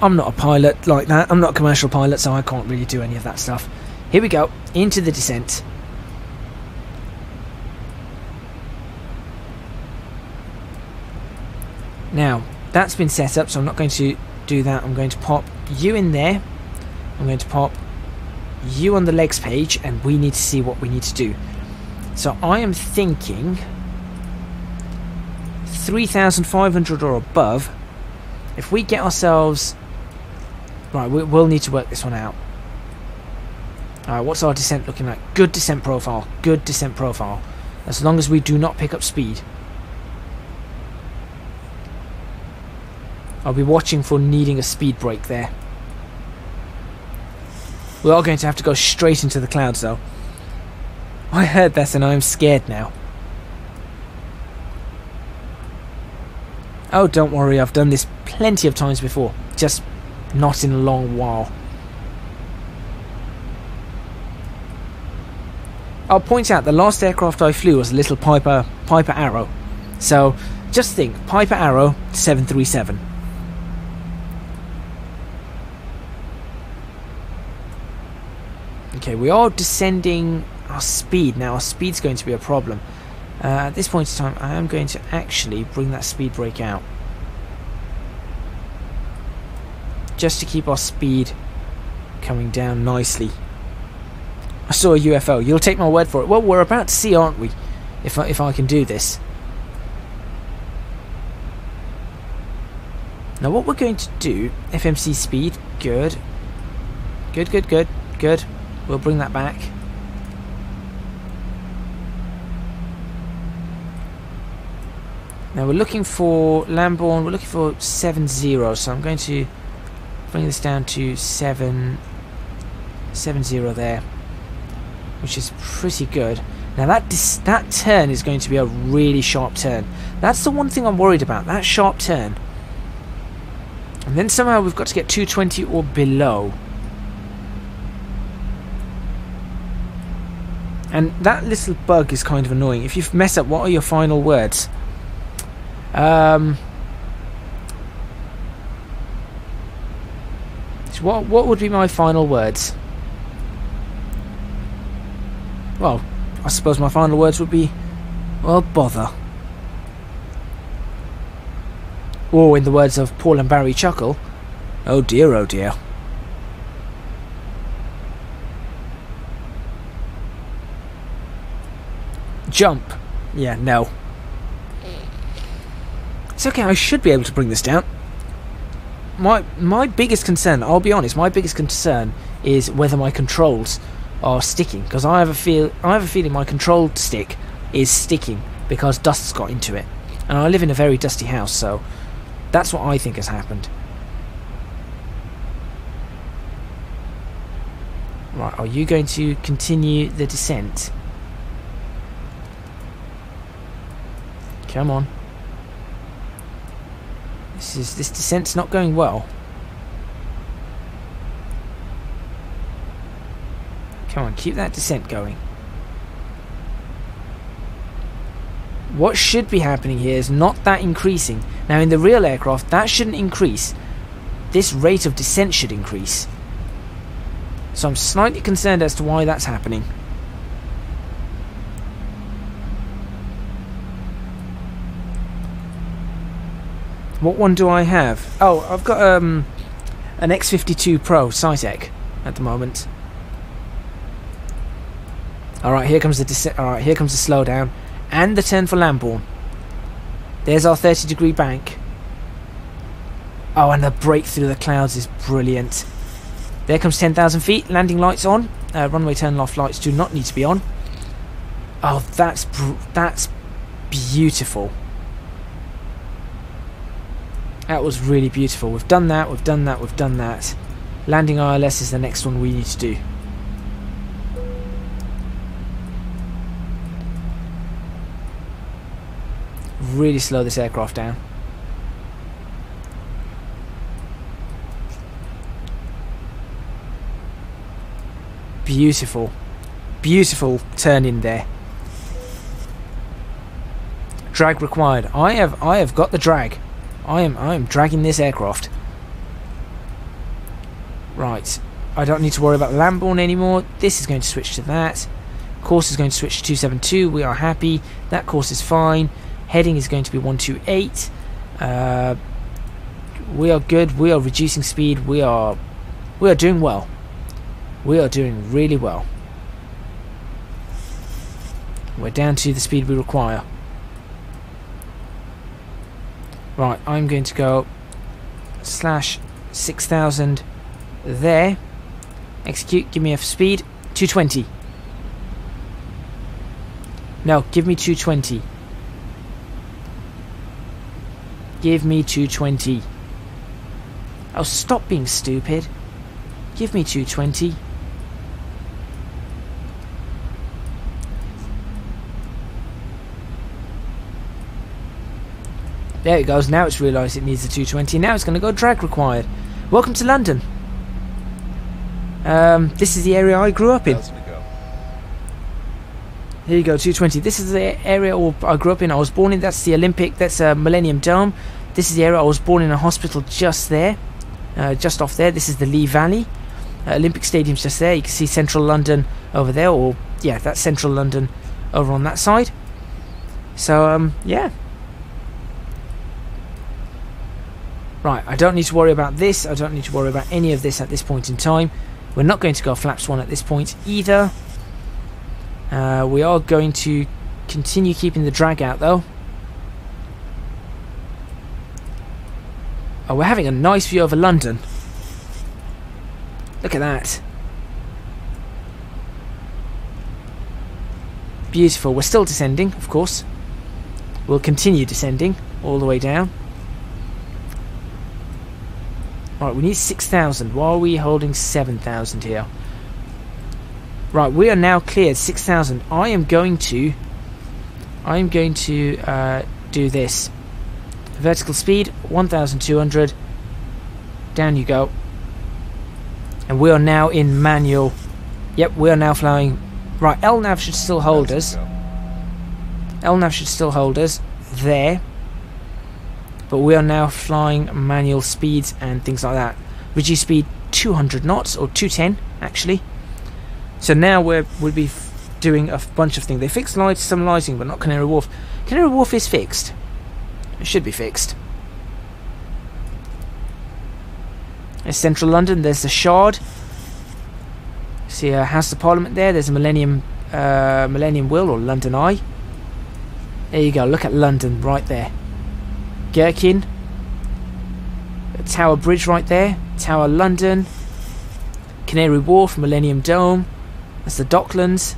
I'm not a pilot like that. I'm not a commercial pilot, so I can't really do any of that stuff. Here we go, into the descent. Now, that's been set up, so I'm not going to do that. I'm going to pop you in there. I'm going to pop you on the legs page, and we need to see what we need to do. So I am thinking 3,500 or above. If we get ourselves... Right, we'll need to work this one out. Alright, what's our descent looking like? Good descent profile. Good descent profile. As long as we do not pick up speed. I'll be watching for needing a speed break there. We are going to have to go straight into the clouds though. I heard that and I'm scared now. Oh, don't worry, I've done this plenty of times before. Just not in a long while. I'll point out the last aircraft I flew was a little Piper Arrow. So just think, Piper Arrow 737. Okay, we are descending our speed now. Our speed's going to be a problem. At this point in time, I am going to actually bring that speed brake out. Just to keep our speed coming down nicely. I saw a UFO. You'll take my word for it. Well, we're about to see, aren't we? If I can do this. Now what we're going to do, FMC speed, good. Good. We'll bring that back. Now we're looking for Lambourne, we're looking for 70, so I'm going to bring this down to 70 there, which is pretty good. Now that turn is going to be a really sharp turn. That's the one thing I'm worried about, that sharp turn. And then somehow we've got to get 220 or below. And that little bug is kind of annoying. If you mess up, what are your final words? So what would be my final words? Well, I suppose my final words would be, well, bother. Or in the words of Paul and Barry Chuckle, oh dear, oh dear. Jump. Yeah, no. It's okay, I should be able to bring this down. My biggest concern, I'll be honest, my biggest concern is whether my controls are sticking, because I have a feeling my control stick is sticking because dust's got into it, and I live in a very dusty house, so that's what I think has happened. Right, are you going to continue the descent? Come on. This descent's not going well. Come on, keep that descent going. What should be happening here is not that increasing. Now in the real aircraft, that shouldn't increase. This rate of descent should increase. So I'm slightly concerned as to why that's happening. What one do I have? Oh, I've got an X52 Pro Cytec at the moment. Alright, here comes the here comes the slowdown and the turn for Lambourne. There's our 30-degree bank. Oh, and the break through the clouds is brilliant. There comes 10,000 feet. Landing lights on. Runway turn off lights do not need to be on. Oh, that's beautiful. That was really beautiful. We've done that. We've done that. We've done that. Landing ILS is the next one we need to do. Really slow this aircraft down. Beautiful. Beautiful turn in there. Drag required. I have got the drag. I am dragging this aircraft. Right. I don't need to worry about Lambourne anymore. This is going to switch to that. Course is going to switch to 272. We are happy. That course is fine. Heading is going to be 128. We are good. We are reducing speed. We are doing well. We are doing really well. We're down to the speed we require. Right, I'm going to go /6000 there. Execute. Give me a speed. 220. No, give me 220. Give me 220. Oh, stop being stupid. Give me 220. There it goes. Now it's realised it needs the 220. Now it's going to go drag required. Welcome to London. This is the area I grew up in. Here you go, 220. This is the area I grew up in. I was born in. That's the Olympic. That's Millennium Dome. This is the area I was born in a hospital just there. Just off there. This is the Lee Valley. Olympic Stadium's just there. You can see central London over there. Or, yeah, that's central London over on that side. So, yeah. Right, I don't need to worry about this. I don't need to worry about any of this at this point in time. We're not going to go flaps 1 at this point either. We are going to continue keeping the drag out though. Oh, we're having a nice view over London. Look at that. Beautiful. We're still descending, of course. We'll continue descending all the way down. Right, we need 6,000. Why are we holding 7,000 here? Right, we are now cleared 6,000. I am going to do this. Vertical speed 1,200. Down you go. And we are now in manual. Yep, we are now flying. Right, LNAV should still hold us. LNAV should still hold us there. But we are now flying manual speeds and things like that. Reduce speed 200 knots, or 210 actually. So now we'll be doing a bunch of things. They fixed some lighting, but not Canary Wharf. Canary Wharf is fixed. It should be fixed. There's central London. There's the Shard. See a House of Parliament there. There's a Millennium Will, or London Eye. There you go. Look at London right there. Gherkin, Tower Bridge right there, Tower London, Canary Wharf, Millennium Dome, that's the Docklands.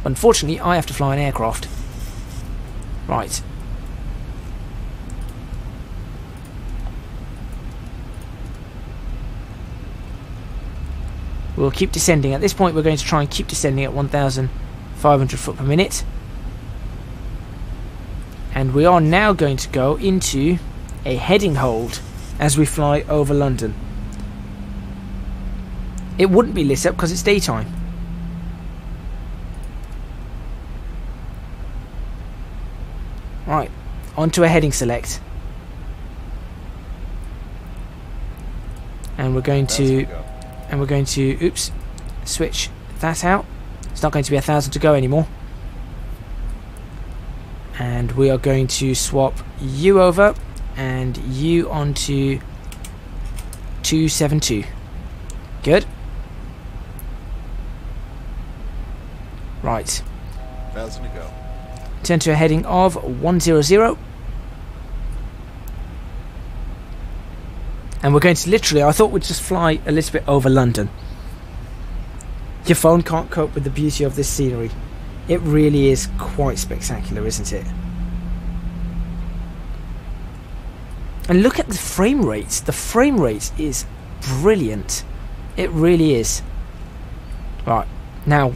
Unfortunately, I have to fly an aircraft. Right. We'll keep descending. At this point, we're going to try and keep descending at 1,500 foot per minute. And we are now going to go into a heading hold as we fly over London. It wouldn't be lit up because it's daytime. Right, onto a heading select. And we're going to oops, switch that out. It's not going to be 1,000 to go anymore. And we are going to swap you over and you onto 272. Good. Right. 1,000 to go. Turn to a heading of 100. And we're going to literally, I thought we'd just fly a little bit over London. Your phone can't cope with the beauty of this scenery. It really is quite spectacular, isn't it? And look at the frame rates. The frame rate is brilliant. It really is. Right, now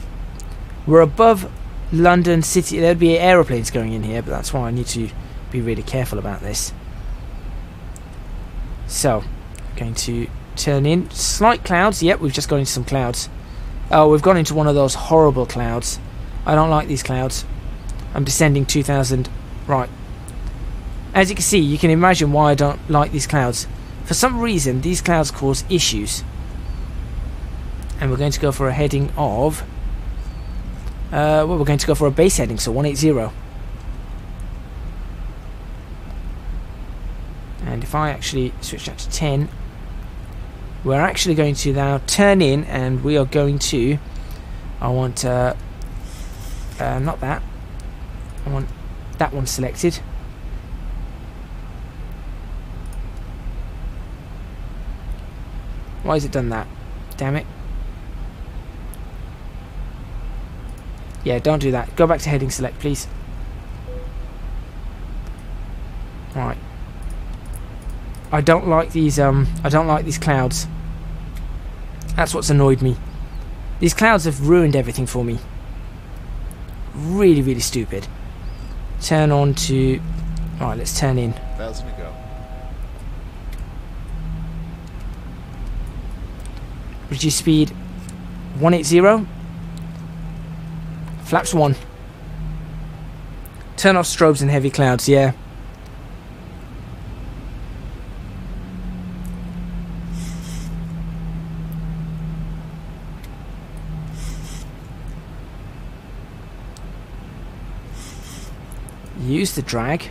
we're above London City. There'd be aeroplanes going in here, but that's why I need to be really careful about this. So, going to turn in. Slight clouds. Yep, we've just gone into some clouds. Oh, we've gone into one of those horrible clouds. I don't like these clouds. I'm descending 2,000. Right. As you can see, you can imagine why I don't like these clouds. For some reason, these clouds cause issues. And we're going to go for a heading of... well, we're going to go for a base heading, so 180. And if I actually switch that to 10, we're actually going to now turn in, and we are going to... I want... not that. I want that one selected. Why has it done that? Damn it. Yeah, don't do that. Go back to heading select, please. Right. I don't like these clouds. That's what's annoyed me. These clouds have ruined everything for me. Really, really stupid. Turn on to... Alright, let's turn in. 1,000 to go. Reduce speed 180. Flaps 1. Turn off strobes and heavy clouds, yeah. Use the drag.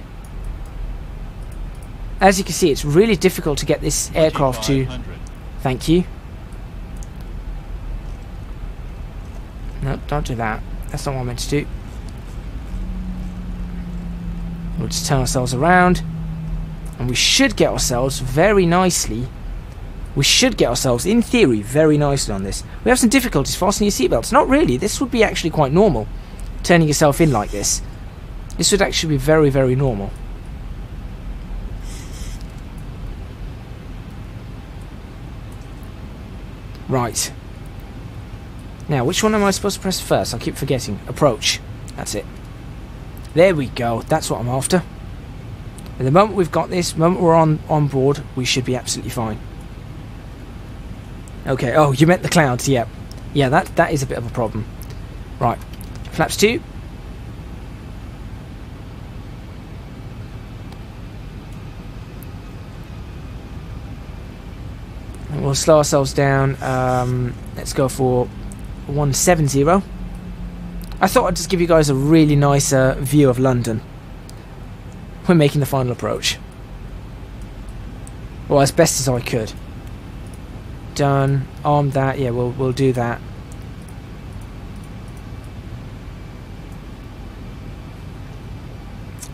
As you can see, it's really difficult to get this aircraft to... Thank you. No, don't do that. That's not what I meant to do. We'll just turn ourselves around. And we should get ourselves very nicely. We should get ourselves, in theory, very nicely on this. We have some difficulties fastening your seatbelts. Not really. This would be actually quite normal. Turning yourself in like this. This would actually be very, very normal. Right. Now, which one am I supposed to press first? I keep forgetting. Approach. That's it. There we go. That's what I'm after. And the moment we've got this, the moment we're on board, we should be absolutely fine. Okay. Oh, you meant the clouds. Yep. Yeah, that is a bit of a problem. Right. Flaps 2. And we'll slow ourselves down. Let's go for 170. I thought I'd just give you guys a really nice view of London. We're making the final approach. Well, as best as I could. Done. Arm that. Yeah, we'll do that.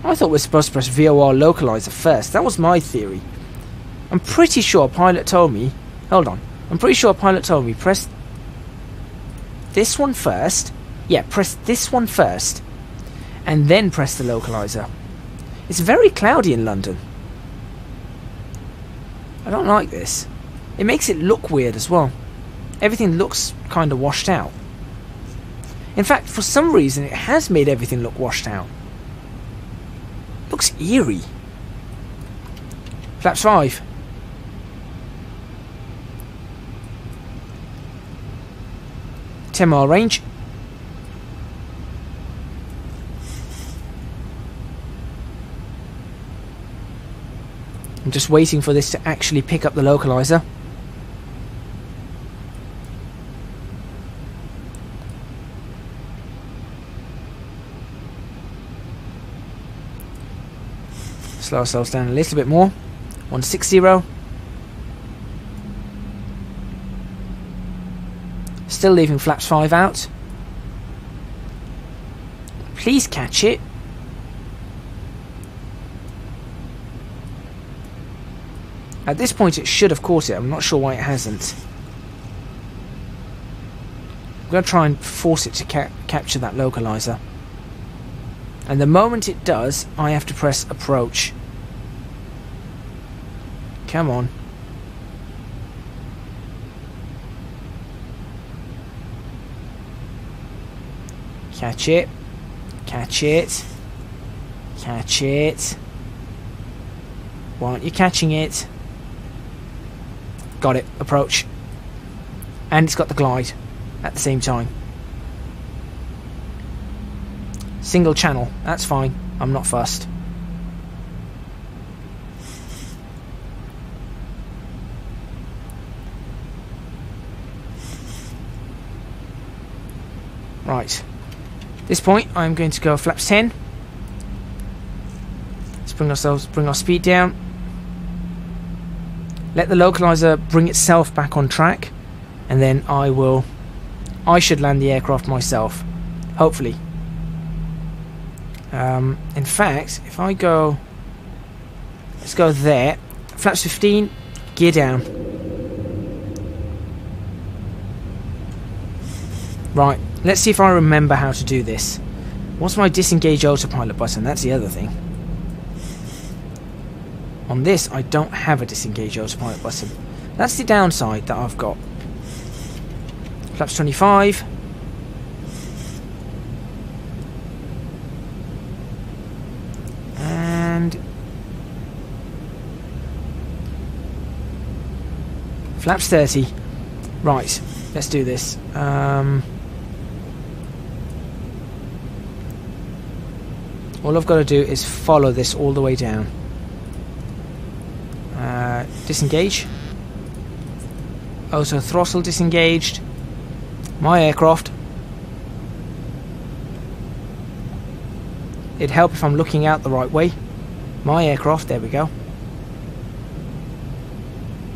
I thought we were supposed to press VOR localizer first. That was my theory. I'm pretty sure a pilot told me... Hold on. I'm pretty sure a pilot told me press this one first. Yeah, press this one first. And then press the localizer. It's very cloudy in London. I don't like this. It makes it look weird as well. Everything looks kind of washed out. In fact, for some reason, it has made everything look washed out. Looks eerie. Flaps 5. Mile range. I'm just waiting for this to actually pick up the localizer. Slow ourselves down a little bit more. 160. Still leaving flaps 5 out. Please catch it. At this point it should have caught it. I'm not sure why it hasn't. I'm going to try and force it to capture that localizer. And the moment it does, I have to press approach. Come on. Catch it. Catch it. Catch it. Why aren't you catching it? Got it. Approach. And it's got the glide at the same time. Single channel. That's fine. I'm not fussed. Right. At this point, I'm going to go flaps 10. Let's bring our speed down. Let the localizer bring itself back on track, and then I should land the aircraft myself, hopefully. In fact, if I go, let's go there, flaps 15, gear down. Right, let's see if I remember how to do this. What's my disengage autopilot button? That's the other thing. On this, I don't have a disengage autopilot button. That's the downside that I've got. Flaps 25. And flaps 30. Right, let's do this. All I've got to do is follow this all the way down. Disengage. Auto throttle disengaged. My aircraft. It'd help if I'm looking out the right way. My aircraft, there we go.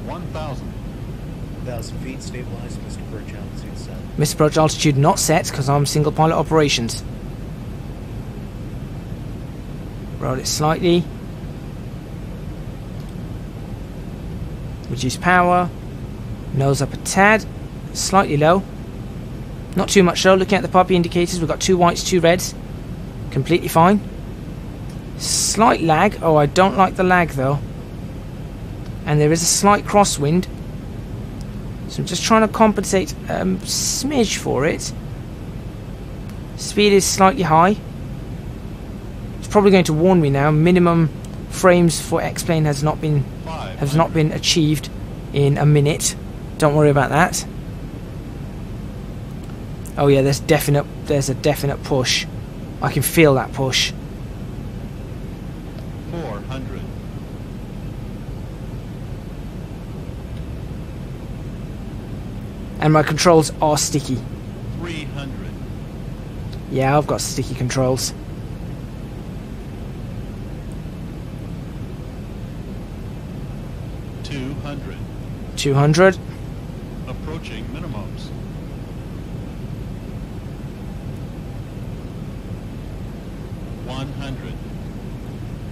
1,000 feet stabilized, Mr. Approach altitude set. Mr. Approach altitude not set because I'm single pilot operations. Roll it slightly. Reduce power. Nose up a tad. Slightly low. Not too much though. Looking at the poppy indicators, we've got 2 whites, 2 reds. Completely fine. Slight lag. Oh, I don't like the lag though. And there is a slight crosswind. So I'm just trying to compensate a smidge for it. Speed is slightly high. It's probably going to warn me now. Minimum frames for X-plane has not been achieved in a minute. Don't worry about that. Oh yeah, there's a definite push. I can feel that push. 400. And my controls are sticky. 300. Yeah, I've got sticky controls. 200. 200. Approaching minimums. 100.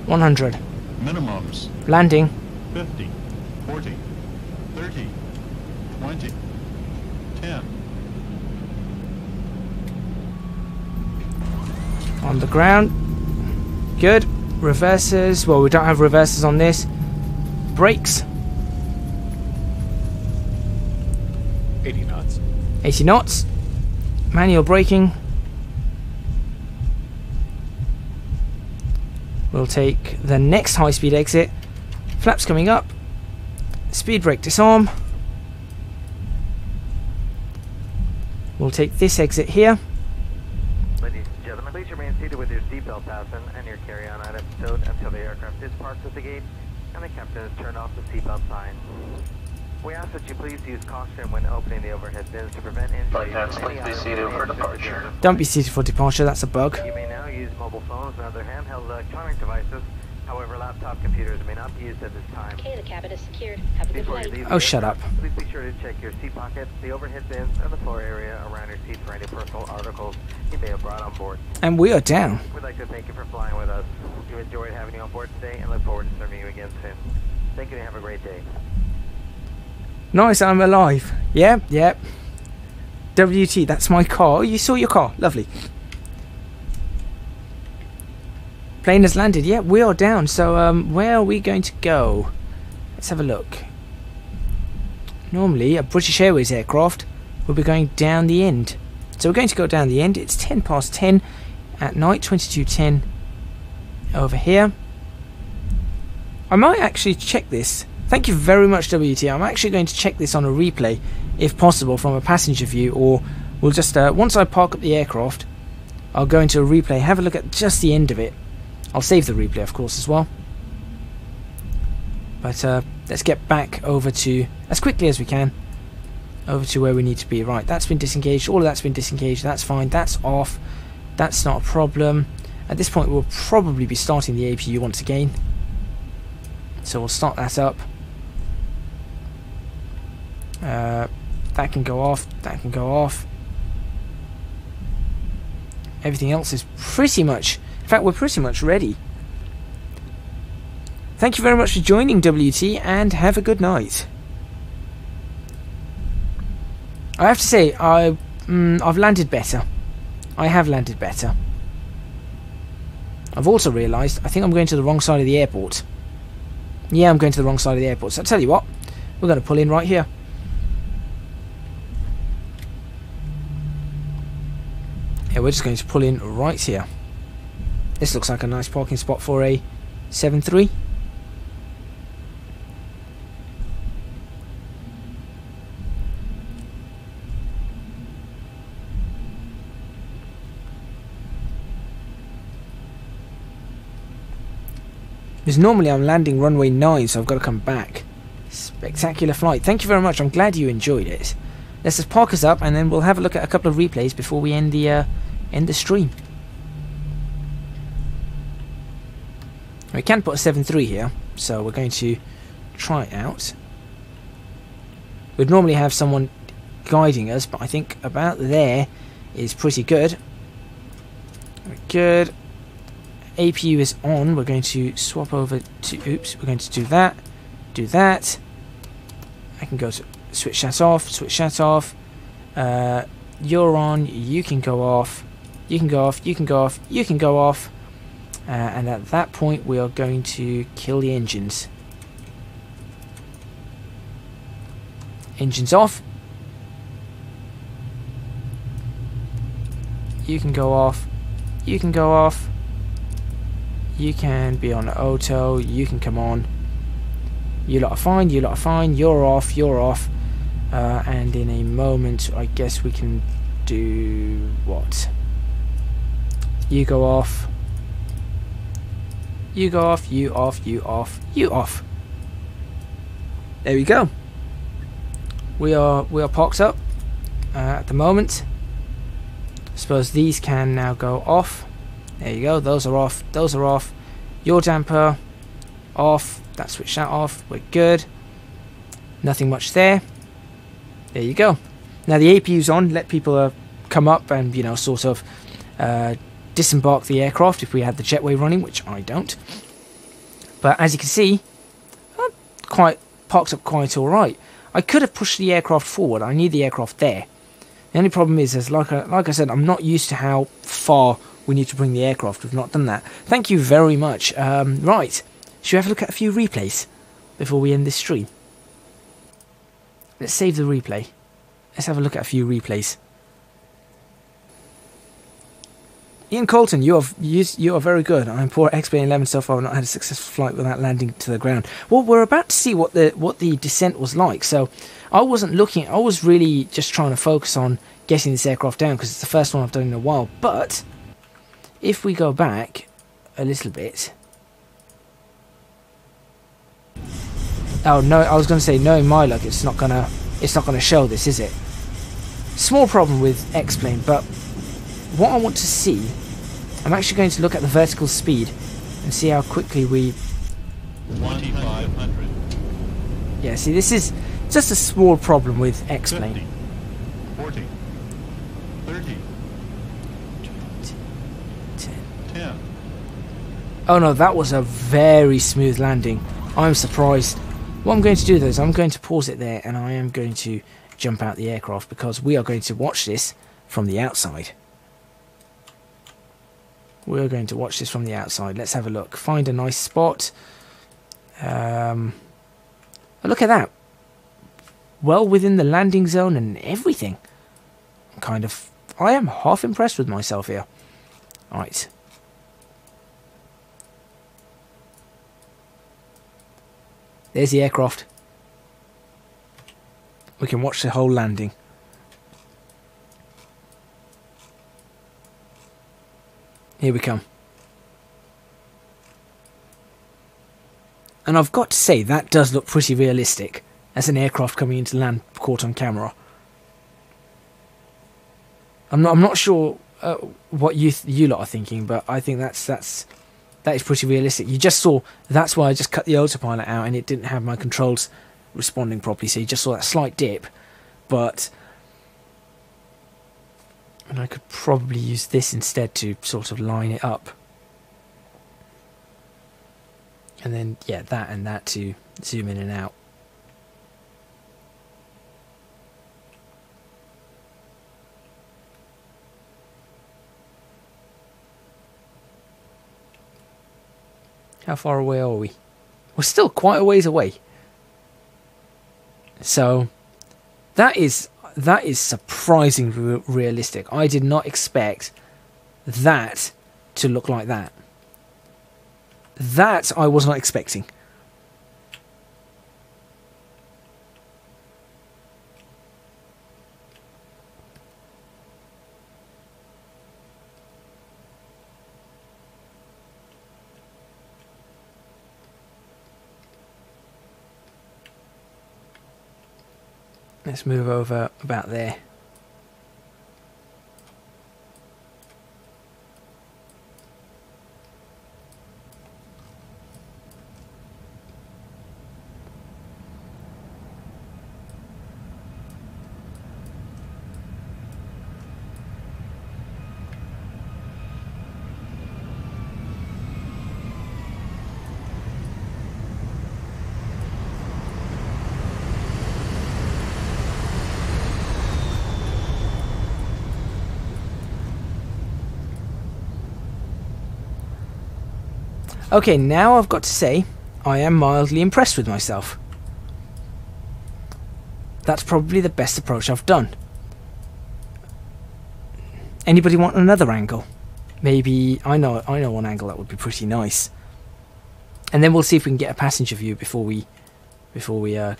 100. Minimums. Landing. 50. 40. 30. 20. 10. On the ground. Good. Reversers. Well, we don't have reversers on this. Brakes. 80 knots. 80 knots. Manual braking. We'll take the next high-speed exit. Flaps coming up. Speed brake disarm. We'll take this exit here. Ladies and gentlemen, please remain seated with your seatbelt fastened and your carry-on items stowed until the aircraft is parked at the gate and the captain has turned off the seatbelt sign. We ask that you please use caution when opening the overhead bins to prevent injuries. Please be seated for departure. Don't be seated for departure, that's a bug. You may now use mobile phones and other handheld electronic devices However, laptop computers may not be used at this time. Okay, the cabin is secured. Have a good Before you night. leave Oh, the shut aircraft, up. Please be sure to check your seat pockets, the overhead bins, and the floor area around your seat for any personal articles you may have brought on board. And we are down. We'd like to thank you for flying with us. We've enjoyed having you on board today and look forward to serving you again soon. Thank you and have a great day. Nice, I'm alive. Yep, yep. WT, that's my car. Oh, you saw your car. Lovely. Plane has landed. Yeah, we are down. So, where are we going to go? Let's have a look. Normally, a British Airways aircraft will be going down the end. So we're going to go down the end. It's 10 past 10 at night, 22:10 over here. I might actually check this. Thank you very much, WT. I'm actually going to check this on a replay, if possible, from a passenger view, or we'll just, once I park up the aircraft, I'll go into a replay, have a look at just the end of it. I'll save the replay, of course, as well. But let's get back over to, as quickly as we can, over to where we need to be. Right, that's been disengaged. All of that's been disengaged. That's fine. That's off. That's not a problem. At this point, we'll probably be starting the APU once again. So we'll start that up. That can go off. That can go off. Everything else is pretty much... In fact, we're pretty much ready. Thank you very much for joining, WT, and have a good night. I have to say, I've landed better. I have landed better. I've also realised, I think I'm going to the wrong side of the airport. Yeah, I'm going to the wrong side of the airport. So I'll tell you what, we're going to pull in right here. Yeah, we're just going to pull in right here. This looks like a nice parking spot for a 7-3. Because normally I'm landing runway 9, so I've got to come back. Spectacular flight. Thank you very much. I'm glad you enjoyed it. Let's just park us up, and then we'll have a look at a couple of replays before we end the stream. We can put a 7-3 here, so we're going to try it out. We'd normally have someone guiding us, but I think about there is pretty good. Very good. APU is on. We're going to swap over to... Oops, we're going to do that. Do that. I can go to switch that off. Switch that off. You're on. You can go off. You can go off. You can go off. You can go off. And at that point, we are going to kill the engines. Engines off. You can go off. You can go off. You can be on auto. You can come on. You lot are fine. You lot are fine. You're off. You're off. And in a moment, I guess we can do what? You go off. You go off. You off. You off. You off. There we go. We are parked up at the moment. I suppose these can now go off. There you go. Those are off. Those are off. Your damper off. That switch that off. We're good. Nothing much there. There you go. Now the APU's on. Let people come up and, you know, sort of disembark the aircraft if we had the jetway running, which I don't. But as you can see, I'm quite parked up quite all right. I could have pushed the aircraft forward. I need the aircraft there. The only problem is like I said, I'm not used to how far we need to bring the aircraft. We've not done that. Thank you very much. Right, should we have a look at a few replays before we end this stream? Let's save the replay. Let's have a look at a few replays. Ian Colton, you are very good. I'm poor at XP 11 so far. I've not had a successful flight without landing to the ground. Well, we're about to see what the descent was like. So I wasn't looking. I was really just trying to focus on getting this aircraft down because it's the first one I've done in a while. But if we go back a little bit. Oh no, I was going to say, knowing my luck, it's not gonna show this, is it? Small problem with X-Plane, but what I want to see, I'm actually going to look at the vertical speed and see how quickly we... 2,500. Yeah, see, this is just a small problem with X-Plane. 50, 40, 30, 10. Oh no, that was a very smooth landing. I'm surprised. What I'm going to do though is I'm going to pause it there, and I am going to jump out the aircraft because we are going to watch this from the outside. We're going to watch this from the outside. Let's have a look. Find a nice spot. Oh, look at that. Well within the landing zone and everything. I am half impressed with myself here. Right. There's the aircraft. We can watch the whole landing. Here we come. And I've got to say, that does look pretty realistic. As an aircraft coming into land caught on camera. I'm not sure what you lot are thinking, but I think that is pretty realistic. You just saw, that's why I just cut the autopilot out and it didn't have my controls responding properly. So you just saw that slight dip, and I could probably use this instead to sort of line it up. And then, yeah, that and that to zoom in and out. How far away are we? We're still quite a ways away. So that is surprisingly realistic. I did not expect that to look like that. That I was not expecting. Let's move over about there. Okay, now I've got to say, I am mildly impressed with myself. That's probably the best approach I've done. Anybody want another angle? Maybe, I know one angle that would be pretty nice. And then we'll see if we can get a passenger view before we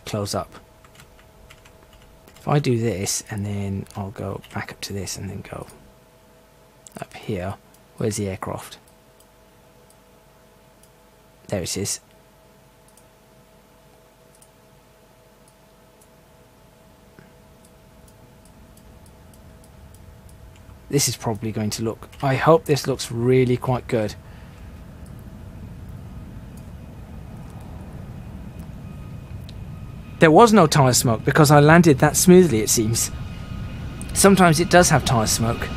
close up. If I do this, and then I'll go back up to this, and then go up here. Where's the aircraft? There it is. This is probably going to look... I hope this looks really quite good. There was no tyre smoke because I landed that smoothly, it seems. Sometimes it does have tyre smoke.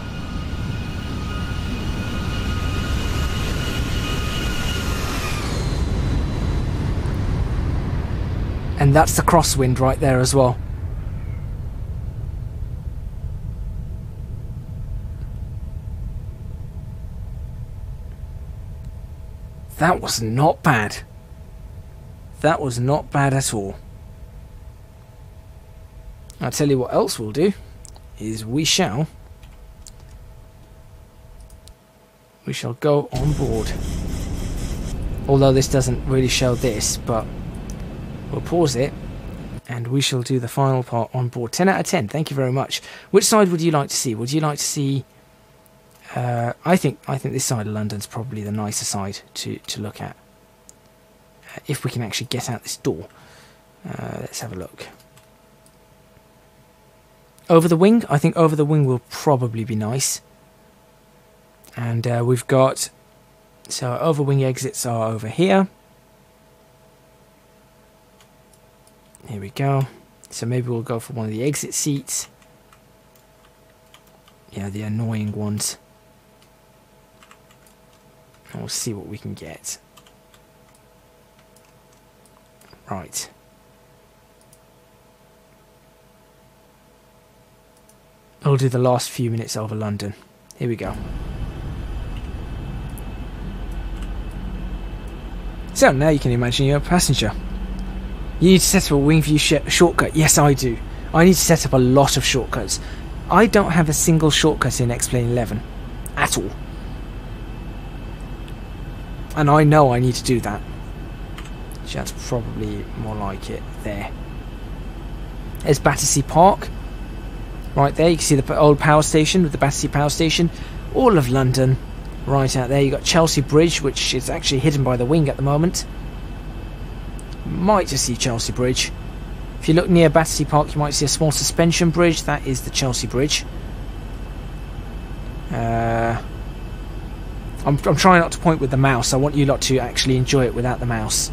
And that's the crosswind right there as well. That was not bad. That was not bad at all. I'll tell you what else we'll do is we shall go on board. Although this doesn't really show this, but we'll pause it and we shall do the final part on board. 10 out of 10. Thank you very much. Which side would you like to see? Would you like to see... I think this side of London's probably the nicer side to look at. If we can actually get out this door. Let's have a look. Over the wing? I think over the wing will probably be nice. And we've got So overwing exits are over here. Here we go. So maybe we'll go for one of the exit seats. Yeah, the annoying ones. And we'll see what we can get. Right. I'll do the last few minutes over London. Here we go. So now you can imagine you're a passenger. You need to set up a wing view shortcut. Yes, I do. I need to set up a lot of shortcuts. I don't have a single shortcut in X-Plane 11 at all. And I know I need to do that. So that's probably more like it there. There's Battersea Park. Right there, you can see the old power station with the Battersea Power Station. All of London. Right out there, you've got Chelsea Bridge, which is actually hidden by the wing at the moment. Might just see Chelsea Bridge. If you look near Battersea Park, you might see a small suspension bridge. That is the Chelsea Bridge. I'm trying not to point with the mouse. I want you lot to actually enjoy it without the mouse.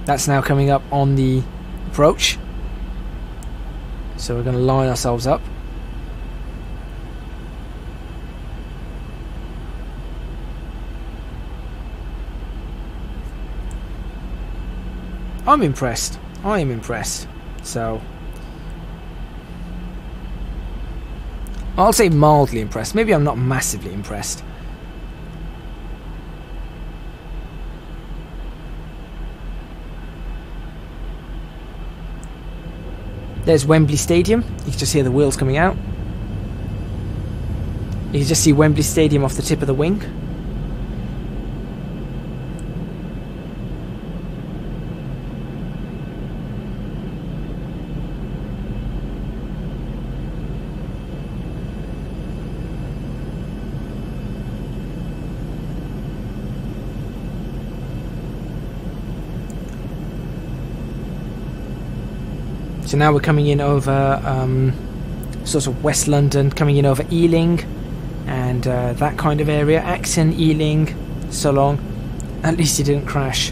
That's now coming up on the approach. So we're going to line ourselves up. I'm impressed. I am impressed. So I'll say mildly impressed. Maybe I'm not massively impressed. There's Wembley Stadium. You can just hear the wheels coming out. You can just see Wembley Stadium off the tip of the wing. So now we're coming in over sort of West London, coming in over Ealing and that kind of area. Acton, Ealing, so long. At least it didn't crash.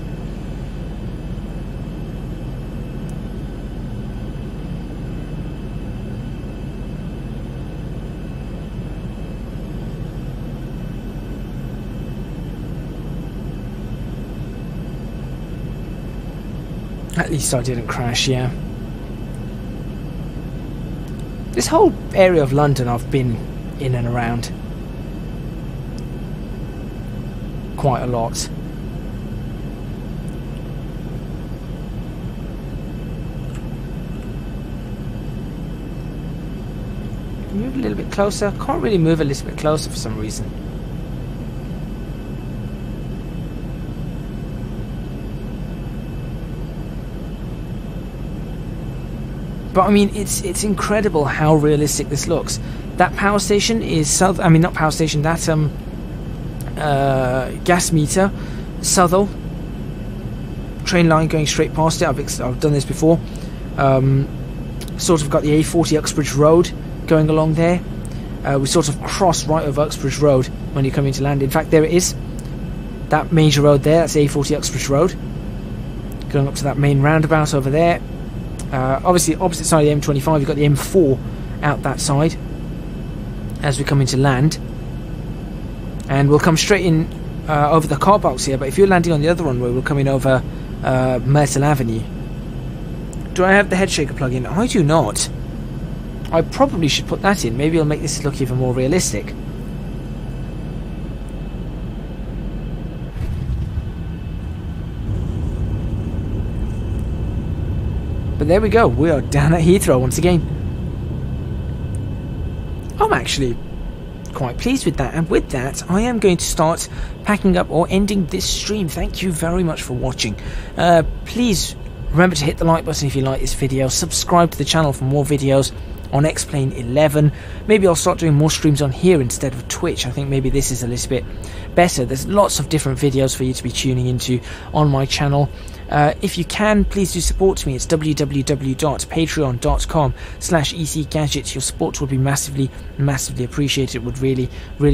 At least I didn't crash, yeah. This whole area of London I've been in and around quite a lot. Move a little bit closer. Can't really move a little bit closer for some reason. But I mean, it's incredible how realistic this looks. That power station is South. I mean, not power station. That gas meter, Southall. Train line going straight past it. I've done this before. Sort of got the A40 Uxbridge Road going along there. We sort of cross right over Uxbridge Road when you come into land. In fact, there it is. That major road there. That's A40 Uxbridge Road. Going up to that main roundabout over there. Obviously, opposite side of the M25, you've got the M4 out that side as we come into land. And we'll come straight in over the car parks here, but if you're landing on the other runway, we'll come in over Myrtle Avenue. Do I have the head shaker plug in? I do not. I probably should put that in. Maybe it'll make this look even more realistic. But there we go, we are down at Heathrow once again. I'm actually quite pleased with that, and with that I am going to start packing up or ending this stream. Thank you very much for watching. Please remember to hit the like button if you like this video, subscribe to the channel for more videos on X-Plane 11. Maybe I'll start doing more streams on here instead of Twitch. I think maybe this is a little bit better. There's lots of different videos for you to be tuning into on my channel. If you can, please do support me. It's www.patreon.com/ecgadgets. Your support would be massively appreciated. It would really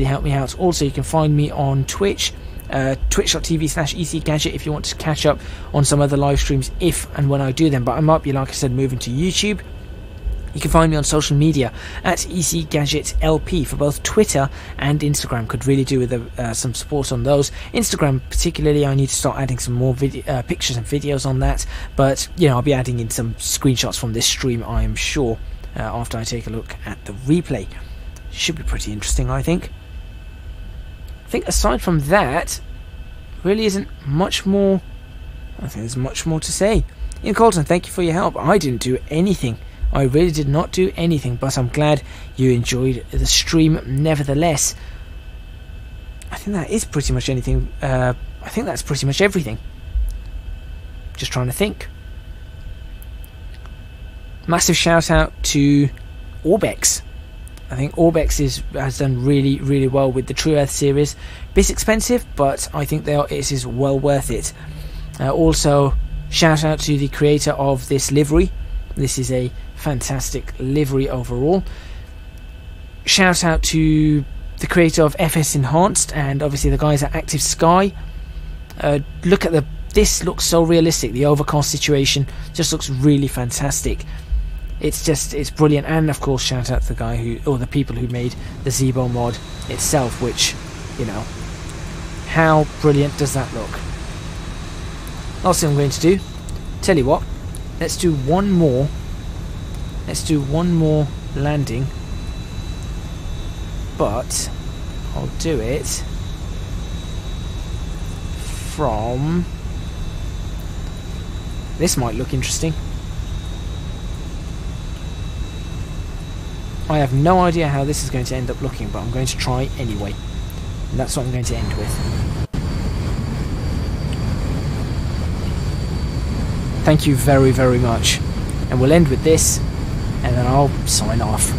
help me out. Also, you can find me on Twitch, twitch.tv/ecgadget, if you want to catch up on some other live streams if and when I do them. But I might be, like I said, moving to YouTube. You can find me on social media at ecgadgetlp for both Twitter and Instagram. Could really do with some support on those. Instagram particularly, I need to start adding some more pictures and videos on that. But, you know, I'll be adding in some screenshots from this stream, I am sure, after I take a look at the replay. Should be pretty interesting, I think. I think aside from that, really isn't much more. I don't think there's much more to say. Ian Colton, thank you for your help. I didn't do anything. I really did not do anything, but I'm glad you enjoyed the stream nevertheless. I think that is pretty much anything. I think that's pretty much everything. Just trying to think. Massive shout out to ORBX. I think ORBX has done really well with the TrueEarth series. Bit expensive, but I think it is well worth it. Also, shout out to the creator of this livery. This is a fantastic livery overall. Shout out to the creator of FS Enhanced and obviously the guys at Active Sky. Look at this looks so realistic. The overcast situation just looks really fantastic. It's brilliant. And of course, shout out to the guy or the people who made the Zibo mod itself, which, you know, how brilliant does that look? Last thing I'm going to do, tell you what, let's do one more. Let's do one more landing, but I'll do it from. This might look interesting. I have no idea how this is going to end up looking, but I'm going to try anyway. And that's what I'm going to end with. Thank you very much. And we'll end with this, and then I'll sign off.